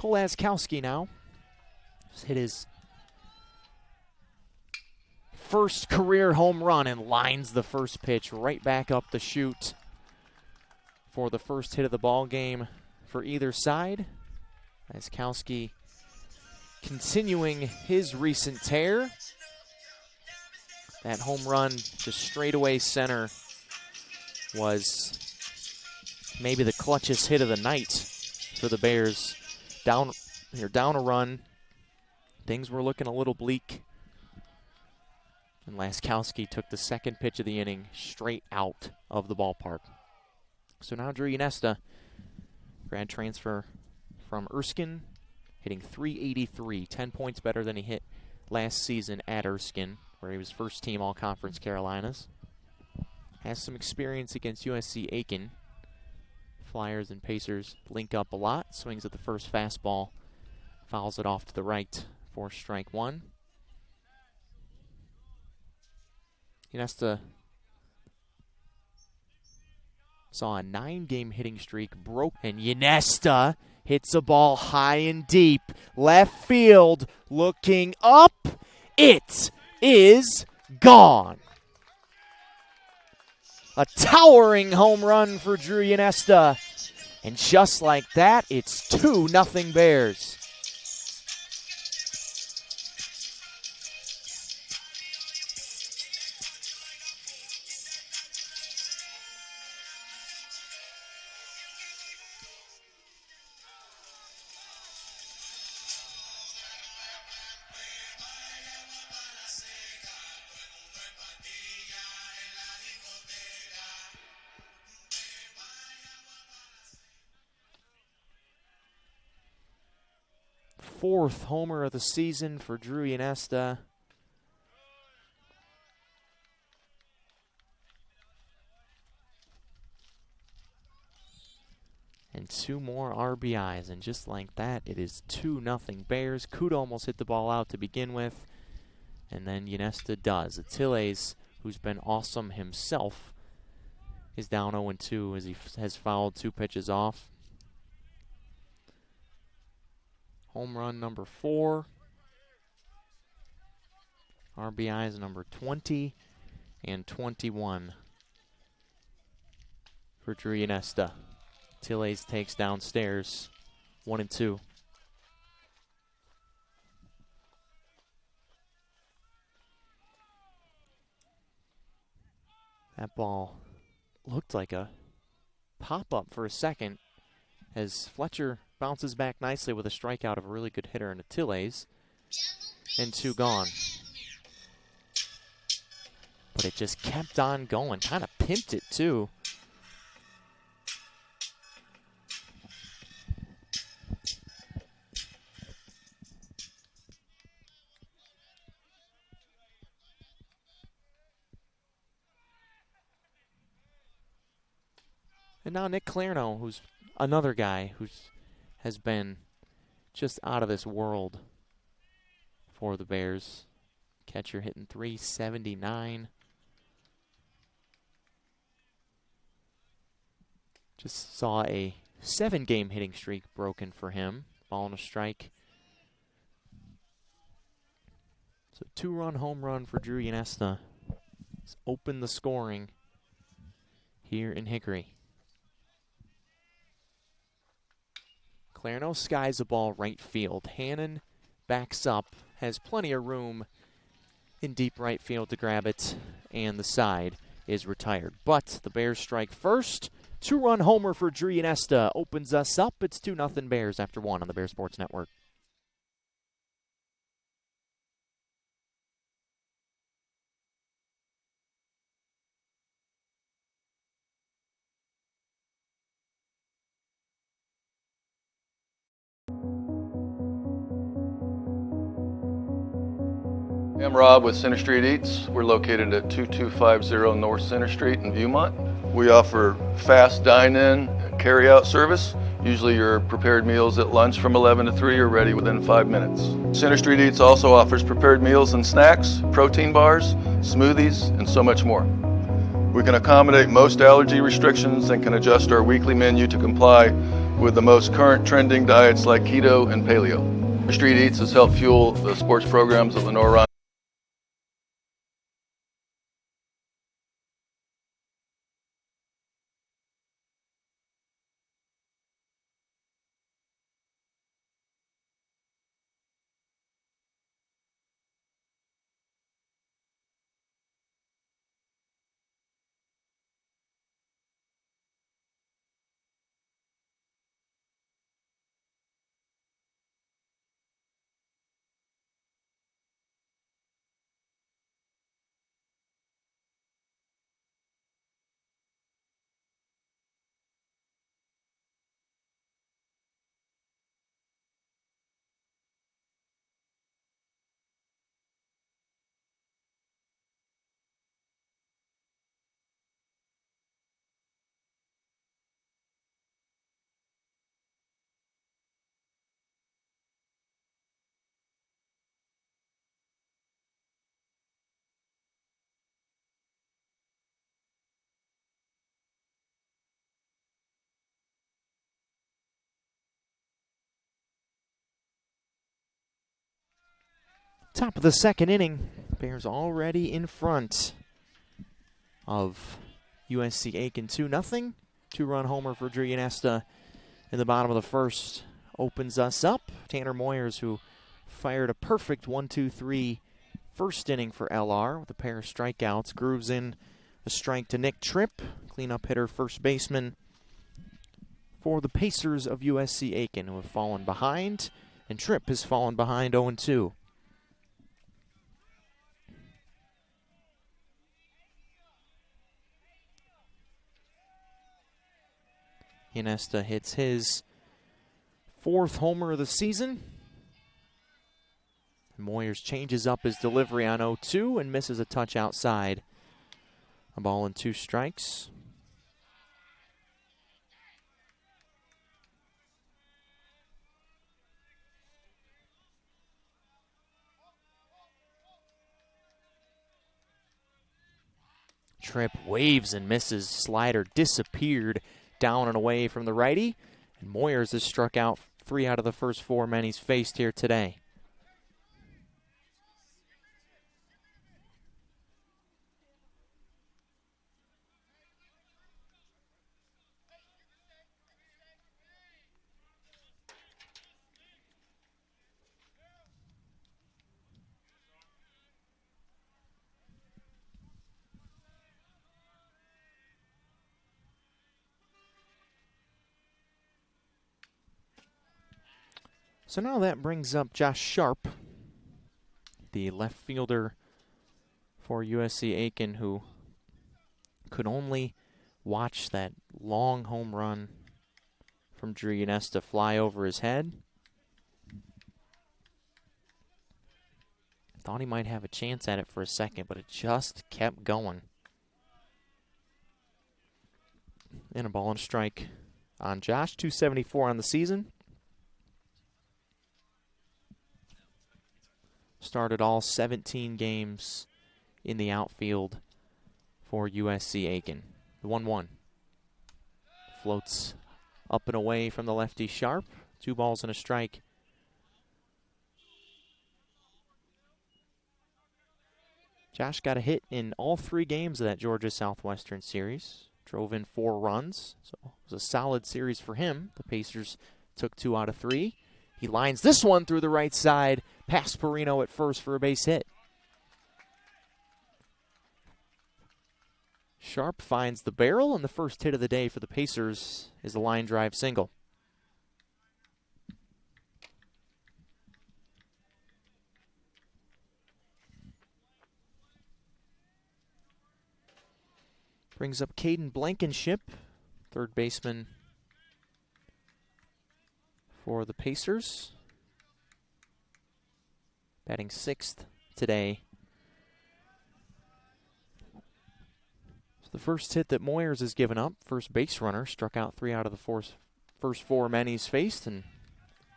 Laskowski now just hit his first career home run and lines the first pitch right back up the chute for the first hit of the ball game for either side. Laskowski continuing his recent tear. That home run to straightaway center was maybe the clutchest hit of the night for the Bears. Down a run. Things were looking a little bleak. And Laskowski took the second pitch of the inning straight out of the ballpark. So now Drew Yanesta, grad transfer from Erskine, hitting .383, 10 points better than he hit last season at Erskine, where he was first team All-Conference Carolinas. Has some experience against USC Aiken. Flyers and Pacers link up a lot. Swings at the first fastball. Fouls it off to the right for strike 1. Yanesta saw a 9-game hitting streak broke. And Yanesta hits a ball high and deep. Left field looking up. It is gone. A towering home run for Drew Yanesta. And just like that, it's 2-0 Bears. Fourth homer of the season for Drew Yanesta. And 2 more RBIs, and just like that, it is 2-0 Bears. Kuda almost hit the ball out to begin with, and then Yanesta does. Atiles, who's been awesome himself, is down 0-2 as he has fouled 2 pitches off. Home run number 4. RBIs number 20 and 21 for Drew Yanesta. Tilles takes downstairs, 1-2. That ball looked like a pop-up for a second as Fletcher bounces back nicely with a strikeout of a really good hitter in Tilles, and 2 gone. But it just kept on going, kind of pimped it too. And now Nick Clarno, who's another guy who has been just out of this world for the Bears. Catcher hitting .379. Just saw a 7-game hitting streak broken for him. Ball and a strike. So 2-run home run for Drew Yanesta. It's opened the scoring here in Hickory. Clarno skies the ball right field. Hannon backs up, has plenty of room in deep right field to grab it, and the side is retired. But the Bears strike first. 2-run homer for Drew Yanesta opens us up. It's 2-0 Bears after 1 on the Bears Sports Network. I'm Rob with Center Street Eats. We're located at 2250 North Center Street in Viewmont. We offer fast dine-in, carry-out service. Usually your prepared meals at lunch from 11 to 3 are ready within 5 minutes. Center Street Eats also offers prepared meals and snacks, protein bars, smoothies, and so much more. We can accommodate most allergy restrictions and can adjust our weekly menu to comply with the most current trending diets like keto and paleo. Center Street Eats has helped fuel the sports programs at Lenoir-Rhyne. Top of the second inning. Bears already in front of USC Aiken 2-0. 2-run homer for Drew Yanesta in the bottom of the first opens us up. Tanner Moyers, who fired a perfect 1-2-3 first inning for LR with a pair of strikeouts, grooves in a strike to Nick Tripp, cleanup hitter, first baseman for the Pacers of USC Aiken, who have fallen behind, and Tripp has fallen behind 0-2. Yanesta hits his 4th homer of the season. Moyers changes up his delivery on 0-2 and misses a touch outside. A ball and 2 strikes. Tripp waves and misses. Slider disappeared down and away from the righty. And Moyers has struck out 3 out of the first 4 men he's faced here today. So now that brings up Josh Sharp, the left fielder for USC Aiken, who could only watch that long home run from Drew Yanesta fly over his head. Thought he might have a chance at it for a second, but it just kept going. And a ball and a strike on Josh. 274 on the season. Started all 17 games in the outfield for USC Aiken. The 1-1. Floats up and away from the lefty Sharp. 2 balls and a strike. Josh got a hit in all 3 games of that Georgia Southwestern series. Drove in 4 runs, so it was a solid series for him. The Pacers took 2 out of 3. He lines this one through the right side, past Perino at first for a base hit. Sharp finds the barrel, and the first hit of the day for the Pacers is a line drive single. Brings up Caden Blankenship, third baseman for the Pacers. Batting 6th today. So the first hit that Moyers has given up, first base runner, struck out 3 out of the first 4 men he's faced, and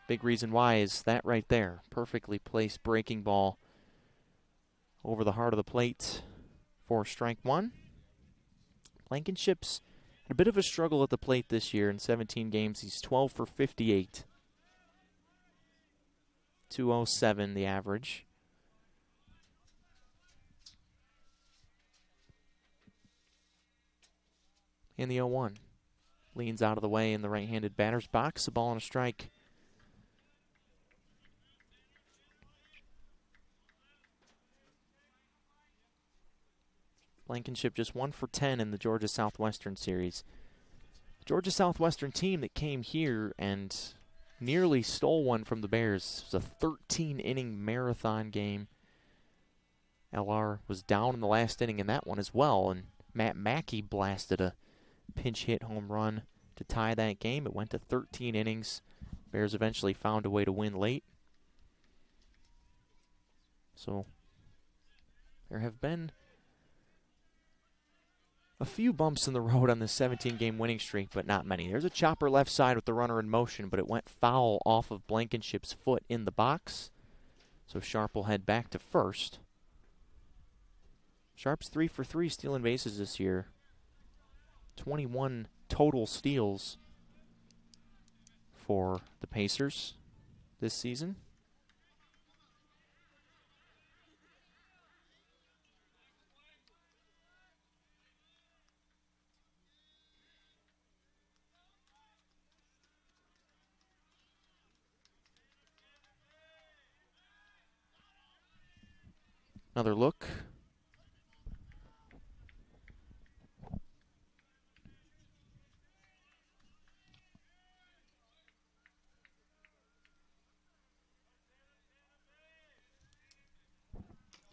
big reason why is that right there. Perfectly placed breaking ball over the heart of the plate for strike 1. Blankenship's had a bit of a struggle at the plate this year. In 17 games, he's 12 for 58. 207 the average. In the 0-1. Leans out of the way in the right-handed batter's box. A ball and a strike. Blankenship just 1 for 10 in the Georgia Southwestern series. The Georgia Southwestern team that came here and nearly stole one from the Bears. It was a 13-inning marathon game. LR was down in the last inning in that one as well, and Matt Mackey blasted a pinch hit home run to tie that game. It went to 13 innings. Bears eventually found a way to win late. So there have been a few bumps in the road on this 17-game winning streak, but not many. There's a chopper left side with the runner in motion, but it went foul off of Blankenship's foot in the box. So Sharp will head back to first. Sharp's 3 for 3 stealing bases this year. 21 total steals for the Pacers this season. Another look.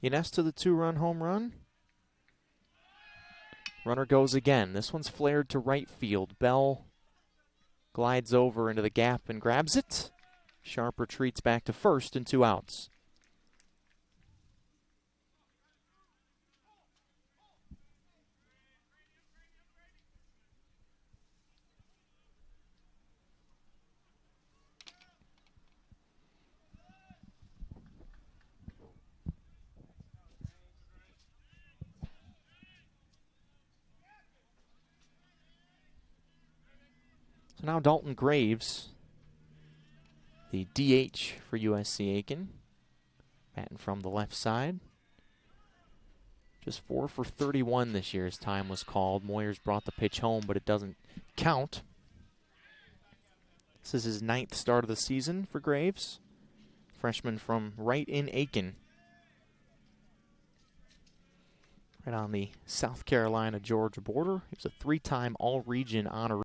Ines to the 2-run home run. Runner goes again. This one's flared to right field. Bell glides over into the gap and grabs it. Sharp retreats back to first and 2 outs. So now Dalton Graves, the DH for USC Aiken, batting from the left side. Just 4 for 31 this year as time was called. Moyers brought the pitch home, but it doesn't count. This is his 9th start of the season for Graves. Freshman from right in Aiken. Right on the South Carolina-Georgia border. He was a 3-time All-Region honoree.